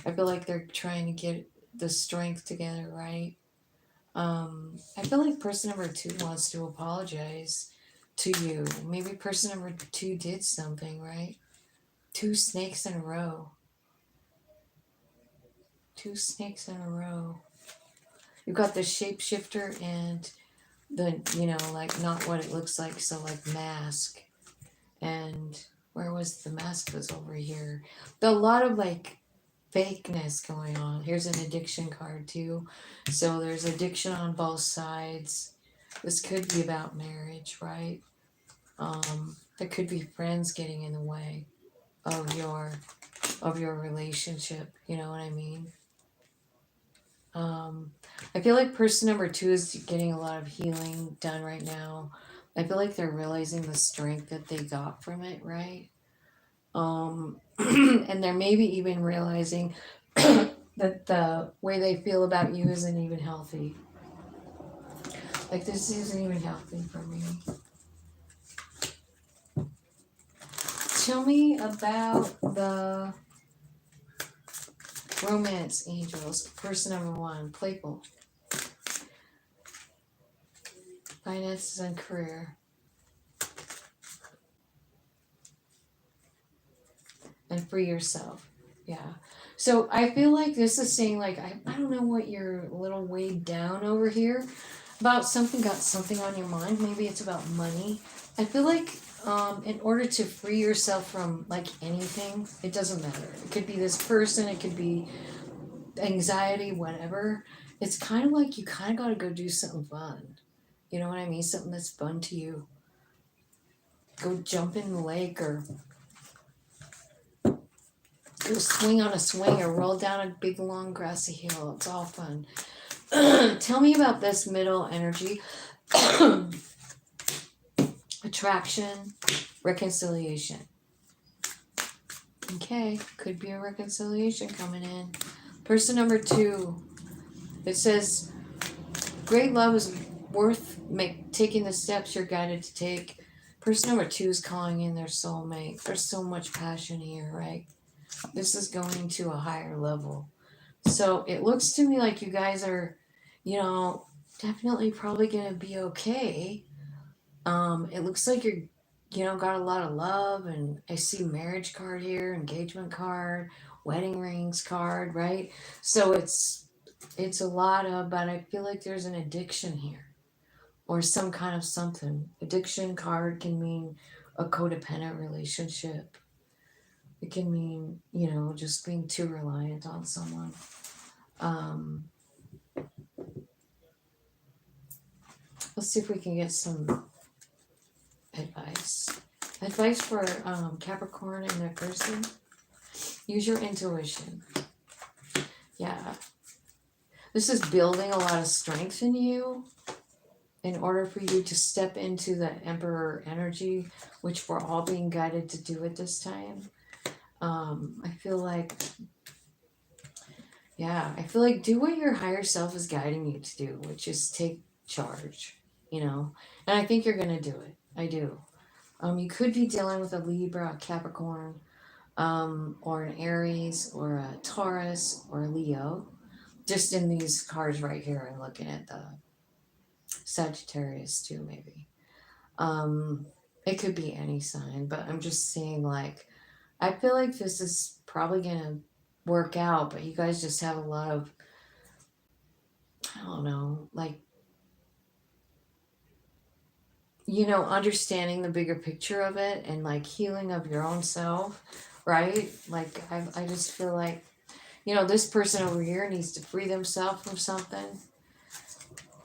S1: I feel like they're trying to get the strength together, right? I feel like person number two wants to apologize to you. Maybe person number two did something, right? Two snakes in a row. Two snakes in a row. You've got the shapeshifter and the, like not what it looks like, so like mask. And where was the mask? Was over here. A lot of like fakeness going on. Here's an addiction card too. So there's addiction on both sides. This could be about marriage, right? There could be friends getting in the way of your relationship. You know what I mean? I feel like person number two is getting a lot of healing done right now. I feel like they're realizing the strength that they got from it, right? And they're maybe even realizing that the way they feel about you isn't even healthy. Like, this isn't even healthy for me. Tell me about the romance angels. Person number one, playful. Finances and career. And free yourself. Yeah. So I feel like this is saying, like, I don't know what you're a little weighed down over here. about something, got something on your mind. Maybe it's about money. I feel like in order to free yourself from like anything, it doesn't matter. It could be this person, it could be anxiety, whatever. It's kind of like you kind of got to go do something fun. You know what I mean? Something that's fun to you. Go jump in the lake or go swing on a swing or roll down a big long grassy hill. It's all fun. Tell me about this middle energy. Attraction, reconciliation. Okay, could be a reconciliation coming in. Person number 2, it says, great love is worth taking the steps you're guided to take. Person number 2 is calling in their soulmate. There's so much passion here, right? This is going to a higher level. So it looks to me like you guys are, definitely probably going to be okay. It looks like you're, got a lot of love, and I see marriage card here, engagement card, wedding rings card, right? So it's a lot of, but I feel like there's an addiction here or some kind of something. Addiction card can mean a codependent relationship. It can mean, just being too reliant on someone. Let's see if we can get some advice. Advice for Capricorn and their person. Use your intuition. Yeah. This is building a lot of strength in you in order for you to step into the Emperor energy, which we're all being guided to do at this time. I feel like do what your higher self is guiding you to do, which is take charge, and I think you're going to do it. I do. You could be dealing with a Libra, a Capricorn, or an Aries, or a Taurus, or a Leo. Just in these cards right here, I'm looking at the Sagittarius too, maybe. It could be any sign, but I'm just saying, like, I feel like this is probably going to work out, but you guys just have a lot of, I don't know, like, understanding the bigger picture of it and like healing of your own self, right? Like, I just feel like, this person over here needs to free themselves from something,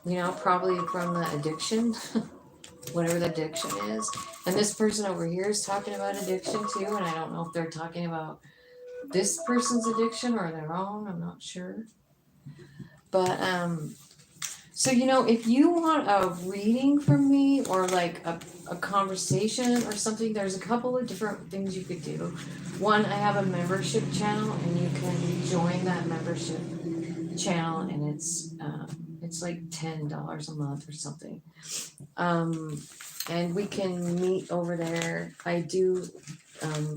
S1: probably from the addiction, whatever the addiction is. And this person over here is talking about addiction too, and I don't know if they're talking about this person's addiction or their own, I'm not sure. But so if you want a reading from me or like a conversation or something, there's a couple of different things you could do. One, I have a membership channel, and you can join that membership channel, and it's like $10 a month or something. And we can meet over there. I do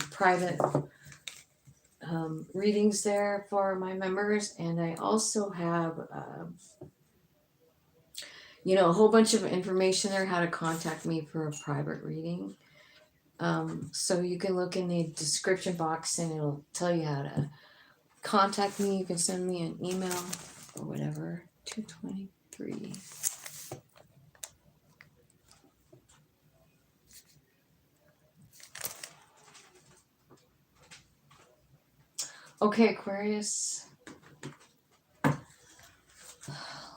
S1: private readings there for my members, and I also have a whole bunch of information there how to contact me for a private reading. So you can look in the description box and it'll tell you how to contact me. You can send me an email or whatever. 223. Okay, Aquarius.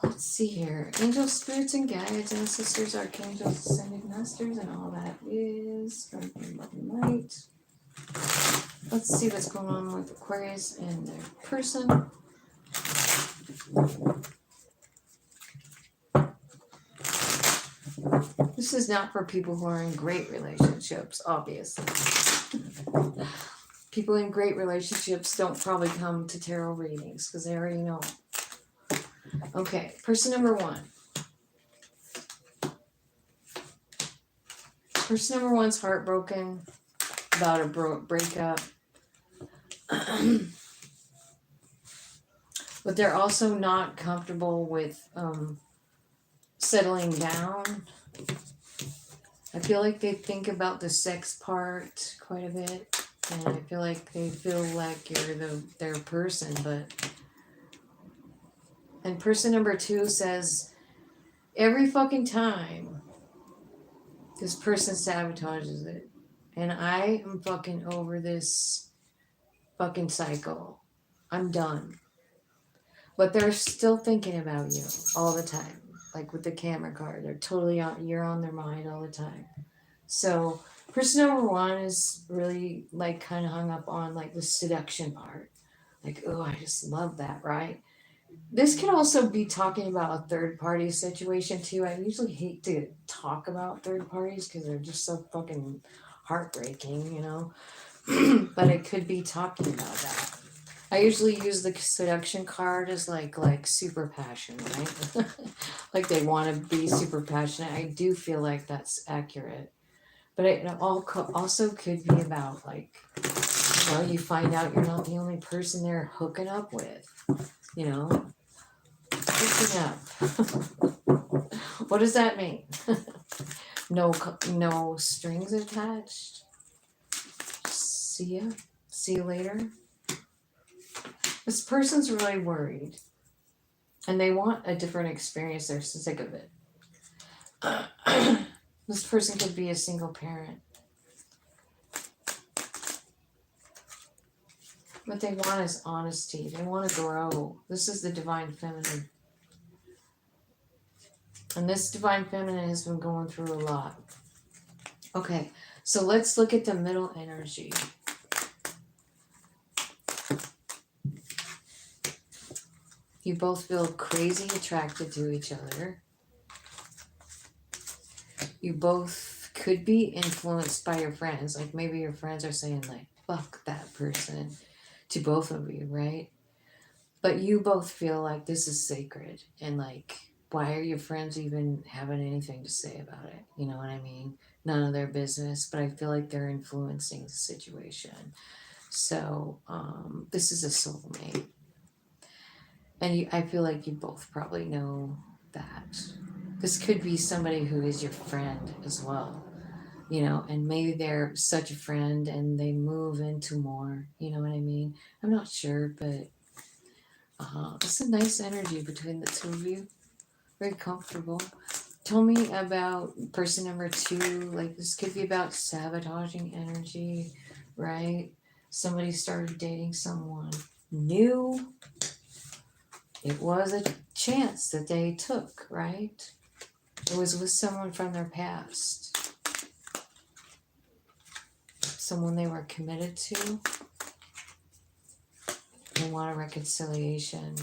S1: Let's see here. Angels, spirits, and guides, ancestors, archangels, ascended masters, and all that is strength and love and light. Let's see what's going on with Aquarius and their person. This is not for people who are in great relationships, obviously. People in great relationships don't probably come to tarot readings because they already know. Okay, person number 1. Person number 1's heartbroken about a breakup. But they're also not comfortable with settling down. I feel like they think about the sex part quite a bit. And I feel like they feel like you're their person, but... And person number 2 says, Every fucking time this person sabotages it. And I am fucking over this fucking cycle. I'm done. But they're still thinking about you all the time. Like with the camera card. They're totally on, you're on their mind all the time. So person number one is really like kind of hung up on like the seduction part. Like, oh, I just love that, right? This could also be talking about a third party situation too. I usually hate to talk about third parties because they're just so fucking heartbreaking, you know? But it could be talking about that. I usually use the seduction card as like super passion, right? Like they want to be super passionate. I do feel like that's accurate, but it also could be about like, you know, you find out you're not the only person they're hooking up with, you know, hooking up. What does that mean? No strings attached. See ya. See you later. This person's really worried and they want a different experience. They're sick of it. This person could be a single parent. What they want is honesty. They want to grow. This is the divine feminine. And this divine feminine has been going through a lot. Okay, so let's look at the middle energy. You both feel crazy attracted to each other. You both could be influenced by your friends. Like maybe your friends are saying like, fuck that person to both of you, right? But you both feel like this is sacred and like, why are your friends even having anything to say about it? You know what I mean? None of their business, but I feel like they're influencing the situation. So this is a soulmate. And I feel like you both probably know that. This could be somebody who is your friend as well, you know, and maybe they're such a friend and they move into more, you know what I mean? I'm not sure, but it's a nice energy between the two of you. Very comfortable. Tell me about person number two. Like this could be about sabotaging energy, right? Somebody started dating someone new. It was a chance that they took, right? It was with someone from their past. Someone they were committed to. They want a reconciliation.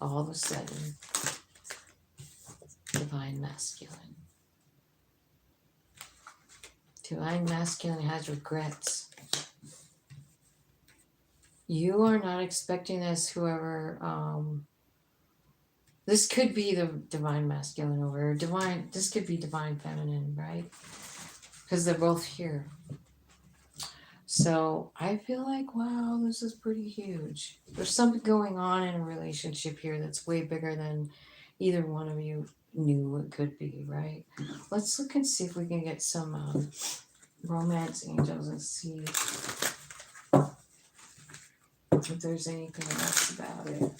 S1: All of a sudden, divine masculine. Divine masculine has regrets. You are not expecting this, whoever, this could be the divine masculine over divine, this could be divine feminine, right? Because they're both here. So I feel like, wow, this is pretty huge. There's something going on in a relationship here that's way bigger than either one of you knew it could be, right? Let's look and see if we can get some romance angels and see if there's anything else about it.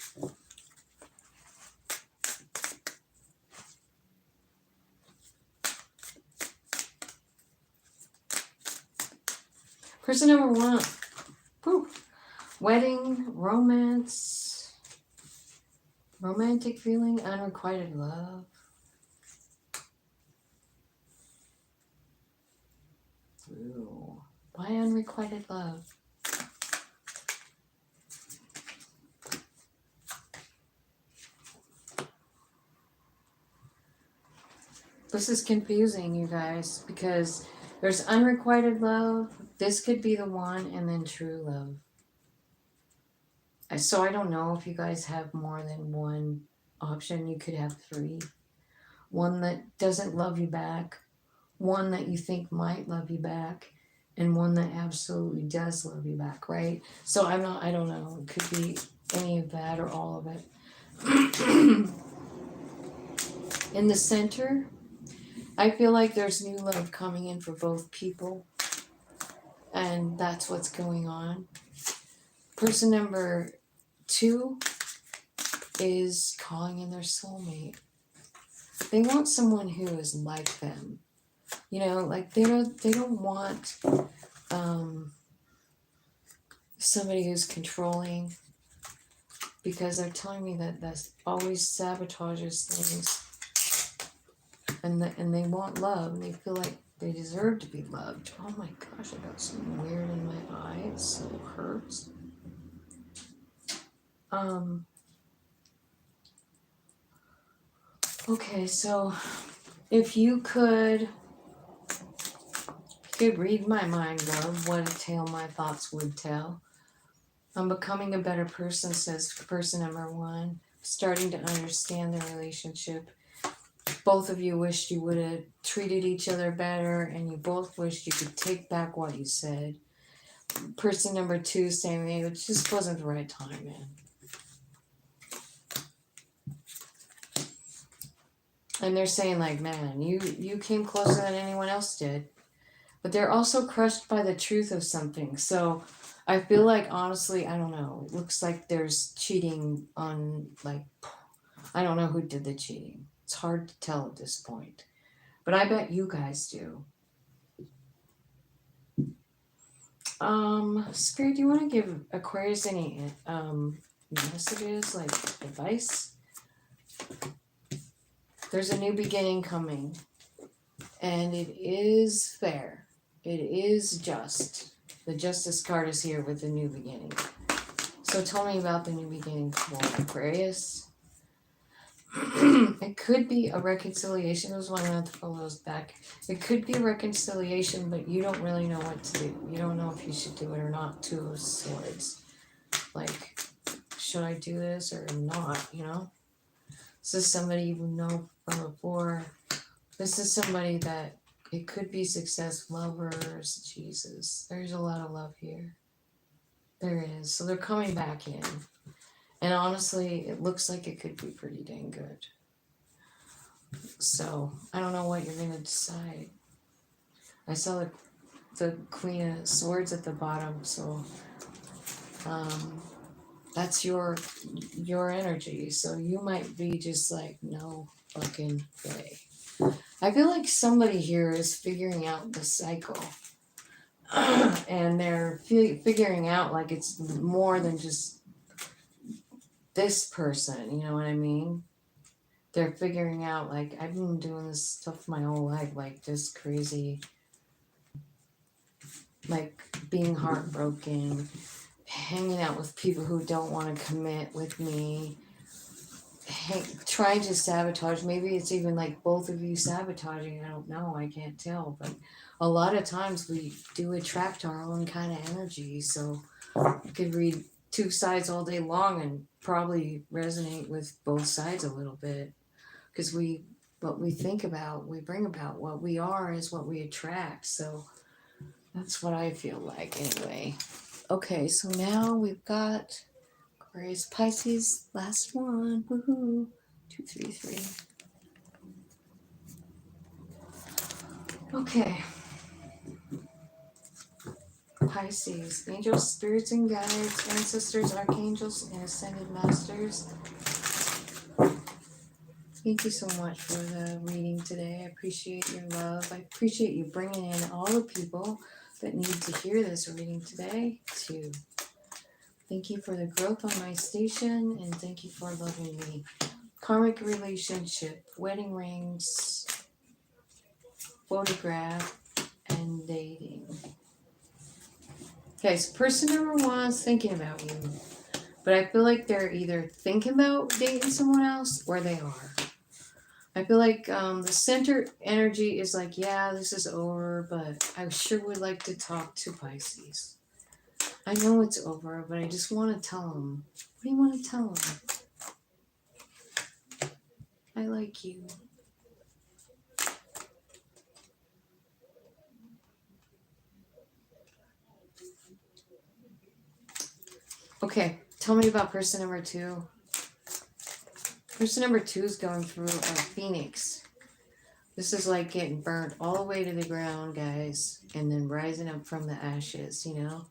S1: Person number one. Whew. Wedding, romance, romantic feeling, unrequited love. Ooh. Why unrequited love? This is confusing, you guys, because there's unrequited love. This could be the one, and then true love. So I don't know if you guys have more than one option. You could have three. One that doesn't love you back, one that you think might love you back, and one that absolutely does love you back, right? So I don't know. It could be any of that or all of it. In the center, I feel like there's new love coming in for both people. And that's what's going on. Person number two, is calling in their soulmate. They want someone who is like them. You know, like they don't want somebody who's controlling, because they're telling me that that's always sabotages things, and they want love, and they feel like they deserve to be loved. Oh my gosh, I got something weird in my eye. It so hurts. Okay, so if you could read my mind, love, what a tale my thoughts would tell. I'm becoming a better person, says person number one. Starting to understand the relationship. Both of you wished you would have treated each other better, and you both wished you could take back what you said. Person number two saying it just wasn't the right time, man. And they're saying like, man, you came closer than anyone else did. But they're also crushed by the truth of something. So I feel like, honestly, I don't know. It looks like there's cheating on, like, I don't know who did the cheating. It's hard to tell at this point. But I bet you guys do. Spirit, do you want to give Aquarius any messages, like advice? There's a new beginning coming, and it is fair. It is just. The Justice card is here with the new beginning. So tell me about the new beginning for Aquarius. It could be a reconciliation. There's one that follows back. It could be a reconciliation, but you don't really know what to do. You don't know if you should do it or not. Two of Swords. Like, should I do this or not, you know? This is somebody you know from before. This is somebody that it could be success, lovers, Jesus. There's a lot of love here. There is. So they're coming back in. And honestly, it looks like it could be pretty dang good. So I don't know what you're going to decide. I saw the Queen of Swords at the bottom. So that's your energy. So you might be just like, no fucking way. I feel like somebody here is figuring out the cycle. And they're figuring out like it's more than just this person, you know what I mean? They're figuring out like, I've been doing this stuff my whole life, like this crazy, like being heartbroken, hanging out with people who don't want to commit with me, trying to sabotage. Maybe it's even like both of you sabotaging. I don't know. I can't tell. But a lot of times we do attract our own kind of energy. So you could read two sides all day long and probably resonate with both sides a little bit. Because what we think about, we bring about. What we are is what we attract. So that's what I feel like anyway. Okay, so now we've got Aquarius, Pisces, last one. Woohoo! 2, 3, 3. Okay. Pisces, angels, spirits, and guides, ancestors, archangels, and ascended masters. Thank you so much for the reading today. I appreciate your love. I appreciate you bringing in all the people that need to hear this reading today, too. Thank you for the growth on my station, and thank you for loving me. Karmic relationship, wedding rings, photograph, and dating. Okay, so person number one is thinking about you. But I feel like they're either thinking about dating someone else or they are. I feel like the center energy is like, yeah, this is over, but I sure would like to talk to Pisces. I know it's over, but I just want to tell them. What do you want to tell them? I like you. Okay, tell me about person number two. Person number two is going through a phoenix. This is like getting burnt all the way to the ground, guys, and then rising up from the ashes, you know?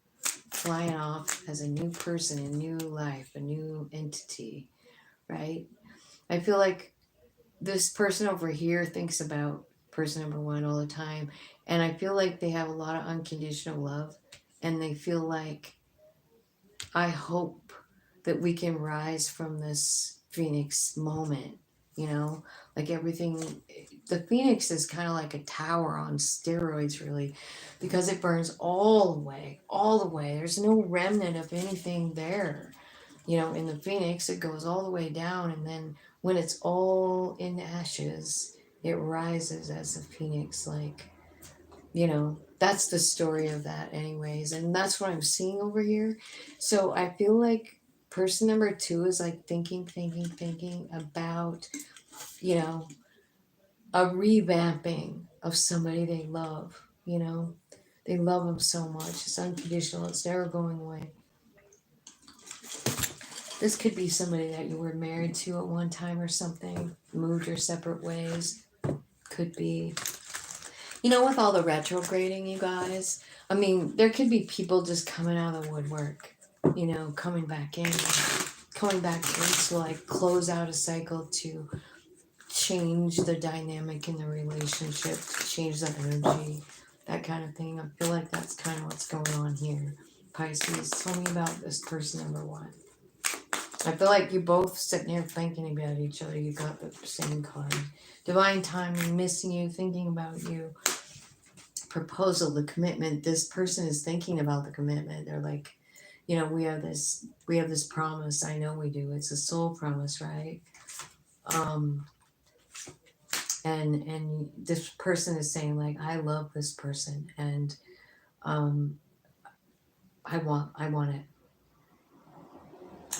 S1: Flying off as a new person, a new life, a new entity. right? I feel like this person over here thinks about person number one all the time. And I feel like they have a lot of unconditional love. And they feel like, I hope that we can rise from this phoenix moment, you know, like everything. The phoenix is kind of like a tower on steroids, really, because it burns all the way, all the way. There's no remnant of anything there. You know, in the phoenix, it goes all the way down, and then when it's all in ashes, it rises as a phoenix. Like, you know, that's the story of that, anyways. And that's what I'm seeing over here. So I feel like person number two is like thinking about, you know, a revamping of somebody they love, you know. They love them so much. It's unconditional, it's never going away. This could be somebody that you were married to at one time or something, moved your separate ways. Could be. You know, with all the retrograding, you guys, I mean, there could be people just coming out of the woodwork, you know, coming back in to like close out a cycle, to change the dynamic in the relationship, to change the energy, that kind of thing. I feel like that's kind of what's going on here. Pisces, tell me about this person number one. I feel like you both sitting here thinking about each other. You got the same card. Divine timing, missing you, thinking about you. Proposal, the commitment. This person is thinking about the commitment. They're like, you know, we have this promise. I know we do. It's a soul promise, right? And this person is saying like, I love this person, and I want it.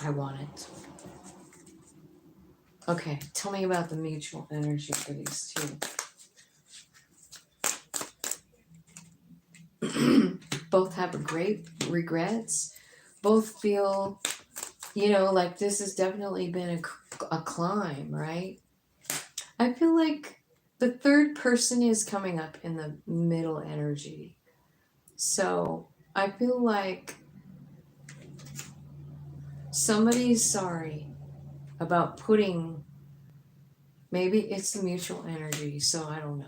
S1: I want it. Okay, tell me about the mutual energy for these two. Both have great regrets. Both feel, you know, like this has definitely been a climb, right? I feel like the third person is coming up in the middle energy. So I feel like somebody's sorry about putting, maybe it's the mutual energy, so I don't know.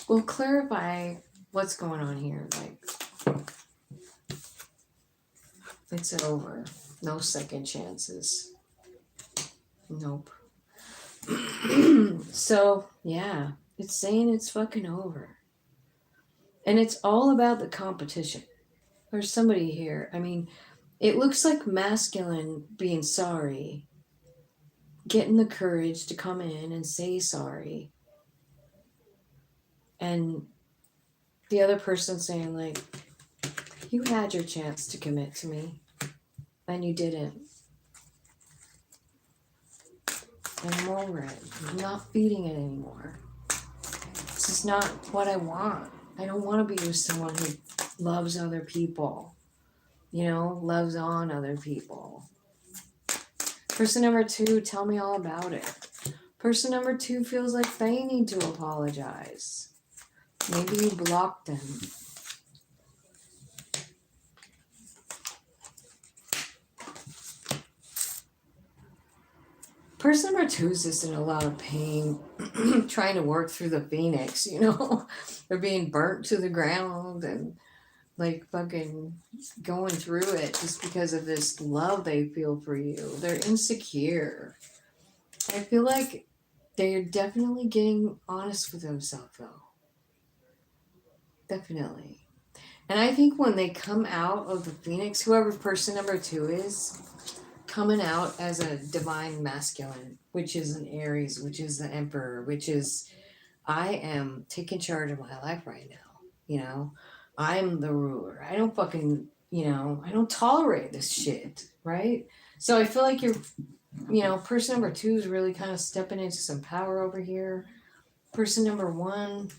S1: We'll clarify what's going on here. Like, it's over. No second chances. Nope. So, yeah, it's saying it's fucking over. And it's all about the competition. There's somebody here. I mean, it looks like masculine being sorry, getting the courage to come in and say sorry. And the other person saying, like, you had your chance to commit to me, and you didn't. And I'm over it. I'm not feeding it anymore. This is not what I want. I don't want to be with someone who loves other people, you know, loves on other people. Person number two, tell me all about it. Person number two feels like they need to apologize. Maybe you blocked them. Person number two is just in a lot of pain, trying to work through the phoenix, you know? They're being burnt to the ground and like fucking going through it just because of this love they feel for you. They're insecure. I feel like they're definitely getting honest with themselves, though. Definitely. And I think when they come out of the phoenix, whoever person number two is, coming out as a divine masculine, which is an Aries, which is the emperor, which is, I am taking charge of my life right now. You know, I'm the ruler. I don't fucking, you know, I don't tolerate this shit, right? So I feel like you're, you know, person number two is really kind of stepping into some power over here. Person number one,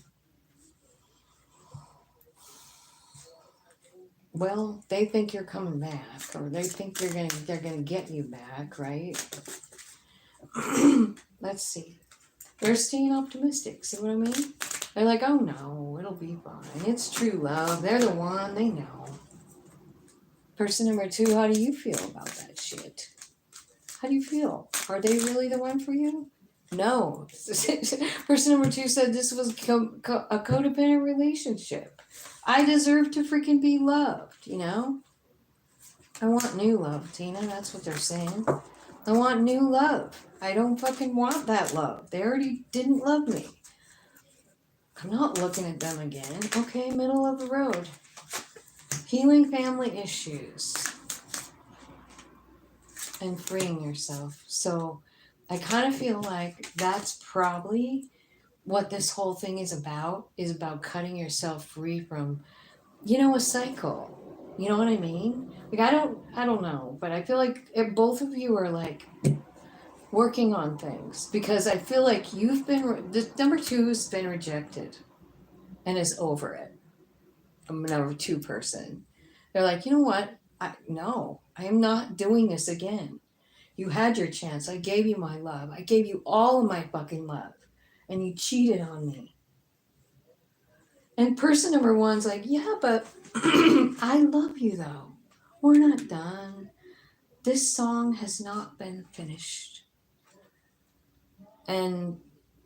S1: well, they think you're coming back, or they think they're gonna get you back, right? Let's see. They're staying optimistic. See what I mean? They're like, oh no, it'll be fine. It's true love. They're the one. They know. Person number 2, how do you feel about that shit? How do you feel? Are they really the one for you? No. Person number 2 said this was a codependent relationship. I deserve to freaking be loved, you know? I want new love, Tina. That's what they're saying. I want new love. I don't fucking want that love. They already didn't love me. I'm not looking at them again. Okay, middle of the road. Healing family issues. And freeing yourself. So I kind of feel like that's probably what this whole thing is about cutting yourself free from, a cycle. You know what I mean? Like, I don't know, but I feel like if both of you are like working on things, because I feel like you've been, the number 2 has been rejected and is over it. I'm a number 2 person. They're like, you know what? I am not doing this again. You had your chance. I gave you my love. I gave you all of my fucking love. And you cheated on me. And person number 1's like, yeah, but I love you though. We're not done. This song has not been finished. And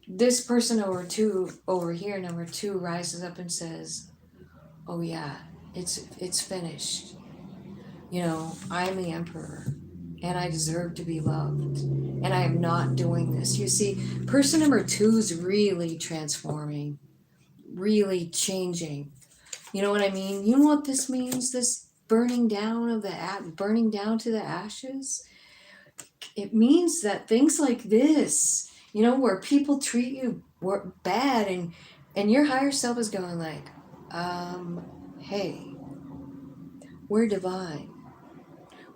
S1: this person over here, number 2, rises up and says, oh yeah, it's finished. I'm the emperor. And I deserve to be loved. And I am not doing this. You see, person number 2 is really transforming, really changing. You know what I mean? You know what this means? This burning down to the ashes? It means that things like this, where people treat you bad and your higher self is going like, hey, we're divine.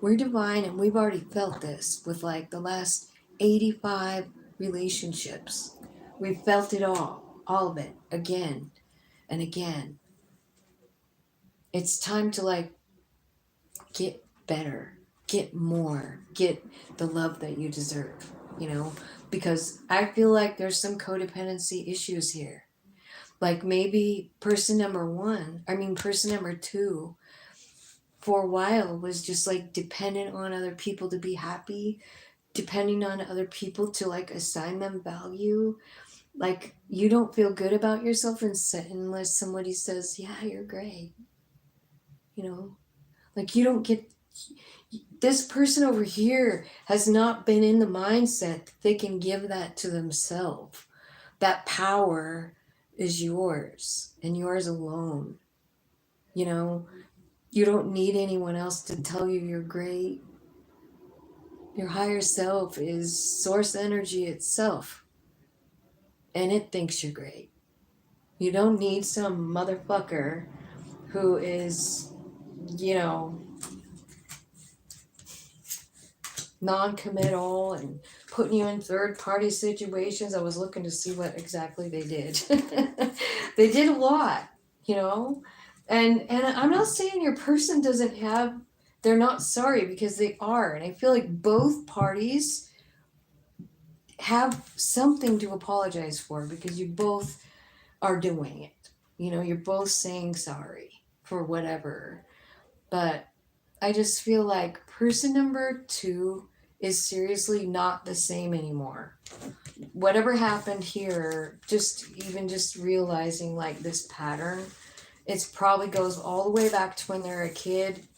S1: We're divine, and we've already felt this with like the last 85 relationships. We've felt it all of it, again and again. It's time to like get better, get more, get the love that you deserve, because I feel like there's some codependency issues here. Like maybe person number 2, for a while was just like dependent on other people to be happy, depending on other people to like assign them value. Like you don't feel good about yourself unless somebody says, yeah, you're great. Like you don't get, this person over here has not been in the mindset that they can give that to themselves. That power is yours and yours alone. You don't need anyone else to tell you you're great. Your higher self is source energy itself. And it thinks you're great. You don't need some motherfucker who is, non-committal and putting you in third-party situations. I was looking to see what exactly they did. They did a lot, And I'm not saying your person doesn't have, they're not sorry, because they are. And I feel like both parties have something to apologize for, because you both are doing it. You're both saying sorry for whatever. But I just feel like person number 2 is seriously not the same anymore. Whatever happened here, just realizing like this pattern, it probably goes all the way back to when they're a kid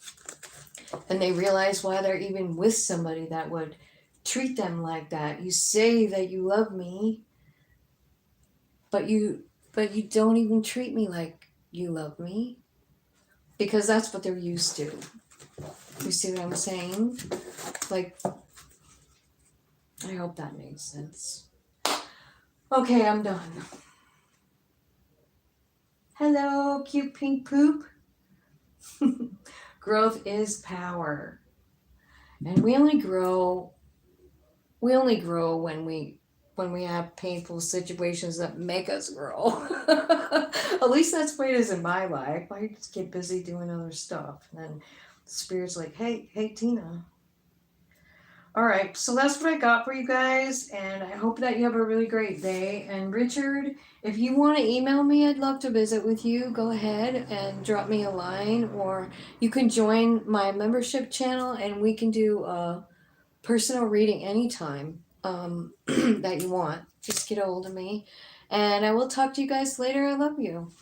S1: and they realize why they're even with somebody that would treat them like that. You say that you love me, but you don't even treat me like you love me, because that's what they're used to. You see what I'm saying? Like, I hope that makes sense. Okay, I'm done. Hello, cute pink poop. Growth is power. And we only grow when we have painful situations that make us grow. At least that's the way it is in my life. I just get busy doing other stuff. And then the Spirit's like, hey, Tina, All right, so that's what I got for you guys, and I hope that you have a really great day. And Richard, if you want to email me, I'd love to visit with you. Go ahead and drop me a line, or you can join my membership channel and we can do a personal reading anytime that you want. Just get a hold of me, and I will talk to you guys later. I love you.